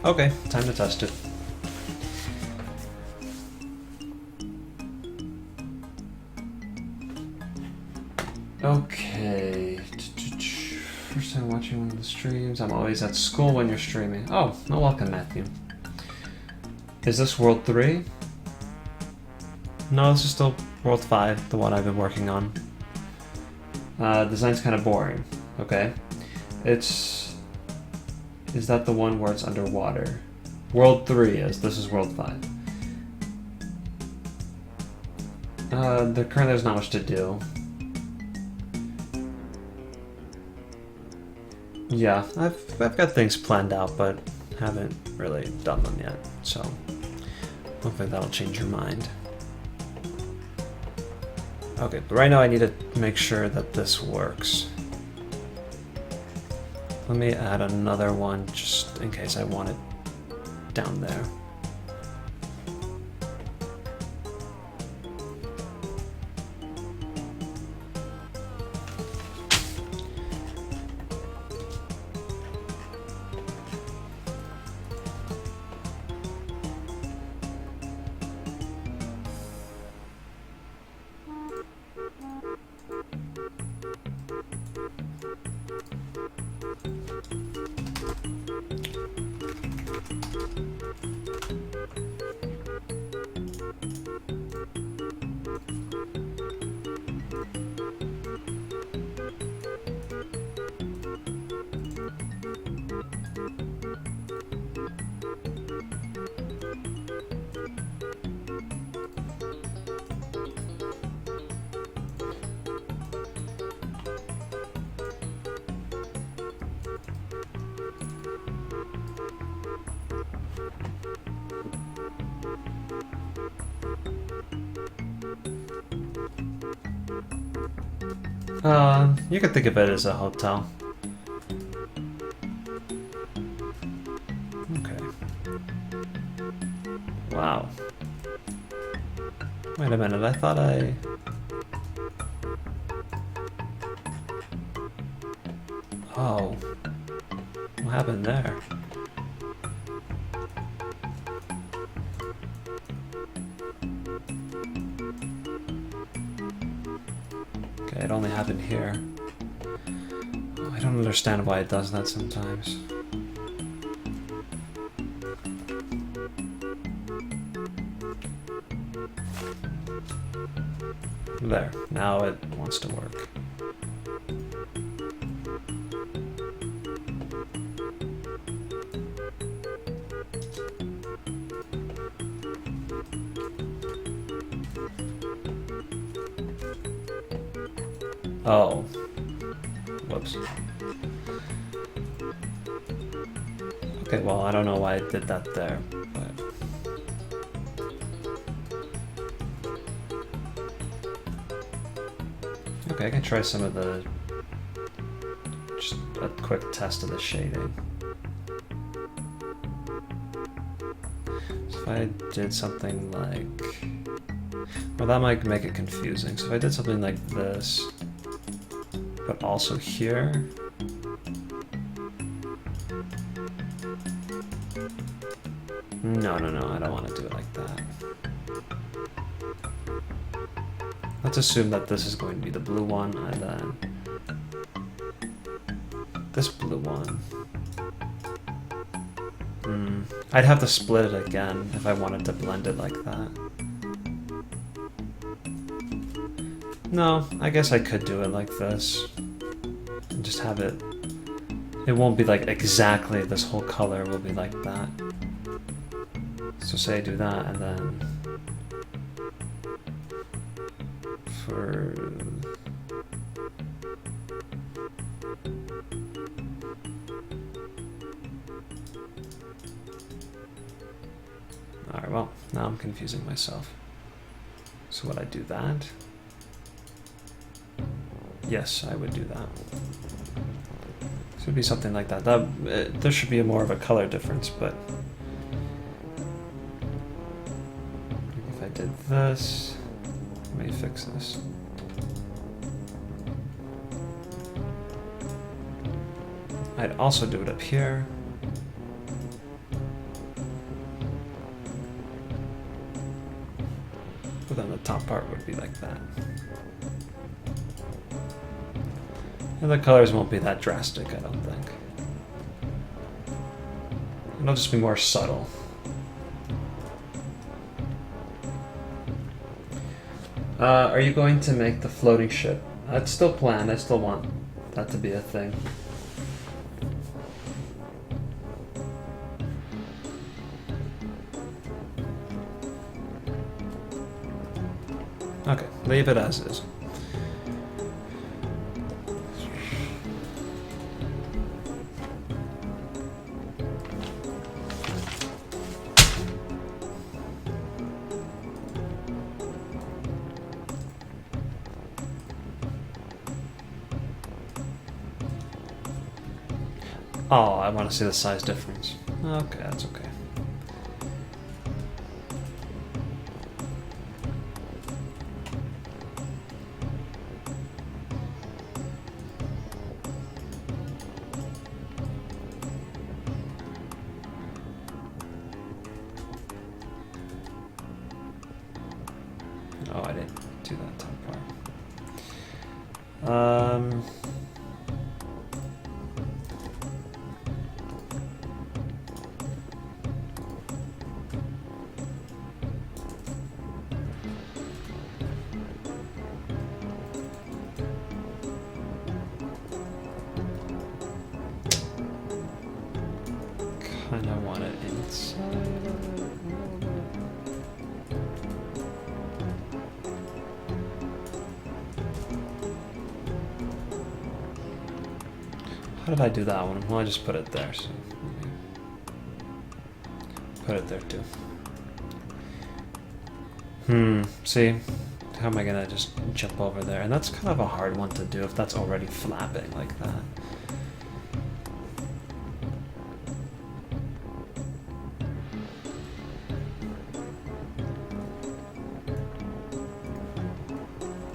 Okay, time to test it. Okay. First time watching one of the streams. I'm always at school when you're streaming. Oh, welcome, Matthew. Is this World 3? No, this is still World 5, the one I've been working on. Design's kind of boring. Okay. Is that the one where it's underwater? World 3 is. This is World 5. Currently there's not much to do. Yeah, I've got things planned out, but haven't really done them yet, so hopefully that'll change your mind. Okay, but right now I need to make sure that this works. Let me add another one just in case I want it down there. You could think of it as a hotel. Okay. Wow. Wait a minute, I thought I... Oh. What happened there? Okay, it only happened here. Oh, I don't understand why it does that sometimes. There, now it wants to work. Oh. Whoops. Okay, well, I don't know why I did that there, but... Okay, I can try some of the... just a quick test of the shading. So if I did something like... Well, that might make it confusing. So if I did something like this, but also here... No, I don't want to do it like that. Let's assume that this is going to be the blue one, and then this blue one. I'd have to split it again if I wanted to blend it like that. No, I guess I could do it like this. And just have it It won't be like exactly this whole color will be like that. So say I do that and then for alright, well, now I'm confusing myself. So would I do that? Yes, I would do that. So it'd be something like that. There should be more of a color difference, but if I did this, let me fix this. I'd also do it up here. But then the top part would be like that. And the colors won't be that drastic, I don't think. It'll just be more subtle. Are you going to make the floating ship? That's still planned. I still want that to be a thing. Okay, leave it as is. Oh, I want to see the size difference. Okay, that's okay. Oh, I didn't do that top part. Kind of want it inside of it. How did I do that one? Well, I just put it there, so put it there too. See? How am I gonna just jump over there? And that's kind of a hard one to do if that's already flapping like that.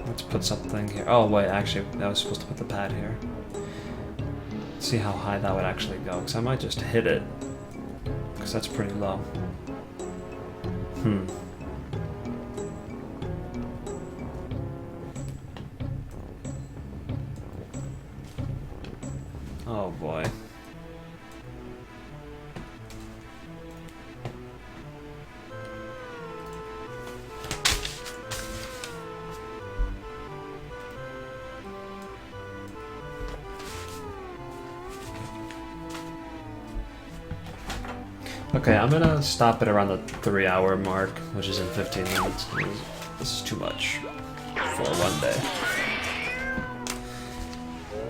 Let's put something here. Oh wait, actually, I was supposed to put the pad here. See how high that would actually go, because I might just hit it, because that's pretty low. Oh boy. Okay, I'm gonna stop it around the 3-hour mark, which is in 15 minutes. This is too much for one day.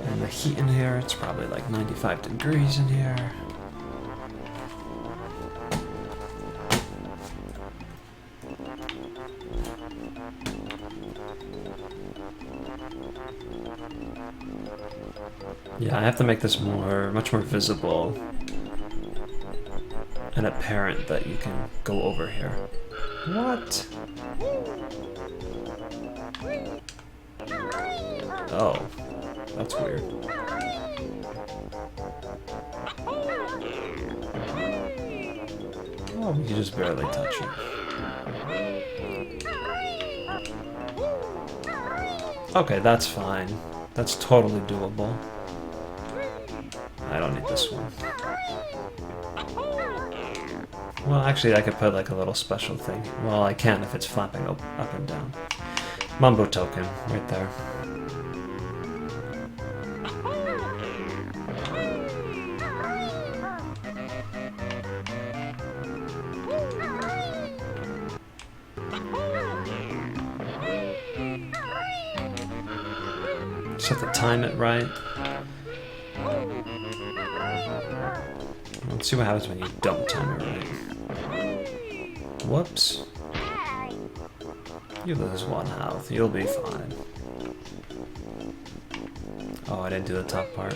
And the heat in here, it's probably like 95 degrees in here. Yeah, I have to make this much more visible and apparent that you can go over here. What? Oh, that's weird. Oh, you just barely touch it. Okay, that's fine. That's totally doable. I don't need this one. Well, actually, I could put like a little special thing. Well, I can if it's flapping up and down. Mumbo token, right there. Just have to time it right. Let's see what happens when you don't time it right. Whoops. You lose 1 health. You'll be fine. Oh, I didn't do the top part.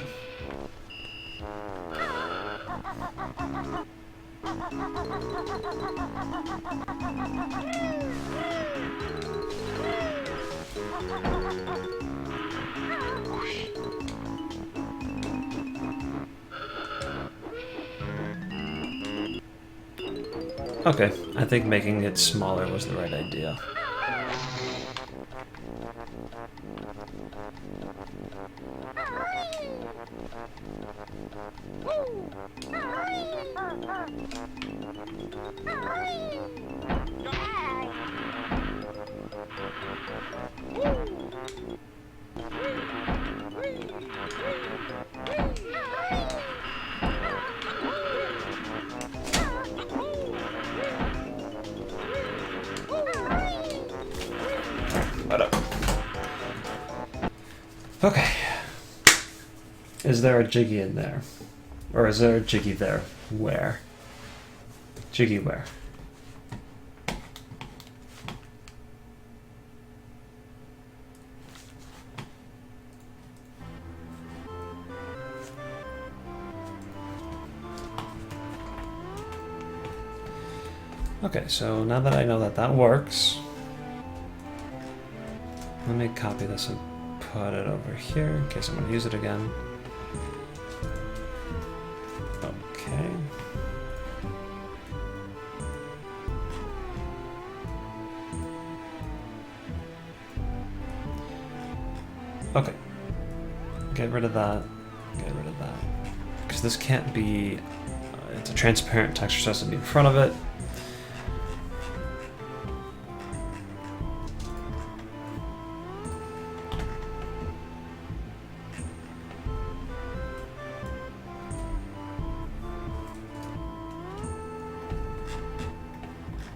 Okay, I think making it smaller was the right idea. Okay. Is there a Jiggy in there? Or is there a Jiggy there? Where? Jiggy where? Okay, so now that I know that that works, let me copy this and put it over here in case I'm going to use it again. Okay. Okay. Get rid of that. Get rid of that. Because this can't be... it's a transparent texture, so it has to be in front of it.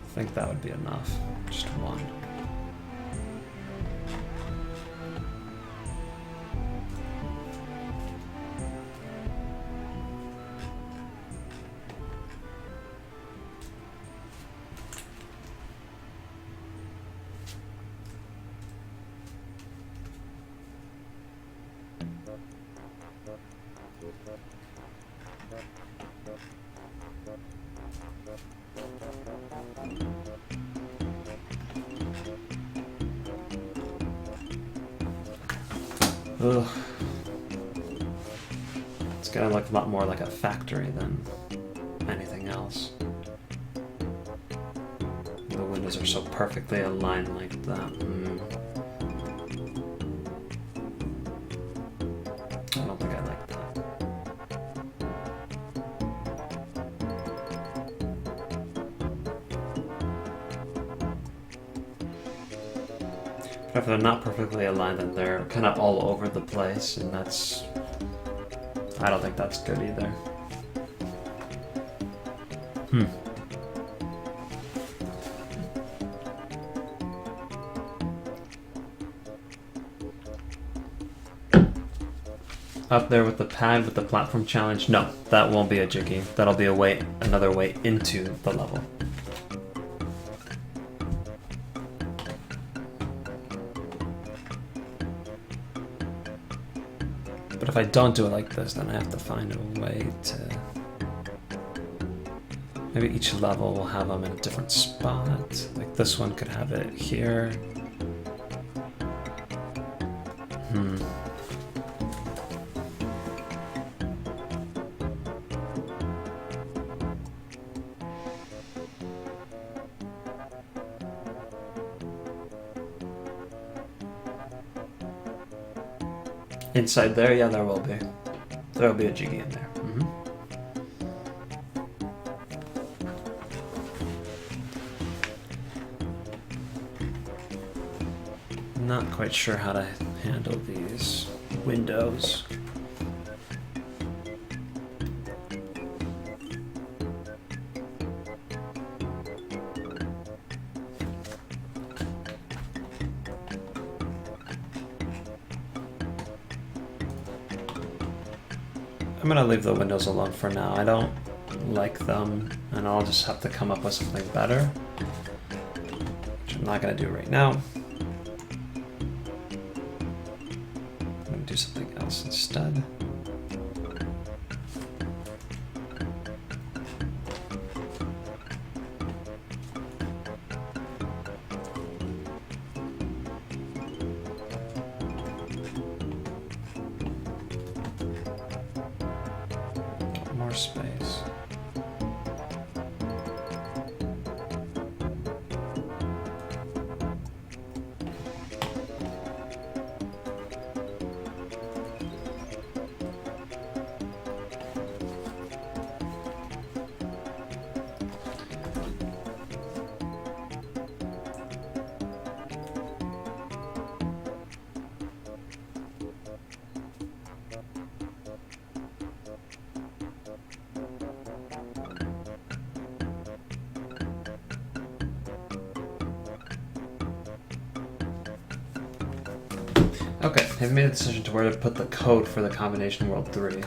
I think that would be enough. Just one. Ugh. It's gonna look a lot more like a factory than anything else. The windows are so perfectly aligned like that. I don't think I like that. If they're not perfectly aligned, then they're kind of all over the place, and that's... I don't think that's good either. Up there with the pad with the platform challenge, no, that won't be a Jiggy. That'll be a way, another way into the level. But if I don't do it like this, then I have to find a way to... Maybe each level will have them in a different spot. Like this one could have it here. Inside there, yeah, there will be. There will be a Jiggy in there. Not quite sure how to handle these windows. I'm gonna leave the windows alone for now. I don't like them, and I'll just have to come up with something better, which I'm not gonna do right now. I'm gonna do something else instead. More space. Okay, I've made a decision to where to put the code for the combination world 3.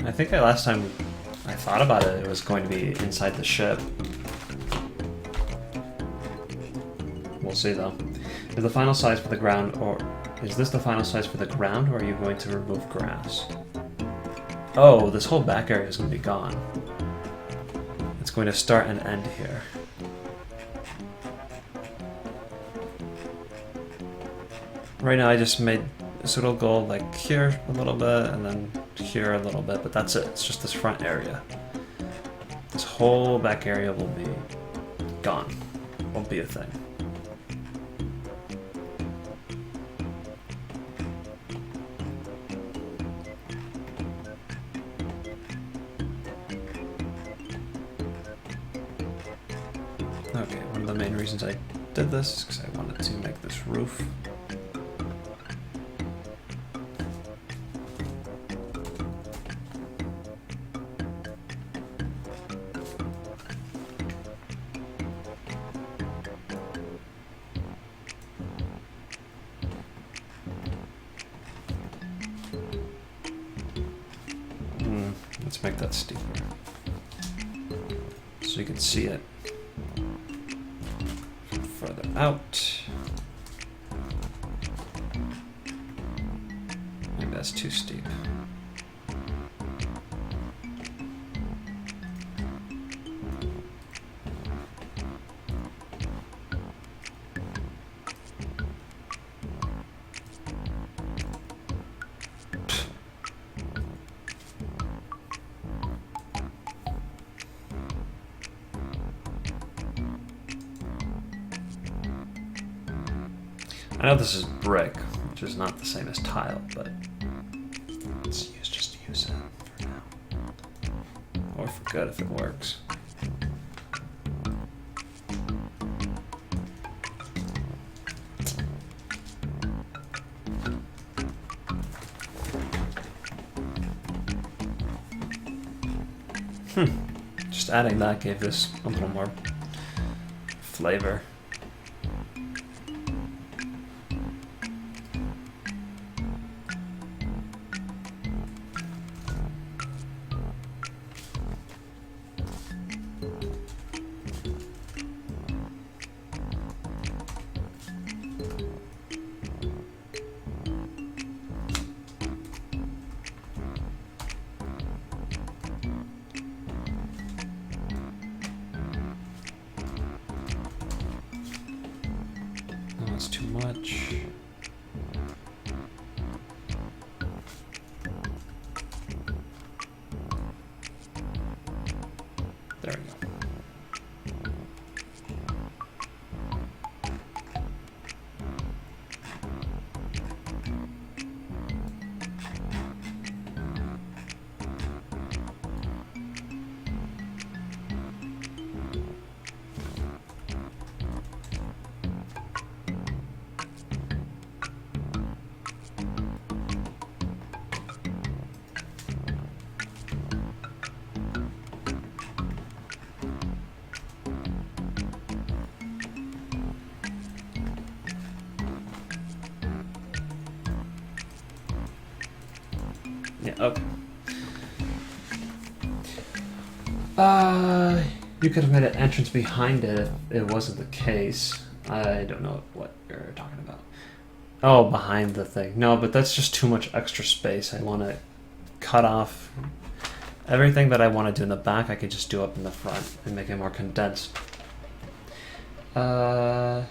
I think last time I thought about it, it was going to be inside the ship. We'll see though. Is the final size for the ground, or is this the final size for the ground, or are you going to remove grass? Oh, this whole back area is going to be gone. It's going to start and end here. Right now I just made this little goal like here a little bit and then here a little bit, but that's it. It's just this front area. This whole back area will be gone. Won't be a thing. Okay, one of the main reasons I did this is because I wanted to make this roof. Let's make that steeper so you can see it from further out. Maybe that's too steep. I know this is brick, which is not the same as tile, but let's just use it for now. Or for good if it works. Just adding that gave this a little more flavor. That's too much. There we go. You could have made an entrance behind it if it wasn't the case. I don't know what you're talking about. Oh, behind the thing. No, but that's just too much extra space. I want to cut off everything that I want to do in the back. I could just do up in the front and make it more condensed. Have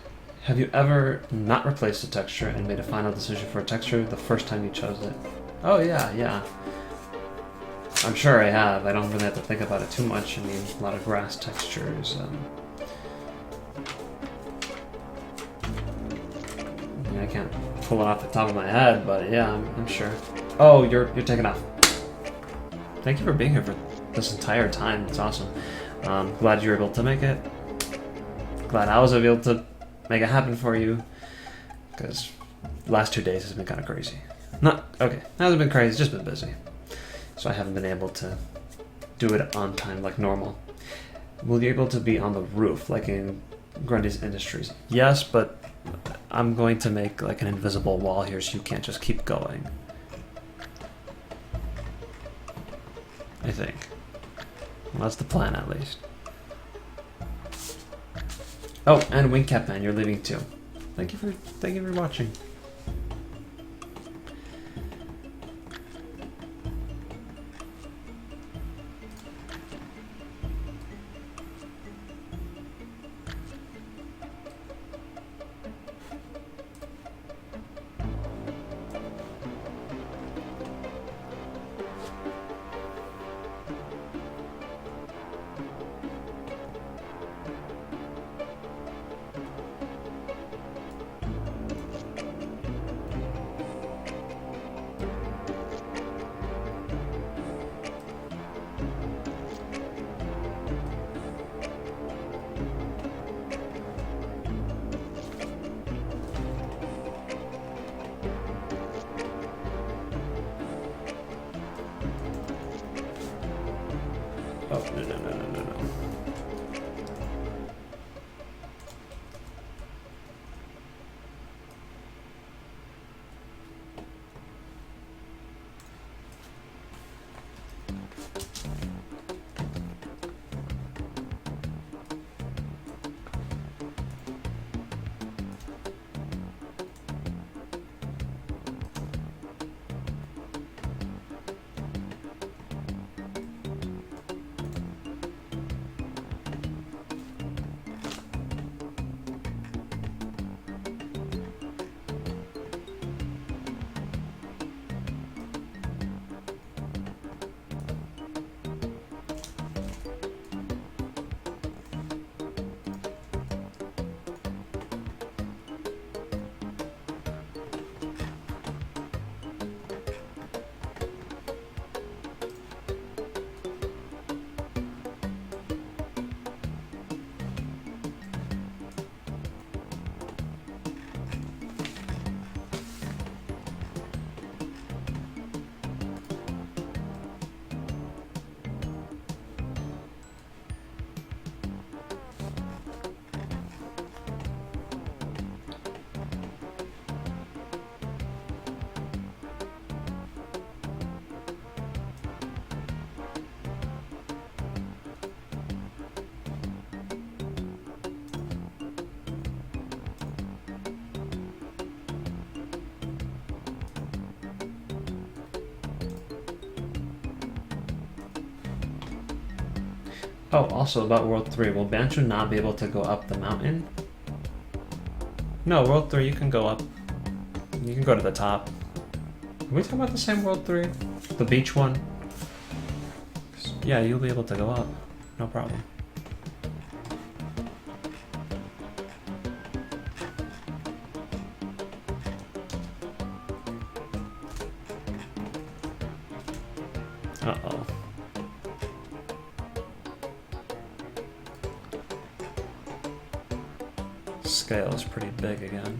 you ever not replaced a texture and made a final decision for a texture the first time you chose it? Oh yeah. I'm sure I have. I don't really have to think about it too much. I mean, a lot of grass textures. I can't pull it off the top of my head, but yeah, I'm sure. Oh, you're taking off. Thank you for being here for this entire time. It's awesome. Glad you were able to make it. Glad I was able to make it happen for you. Because the last 2 days has been kind of crazy. It hasn't been crazy. It's just been busy. So I haven't been able to do it on time like normal. Will you be able to be on the roof like in Grundy's Industries? Yes, but I'm going to make like an invisible wall here so you can't just keep going. I think. Well, that's the plan at least. Oh, and Wingcap Man, you're leaving too. Thank you for watching. Oh, no. Oh, also about World 3, will Banjo not be able to go up the mountain? No, World 3, you can go up. You can go to the top. Are we talking about the same World 3? The beach one? Yeah, you'll be able to go up. No problem. Uh-oh. Scale is pretty big again.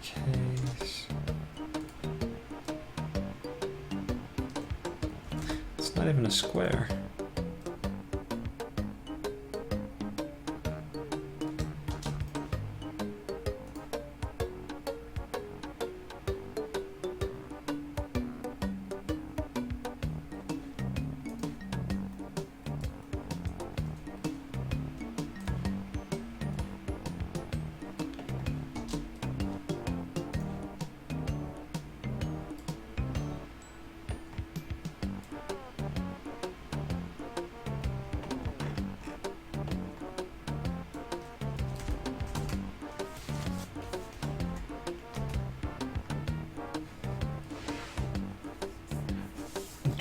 Case. It's not even a square.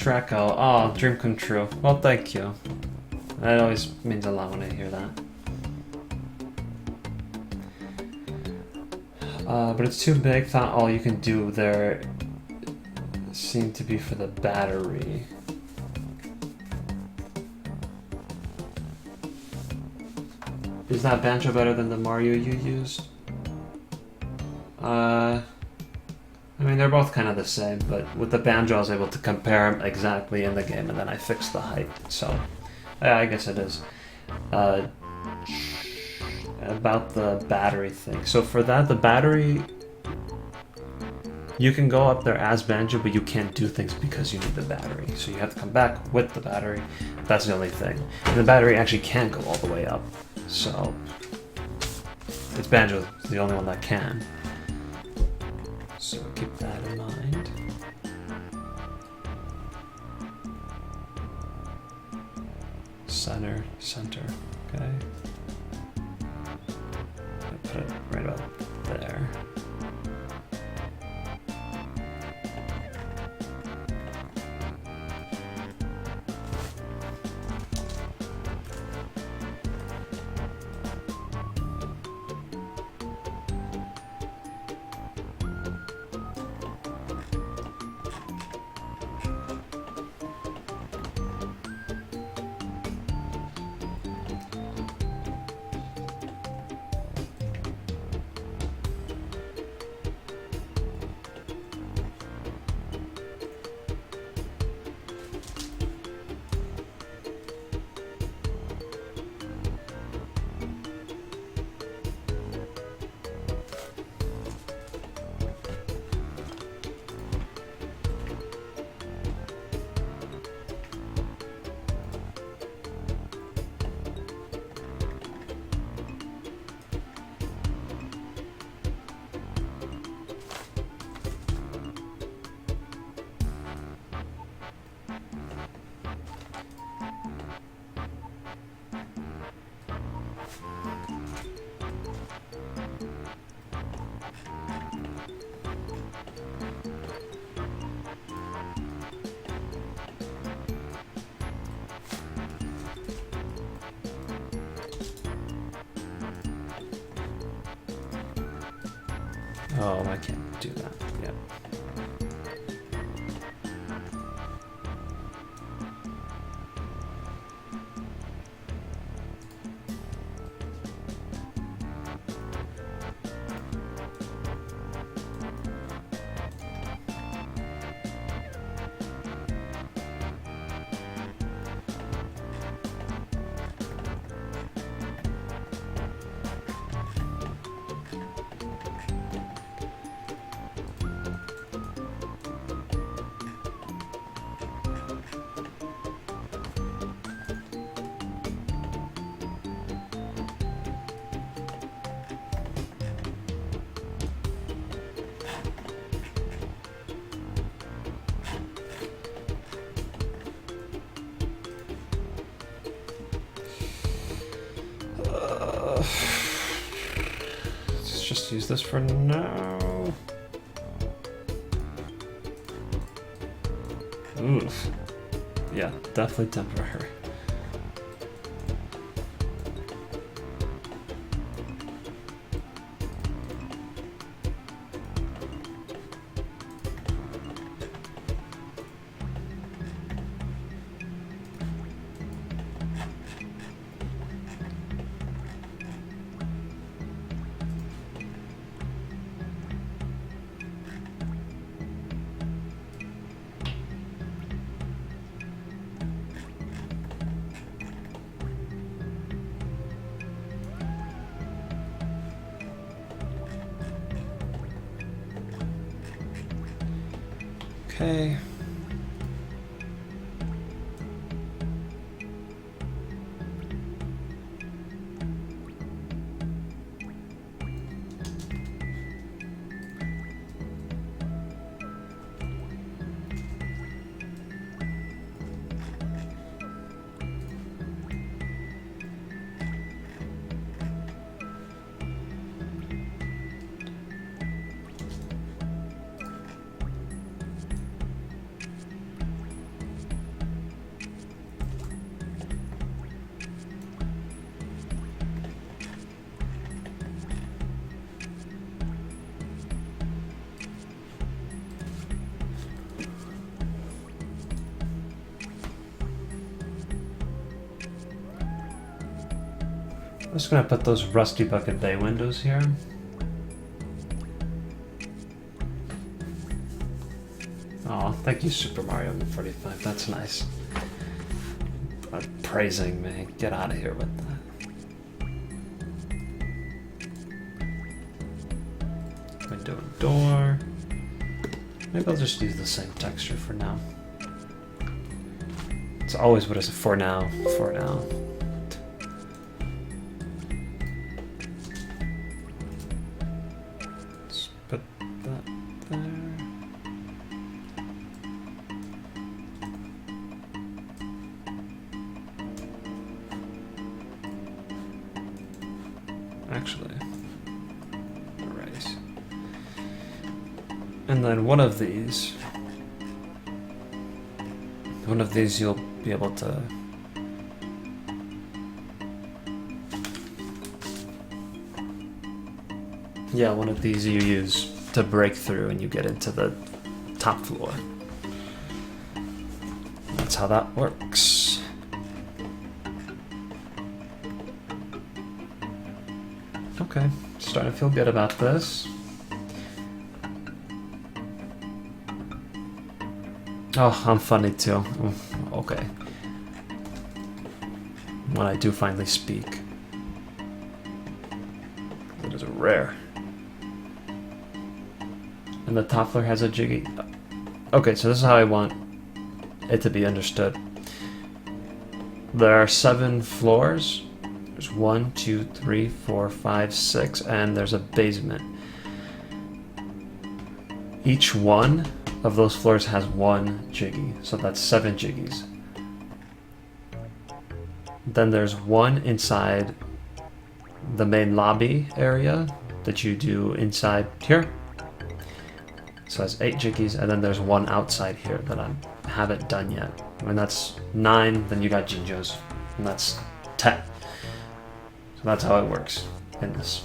Draco. Oh, dream come true. Well, thank you. That always means a lot when I hear that. But it's too big. Thought all you can do there seemed to be for the battery. Is that Banjo better than the Mario you used? I mean, they're both kind of the same, but with the Banjo I was able to compare them exactly in the game, and then I fixed the height, so yeah, I guess it is. About the battery thing. So for that, the battery, you can go up there as Banjo, but you can't do things because you need the battery. So you have to come back with the battery. That's the only thing. And the battery actually can't go all the way up. So it's Banjo, the only one that can. So keep that in mind. Center, okay. Put it right about there. Oh, I can't do that. Yeah. Let's just use this for now. Oof. Yeah, definitely temporary. Okay. I'm just gonna put those rusty bucket bay windows here. Oh, thank you, Super Mario 45. That's nice. Praising me. Get out of here with that. Window and door. Maybe I'll just use the same texture for now. It's always what is it for now? For now. Let's put that there. Actually, erase. And then one of these you'll be able to one of these you use to break through and you get into the top floor. That's how that works. Okay, starting to feel good about this. Oh, I'm funny too. Okay. When I do finally speak. It is rare. And the top floor has a jiggy. Okay, so this is how I want it to be understood. There are 7 floors. There's 1, 2, 3, 4, 5, 6, and there's a basement. Each one of those floors has 1 jiggy, so that's 7 jiggies. Then there's 1 inside the main lobby area that you do inside here. So that's 8 jiggies, and then there's 1 outside here that I haven't done yet. When that's 9, then you got Jinjos, and that's 10. So that's how it works in this.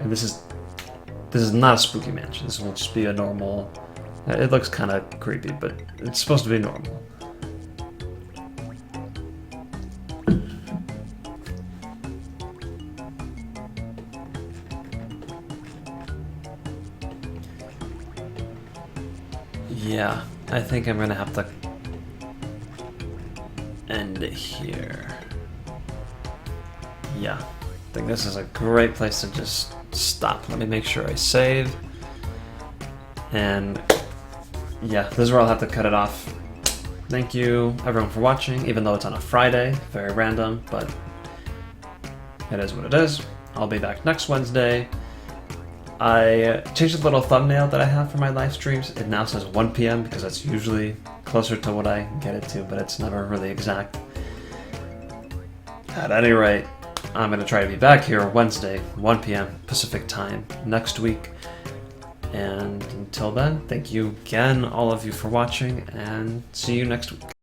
And this is not a spooky mansion. This will just be a normal. It looks kind of creepy, but it's supposed to be normal. Yeah, I think I'm gonna have to end it here. Yeah, I think this is a great place to just stop. Let me make sure I save. And yeah, this is where I'll have to cut it off. Thank you everyone for watching, even though it's on a Friday, very random, but it is what it is. I'll be back next Wednesday. I changed the little thumbnail that I have for my live streams. It now says 1 p.m. because that's usually closer to what I get it to, but it's never really exact. At any rate, I'm going to try to be back here Wednesday, 1 p.m. Pacific time next week. And until then, thank you again, all of you, for watching, and see you next week.